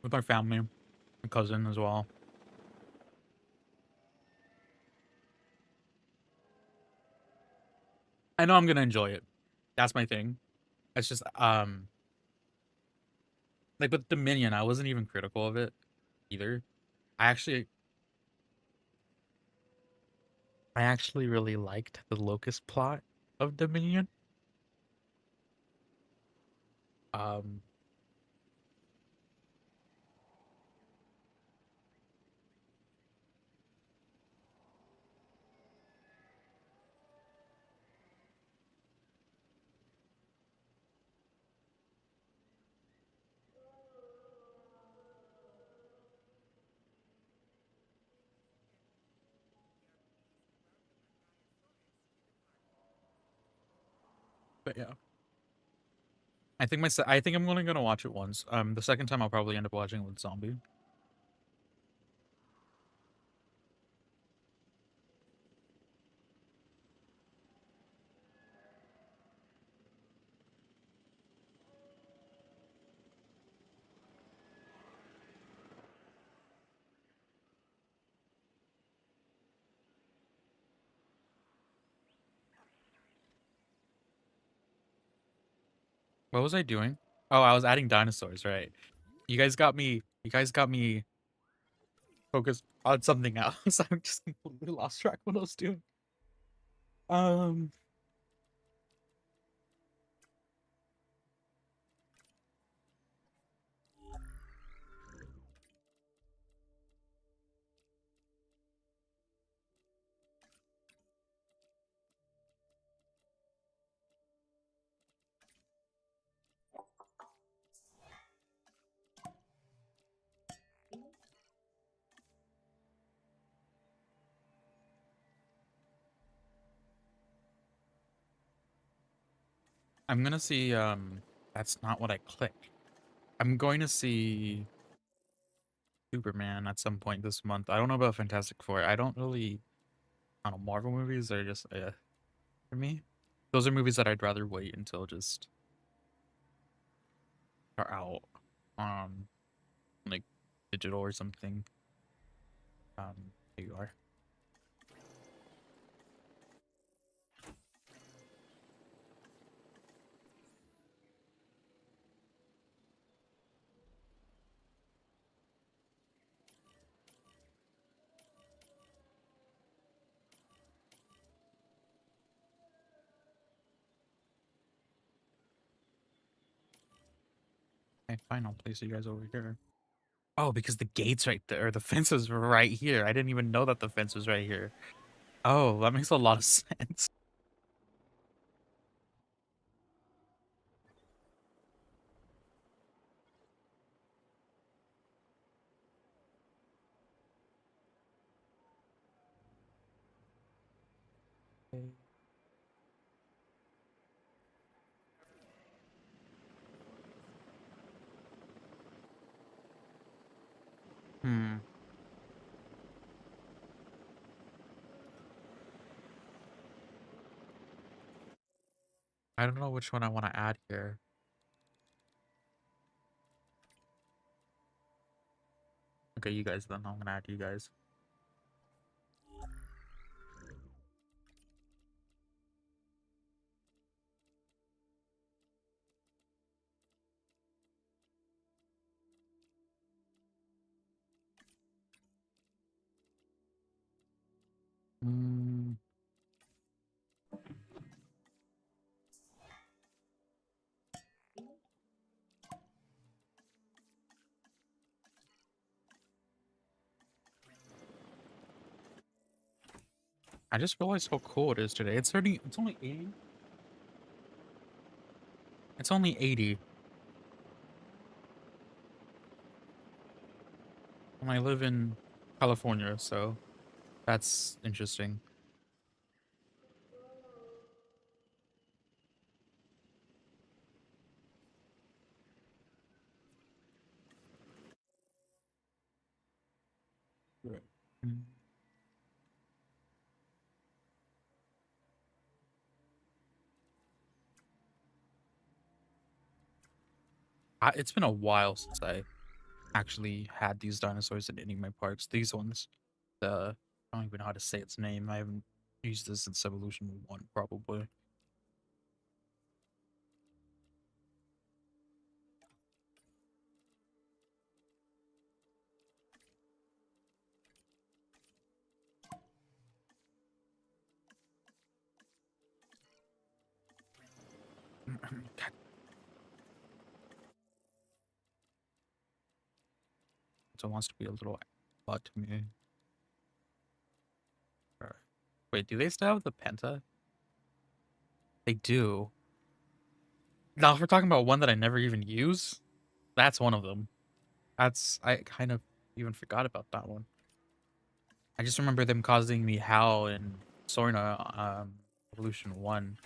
with my family, my cousin as well. I know I'm gonna enjoy it. That's my thing. It's just like with Dominion, I wasn't even critical of it either. I actually I actually really liked the locust plot of Dominion. Um, but yeah, I think I'm only gonna watch it once. The second time I'll probably end up watching it with Zombie. What was I doing? Oh, I was adding dinosaurs, right? You guys got me. You guys got me focused on something else. I'm just completely lost track what I was doing. Um, I'm gonna see. That's not what I clicked. I'm going to see Superman at some point this month. I don't know about Fantastic Four. I don't really. I don't know. Marvel movies are just for me. Those are movies that I'd rather wait until just are out. Um, like digital or something. There you are. Okay, fine. I'll place you guys over here. Oh, because the gate's right there. The fence is right here. I didn't even know that the fence was right here. Oh, that makes a lot of sense. Hmm. I don't know which one I want to add here. look at you guys then. I'm gonna add you guys. Mm. I just realized how cool it is today. It's only 80. It's only 80. And I live in California, so that's interesting. Right. Mm. It's been a while since I actually had these dinosaurs in any of my parks. These ones, I don't even know how to say its name. I haven't used this since Evolution 1, probably. God, it wants to be a little butt to me. Alright. Wait, do they still have the Penta? They do. Now, if we're talking about one that I never even use, that's one of them. I kind of even forgot about that one. I just remember them causing me hell in Sorna, Evolution 1.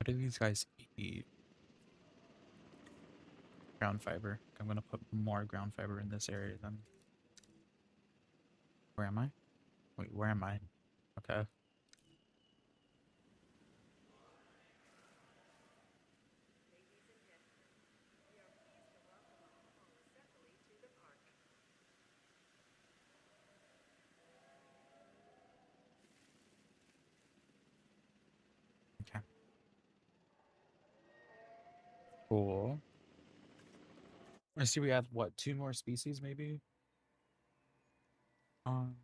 What do these guys eat? Ground fiber. I'm gonna put more ground fiber in this area then. Where am I? Wait, where am I? Okay. Okay. Cool. I see we have what, 2 more species maybe? Um,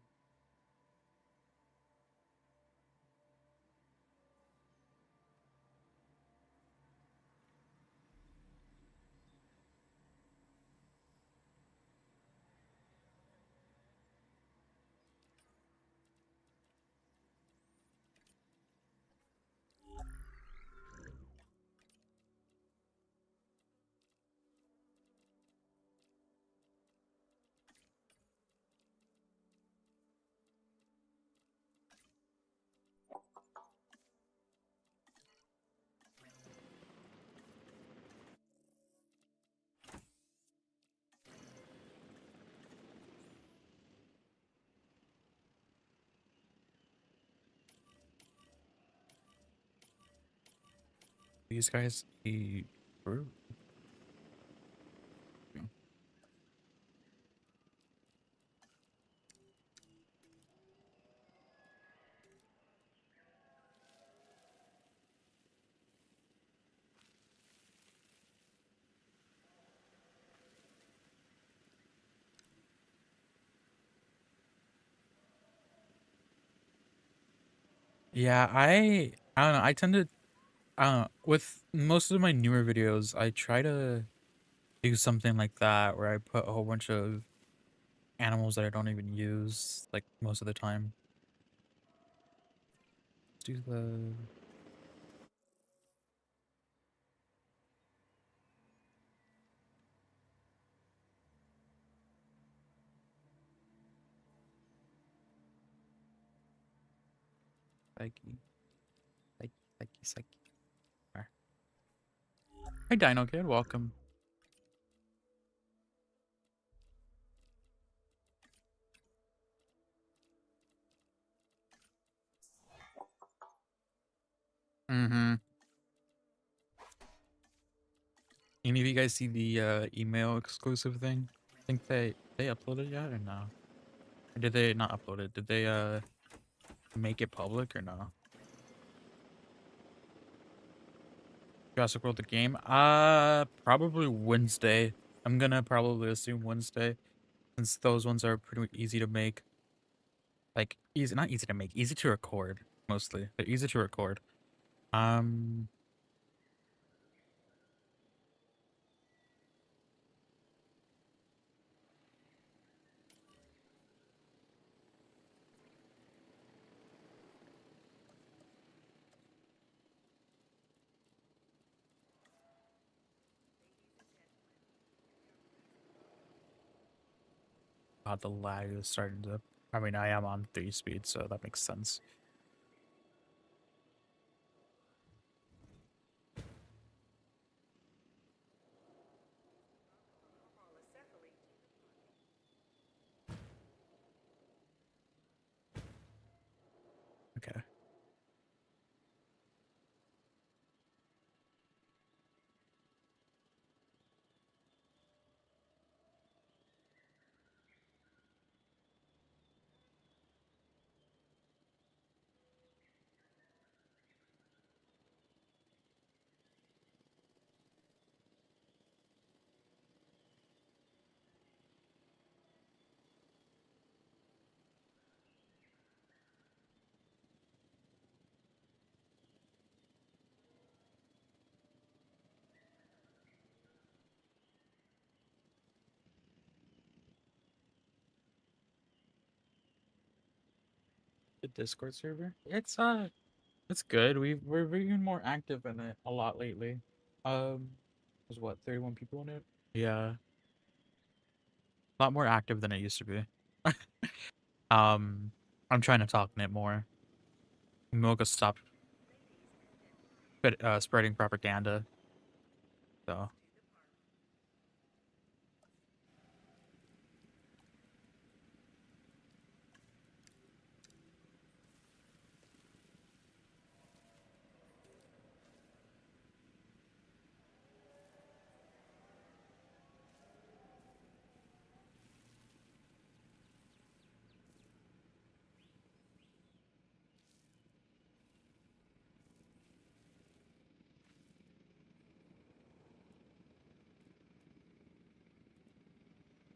these guys eat fruit. Yeah, I don't know. I tend to with most of my newer videos, I try to do something like that where I put a whole bunch of animals that I don't even use like most of the time. Let's do the psyche, psyche. Alright. Hey Dino Kid, welcome. Mm-hmm. Any of you guys see the email exclusive thing? Think they uploaded yet or no? Or did they not upload it? Did they make it public or no? Jurassic World the game? Probably Wednesday. I'm gonna probably assume Wednesday, since those ones are pretty easy to make. Like easy, not easy to make, easy to record mostly. They're easy to record. Um, God, the lag is starting to. I mean, I am on 3 speed, so that makes sense. Okay. The Discord server? It's good. We're being more active in it a lot lately. There's what, 31 people in it? Yeah, a lot more active than it used to be. Um, I'm trying to talk in it more. Mocha stopped spreading propaganda, so.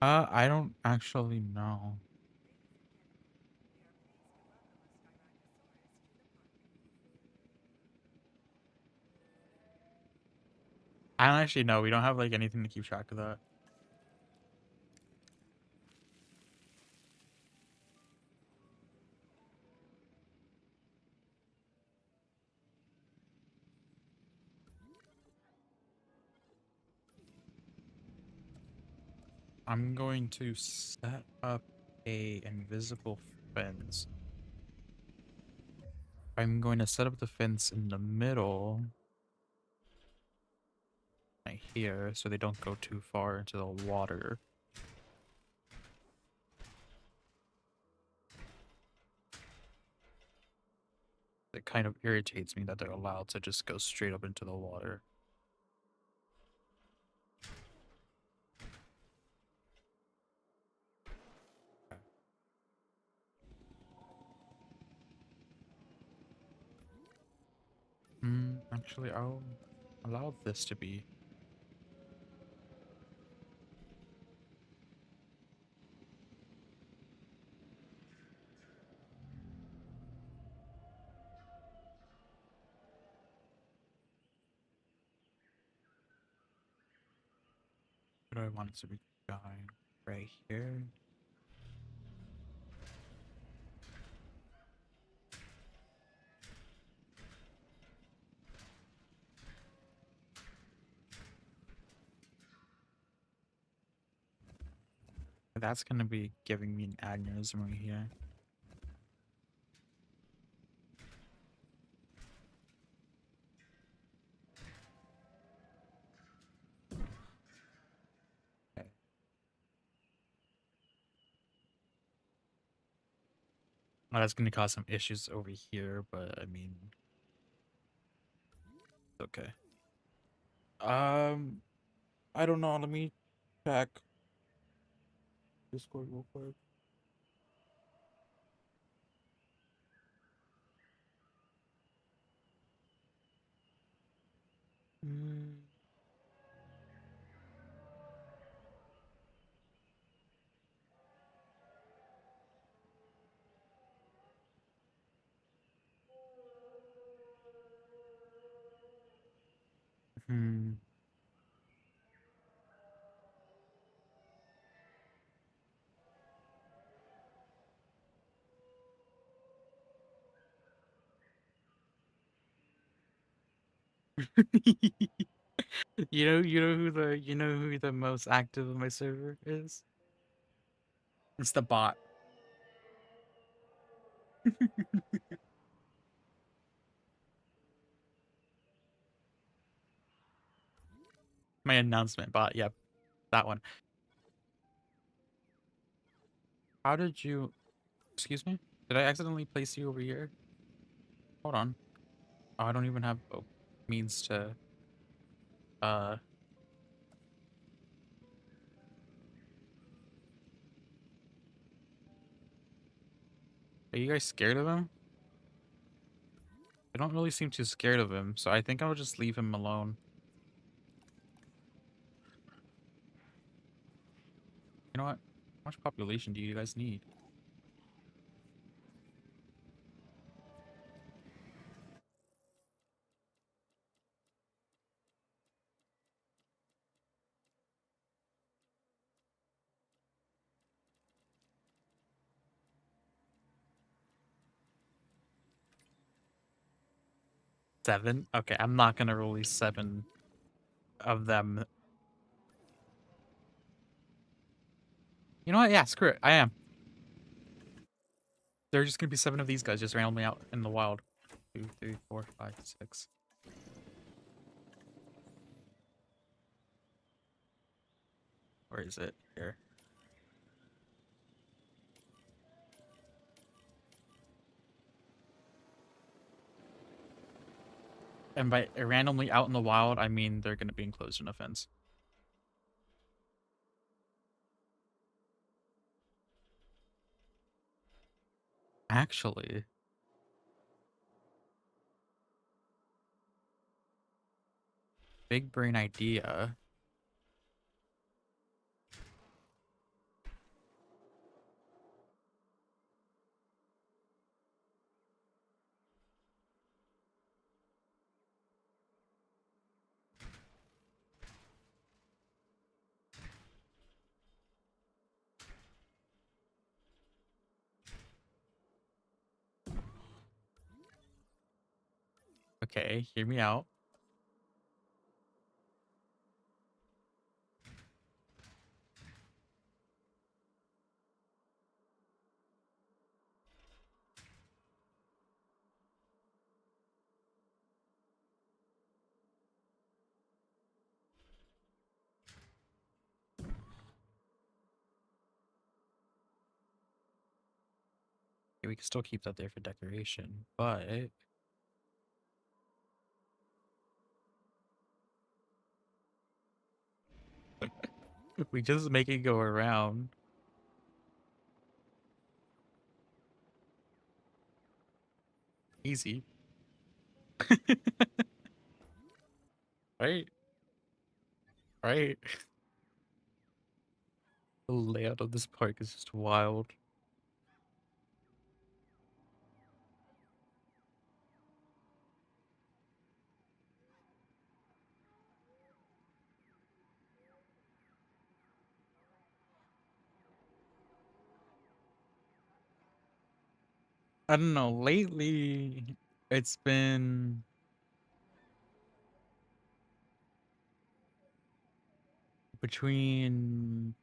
I don't actually know. I don't actually know. We don't have like anything to keep track of that. I'm going to set up a invisible fence. I'm going to set up the fence in the middle, right here, so they don't go too far into the water. It kind of irritates me that they're allowed to just go straight up into the water. Actually, I'll allow this to be. What do I want it to be going? Right here? That's gonna be giving me an aneurysm right here. Okay. Well, that's gonna cause some issues over here, but I mean, Okay. I don't know. Let me check Discord real quick. Mm. Hmm. You know who the most active on my server is? It's the bot. My announcement bot. Yep, that one. How did you? Excuse me? Did I accidentally place you over here? Hold on. Oh, I don't even have means to. Uh, are you guys scared of him? I don't really seem too scared of him, so I think I'll just leave him alone. You know what? How much population do you guys need? Seven? Okay, I'm not gonna release 7 of them. You know what? Yeah, screw it. I am. There are just gonna be 7 of these guys just randomly out in the wild. 2, 3, 4, 5, 6. Where is it? Here. And by randomly out in the wild, I mean they're gonna be enclosed in a fence. Actually, big brain idea. Okay, hear me out. We can still keep that there for decoration, but we just make it go around. Easy. Right? Right? The layout of this park is just wild. I don't know, lately it's been between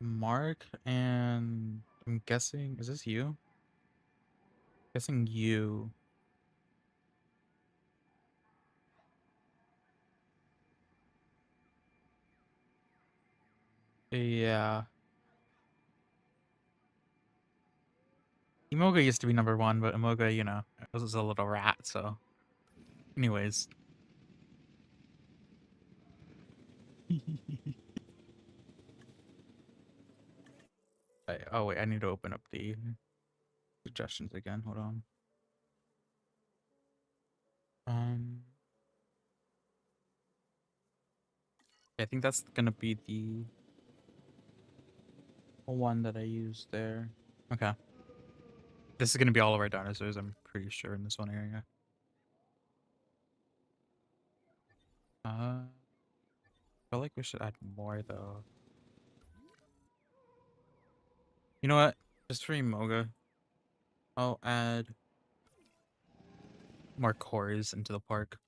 Mark and I'm guessing, is this you? Guessing you. Yeah. Imoga used to be number 1, but Imoga, was a little rat, so. Anyways. Oh wait, I need to open up the suggestions again. Hold on. Um, I think that's gonna be the one that I used there. Okay. This is gonna be all of our dinosaurs, I'm pretty sure, in this one area. I feel like we should add more though. You know what? Just for Emoga, I'll add more cores into the park.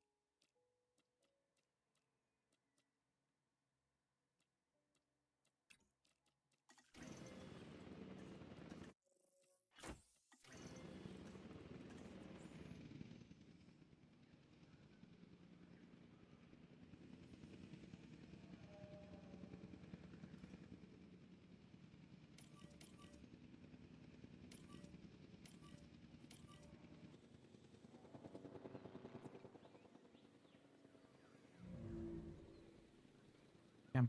Yeah.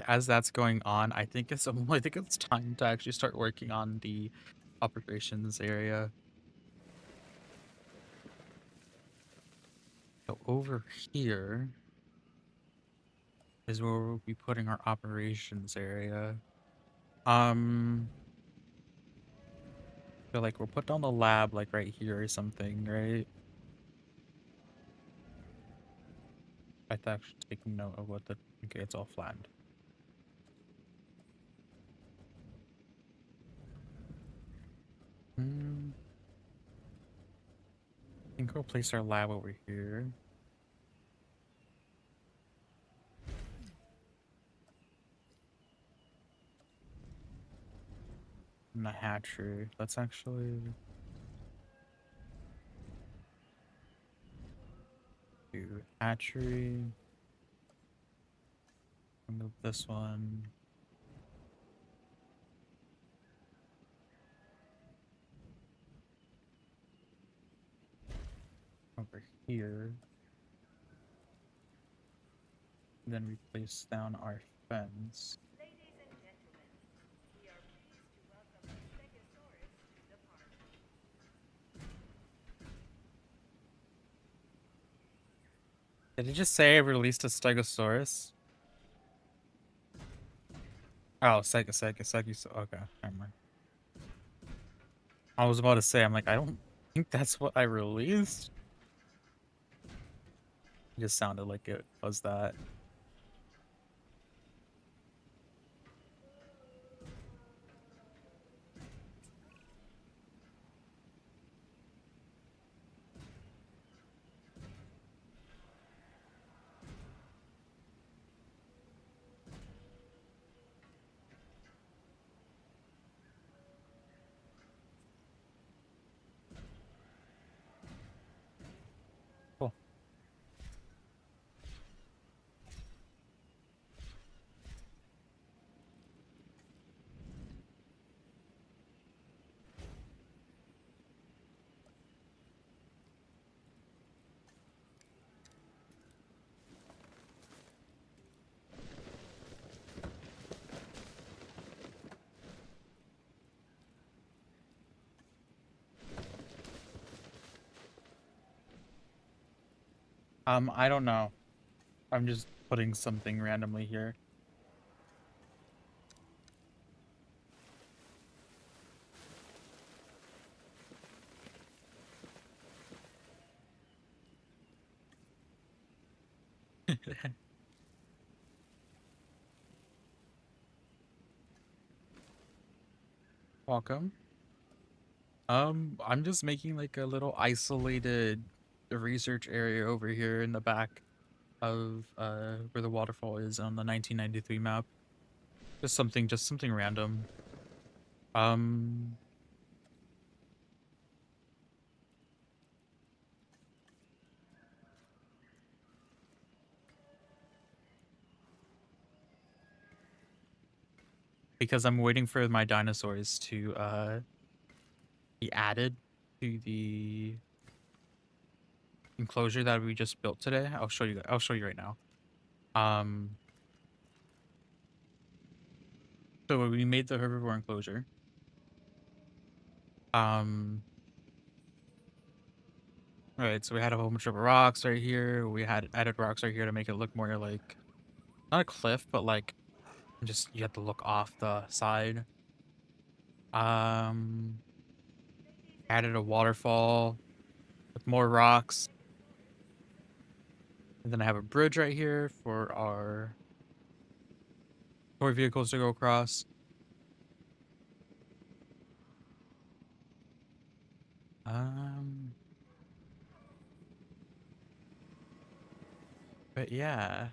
As that's going on, I think it's I think it's time to actually start working on the operations area. So over here is where we'll be putting our operations area. Feel like we'll put down the lab like right here or something, right? I have to actually take note of what the okay, it's all flattened. I think we'll place our lab over here. And the hatchery. Let's actually do hatchery. Remove this one. Over here. Then we place down our fence. Did it just say I released a Stegosaurus? Oh, Sega. Okay, never mind. I was about to say, I'm like, I don't think that's what I released. It just sounded like it was that. Cool. I don't know. I'm just putting something randomly here. Welcome. I'm just making like a little isolated research area over here in the back of where the waterfall is on the 1993 map. Just something random. Um because I'm waiting for my dinosaurs to be added to the enclosure that we just built today. I'll show you. I'll show you right now. So we made the herbivore enclosure. Right, so we had a whole bunch of rocks right here. We had added rocks right here to make it look more like not a cliff, but like just you have to look off the side. Um, Added a waterfall with more rocks. And then I have a bridge right here for our toy vehicles to go across. Um, but yeah,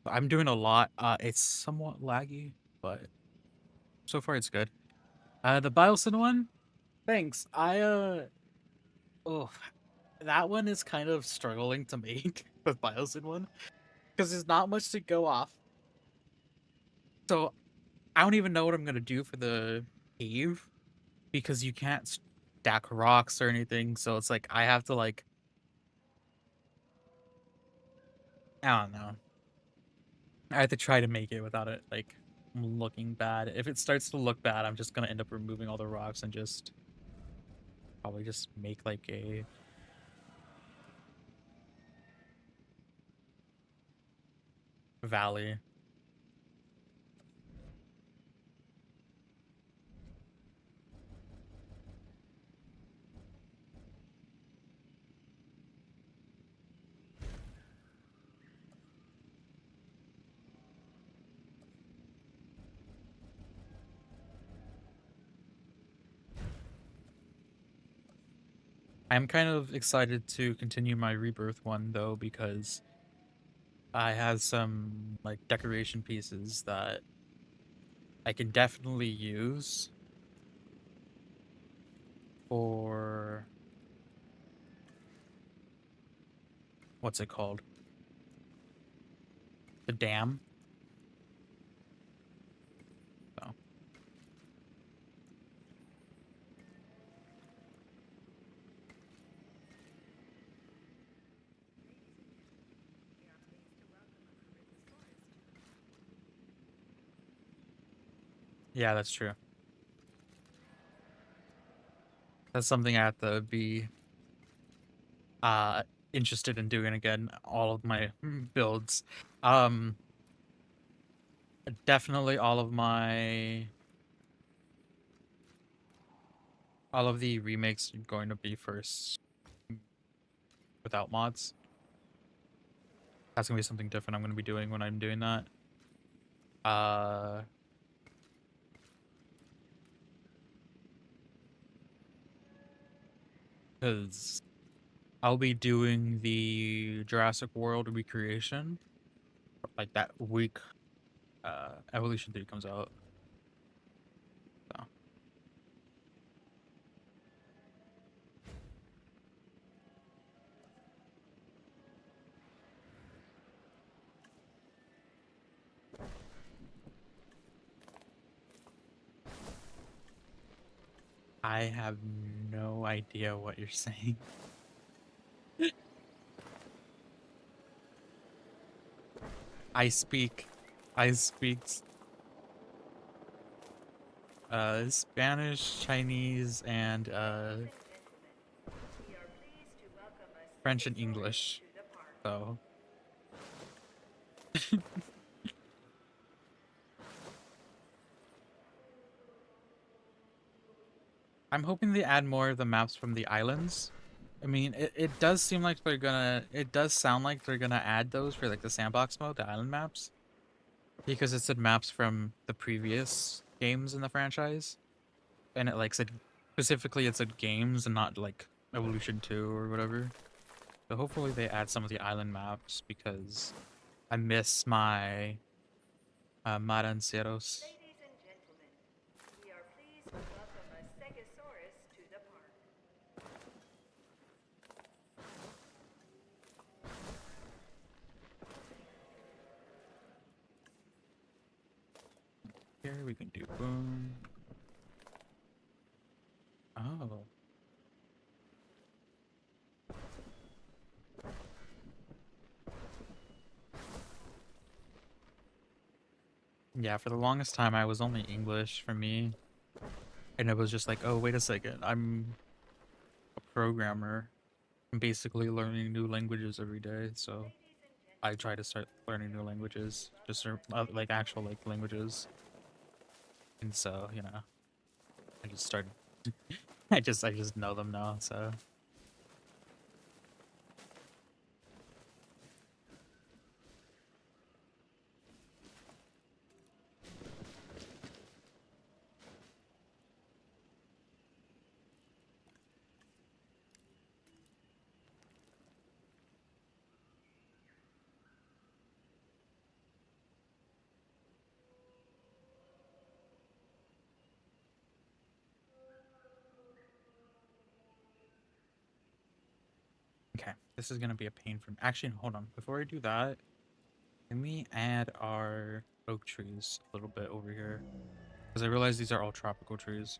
I'm doing a lot. It's somewhat laggy, but so far it's good. The Biosyn one, thanks. Oh, that one is kind of struggling to make the Biosyn one because there's not much to go off. So I don't even know what I'm gonna do for the cave because you can't stack rocks or anything. So it's like I have to like I don't know. I have to try to make it without it like looking bad. If it starts to look bad, I'm just gonna end up removing all the rocks and just probably just make like a valley. I'm kind of excited to continue my rebirth one though because I have some like decoration pieces that I can definitely use for what's it called? The dam. So yeah, that's true. That's something I have to be uh interested in doing again. All of my builds. Um Definitely all of the remakes are going to be first without mods. That's gonna be something different I'm gonna be doing when I'm doing that. Uh because I'll be doing the Jurassic World recreation like that week Evolution 3 comes out. So I have no idea what you're saying. I speak I speak Spanish, Chinese, and French and English. So I'm hoping they add more of the maps from the islands. I mean, it does seem like it does sound like they're gonna add those for like the sandbox mode, the island maps. Because it said maps from the previous games in the franchise. And it like said specifically it said games and not like Evolution 2 or whatever. So hopefully they add some of the island maps because I miss my Maranceros. Ladies and gentlemen, we are pleased to welcome a Stegosaurus to the park. Here we can do boom. Yeah, for the longest time, I was only English for me. And it was just like, oh, wait a second. I'm a programmer. I'm basically learning new languages every day. So I try to start learning new languages, just like actual like languages. And so, I just started. I just know them now. So okay, this is gonna be a pain for me. Actually, hold on. Before I do that, let me add our oak trees a little bit over here because I realize these are all tropical trees.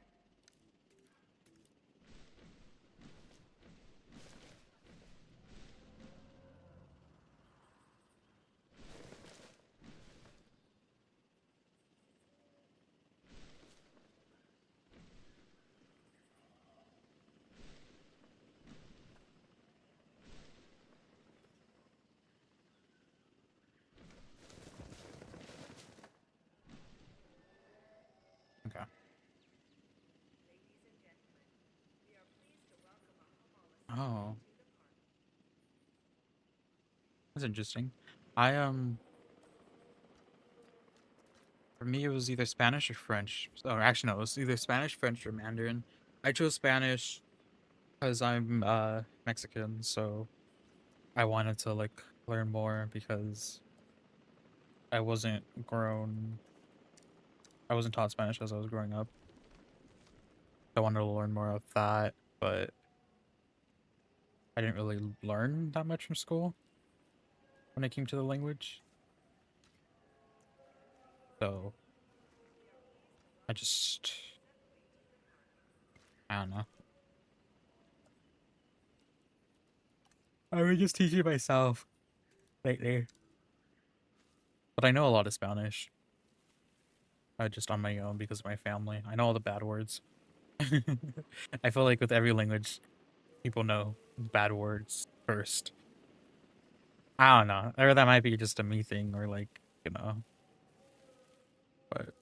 Okay. Oh, that's interesting. I For me it was either Spanish or French. Or actually no, it was either Spanish, French, or Mandarin. I chose Spanish because I'm Mexican, so I wanted to like learn more because I wasn't grown I wasn't taught Spanish as I was growing up. I wanted to learn more of that, but I didn't really learn that much from school when it came to the language. So I just I don't know. I was just teaching myself lately. But I know a lot of Spanish. Just on my own because of my family. I know all the bad words. I feel like with every language, people know bad words first. I don't know. Or that might be just a me thing or like, you know, but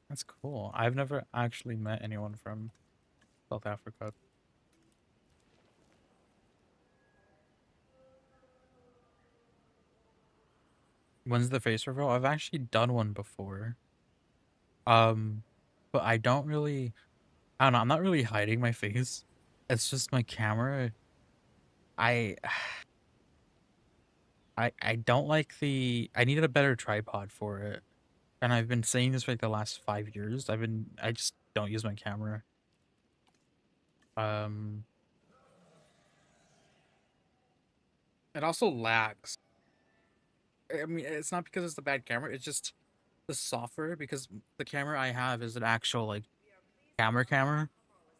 that's cool. I've never actually met anyone from South Africa. When's the face reveal? I've actually done one before. Um, but I don't really, I don't know, I'm not really hiding my face. It's just my camera. I I don't like I needed a better tripod for it. And I've been saying this for like the last 5 years. I just don't use my camera. Um, it also lags. I mean, it's not because it's the bad camera. It's just the software because the camera I have is an actual like camera,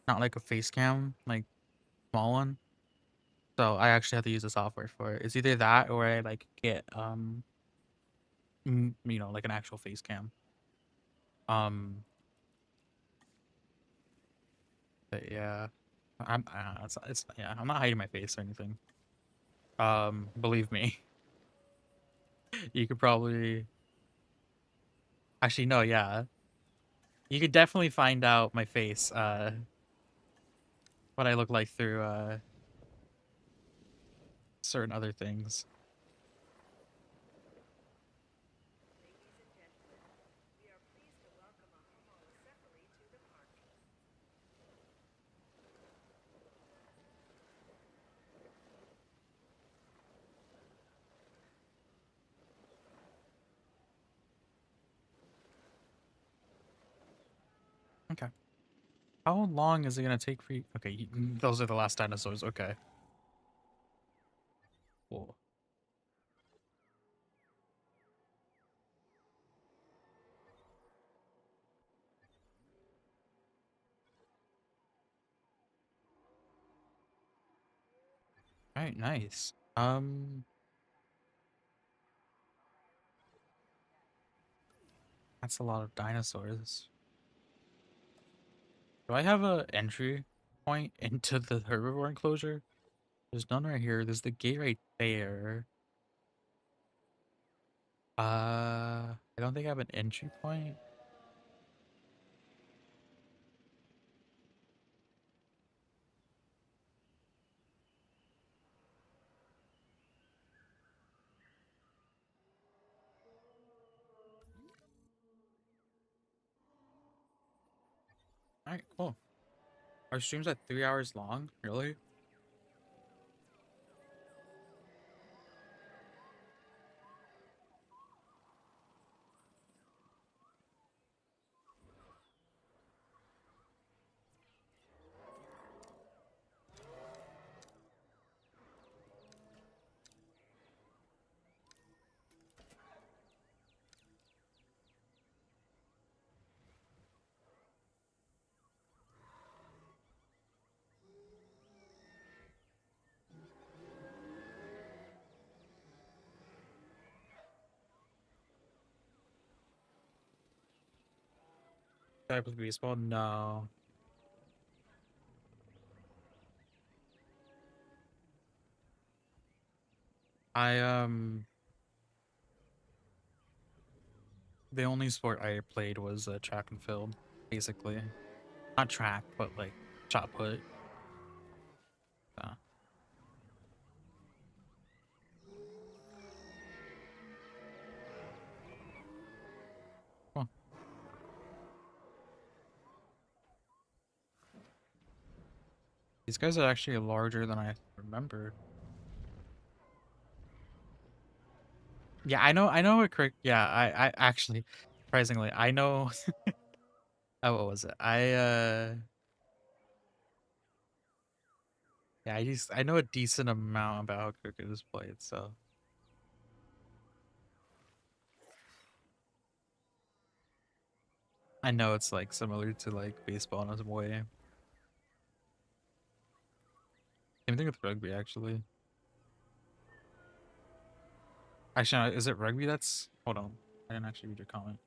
not like a face cam, like small one. So I actually have to use the software for it. It's either that or I like get like an actual face cam. Um, but yeah, I don't know, it's yeah, I'm not hiding my face or anything. Believe me, you could probably actually no, yeah, you could definitely find out my face, what I look like through certain other things. Okay. How long is it gonna take for you? Okay, those are the last dinosaurs. Okay. Cool. All right, nice. That's a lot of dinosaurs. Do I have a entry point into the herbivore enclosure? There's none right here. There's the gate right there. I don't think I have an entry point. All right, cool. Our stream's at 3 hours long. Really? Type of baseball? No. I the only sport I played was track and field, basically. Not track, but like shot put. Uh, cool. These guys are actually larger than I remembered. Yeah, I know it correct. Yeah, I actually, surprisingly, I know. Oh, what was it? Yeah, I know a decent amount about how cricket is played, so I know it's like similar to like baseball in a way. Same thing with rugby, actually. Actually, no, is it rugby that's? Hold on, I didn't actually read your comment.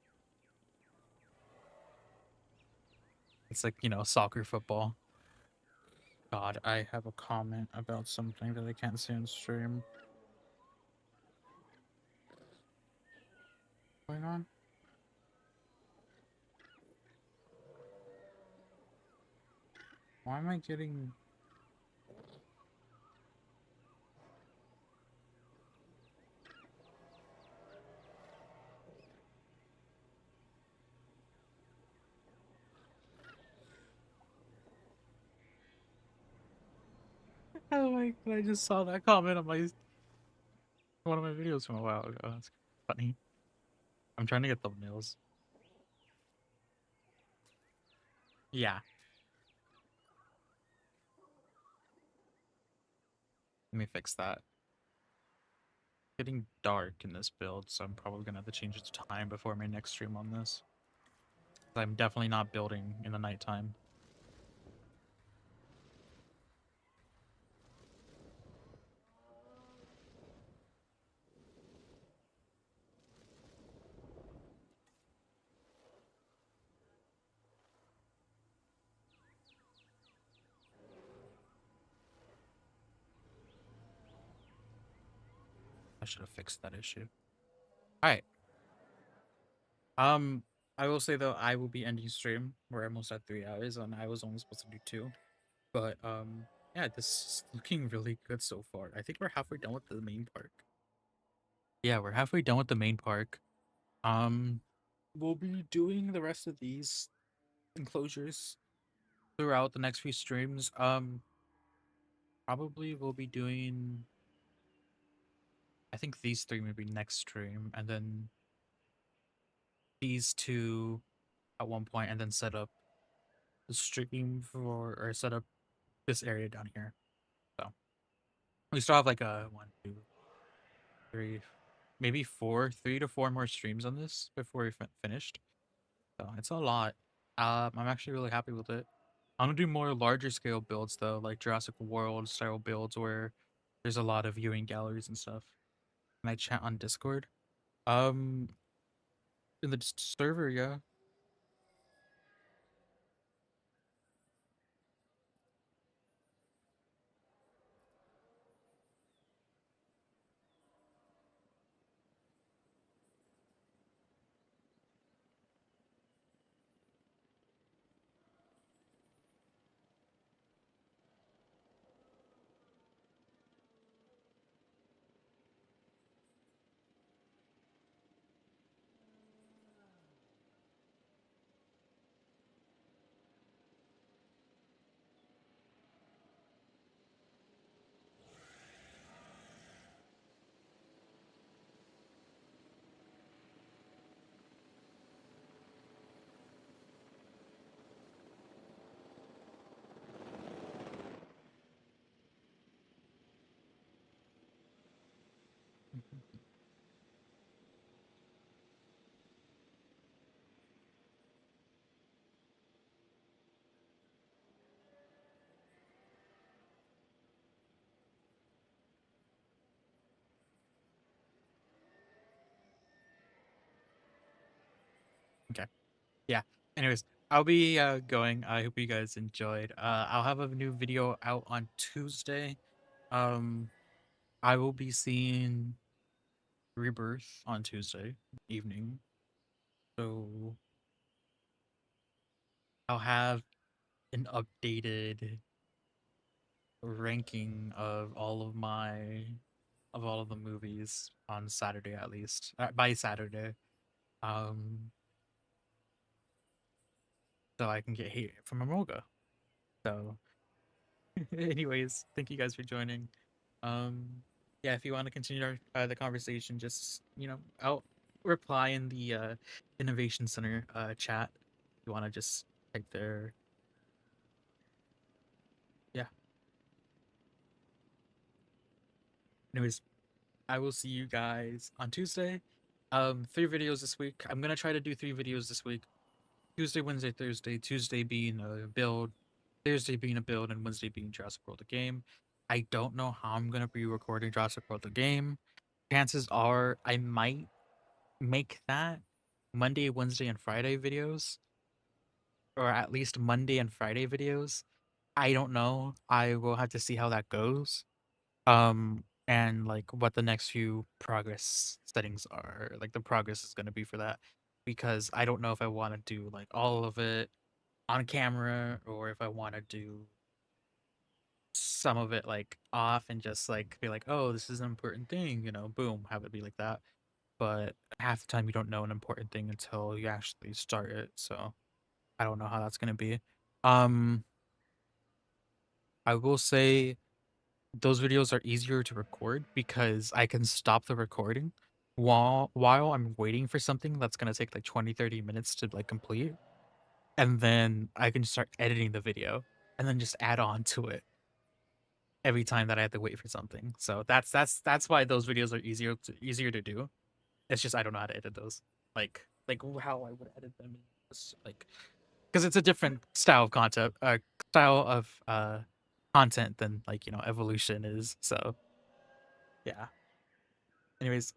It's like, soccer, football. God, I have a comment about something that I can't see on stream. Going on? Why am I getting? Oh my god, I just saw that comment on my one of my videos from a while ago. That's funny. I'm trying to get thumbnails. Yeah, let me fix that. Getting dark in this build, so I'm probably gonna have to change the time before my next stream on this. I'm definitely not building in the nighttime. I should have fixed that issue. All right. Um, I will say though, I will be ending stream. We're almost at 3 hours, and I was only supposed to do two. But yeah, this is looking really good so far. I think we're halfway done with the main park. Yeah, we're halfway done with the main park. Um, we'll be doing the rest of these enclosures throughout the next few streams. Probably we'll be doing. I think these three maybe next stream, and then these two at one point, and then set up stream for or set up this area down here. So we still have like a 1, 2, 3, maybe 3 to 4 more streams on this before we finished. So it's a lot. I'm actually really happy with it. I'm gonna do more larger scale builds though, like Jurassic World style builds where there's a lot of viewing galleries and stuff. Can I chat on Discord? Um, in the server, yeah. Okay. Yeah. Anyways, I'll be going. I hope you guys enjoyed. I'll have a new video out on Tuesday. Um, I will be seeing Rebirth on Tuesday evening. So I'll have an updated ranking of all of the movies on Saturday at least. By Saturday. Um, so I can get hate from Amoga. So anyways, thank you guys for joining. Um, yeah, if you want to continue the conversation, just I'll reply in the Innovation Center chat. If you want to just type there. Yeah. Anyways, I will see you guys on Tuesday. 3 videos this week. I'm gonna try to do 3 videos this week. Tuesday, Wednesday, Thursday. Tuesday being a build, Thursday being a build, and Wednesday being Jurassic World the game. I don't know how I'm gonna be recording Jurassic World the game. Chances are I might make that Monday, Wednesday, and Friday videos, or at least Monday and Friday videos. I don't know. I will have to see how that goes. And like what the next few progress settings are, like the progress is going to be for that, because I don't know if I want to do like all of it on camera or if I want to do some of it like off and just like be like, oh, this is an important thing, boom, have it be like that. But half the time you don't know an important thing until you actually start it. So I don't know how that's going to be. Um, I will say those videos are easier to record because I can stop the recording while I'm waiting for something that's going to take like 20-30 minutes to like complete, and then I can start editing the video and then just add on to it every time that I have to wait for something. So that's why those videos are easier to do. It's just I don't know how to edit those. Like how I would edit them, like because it's a different style of content than like Evolution is. So yeah. Anyways,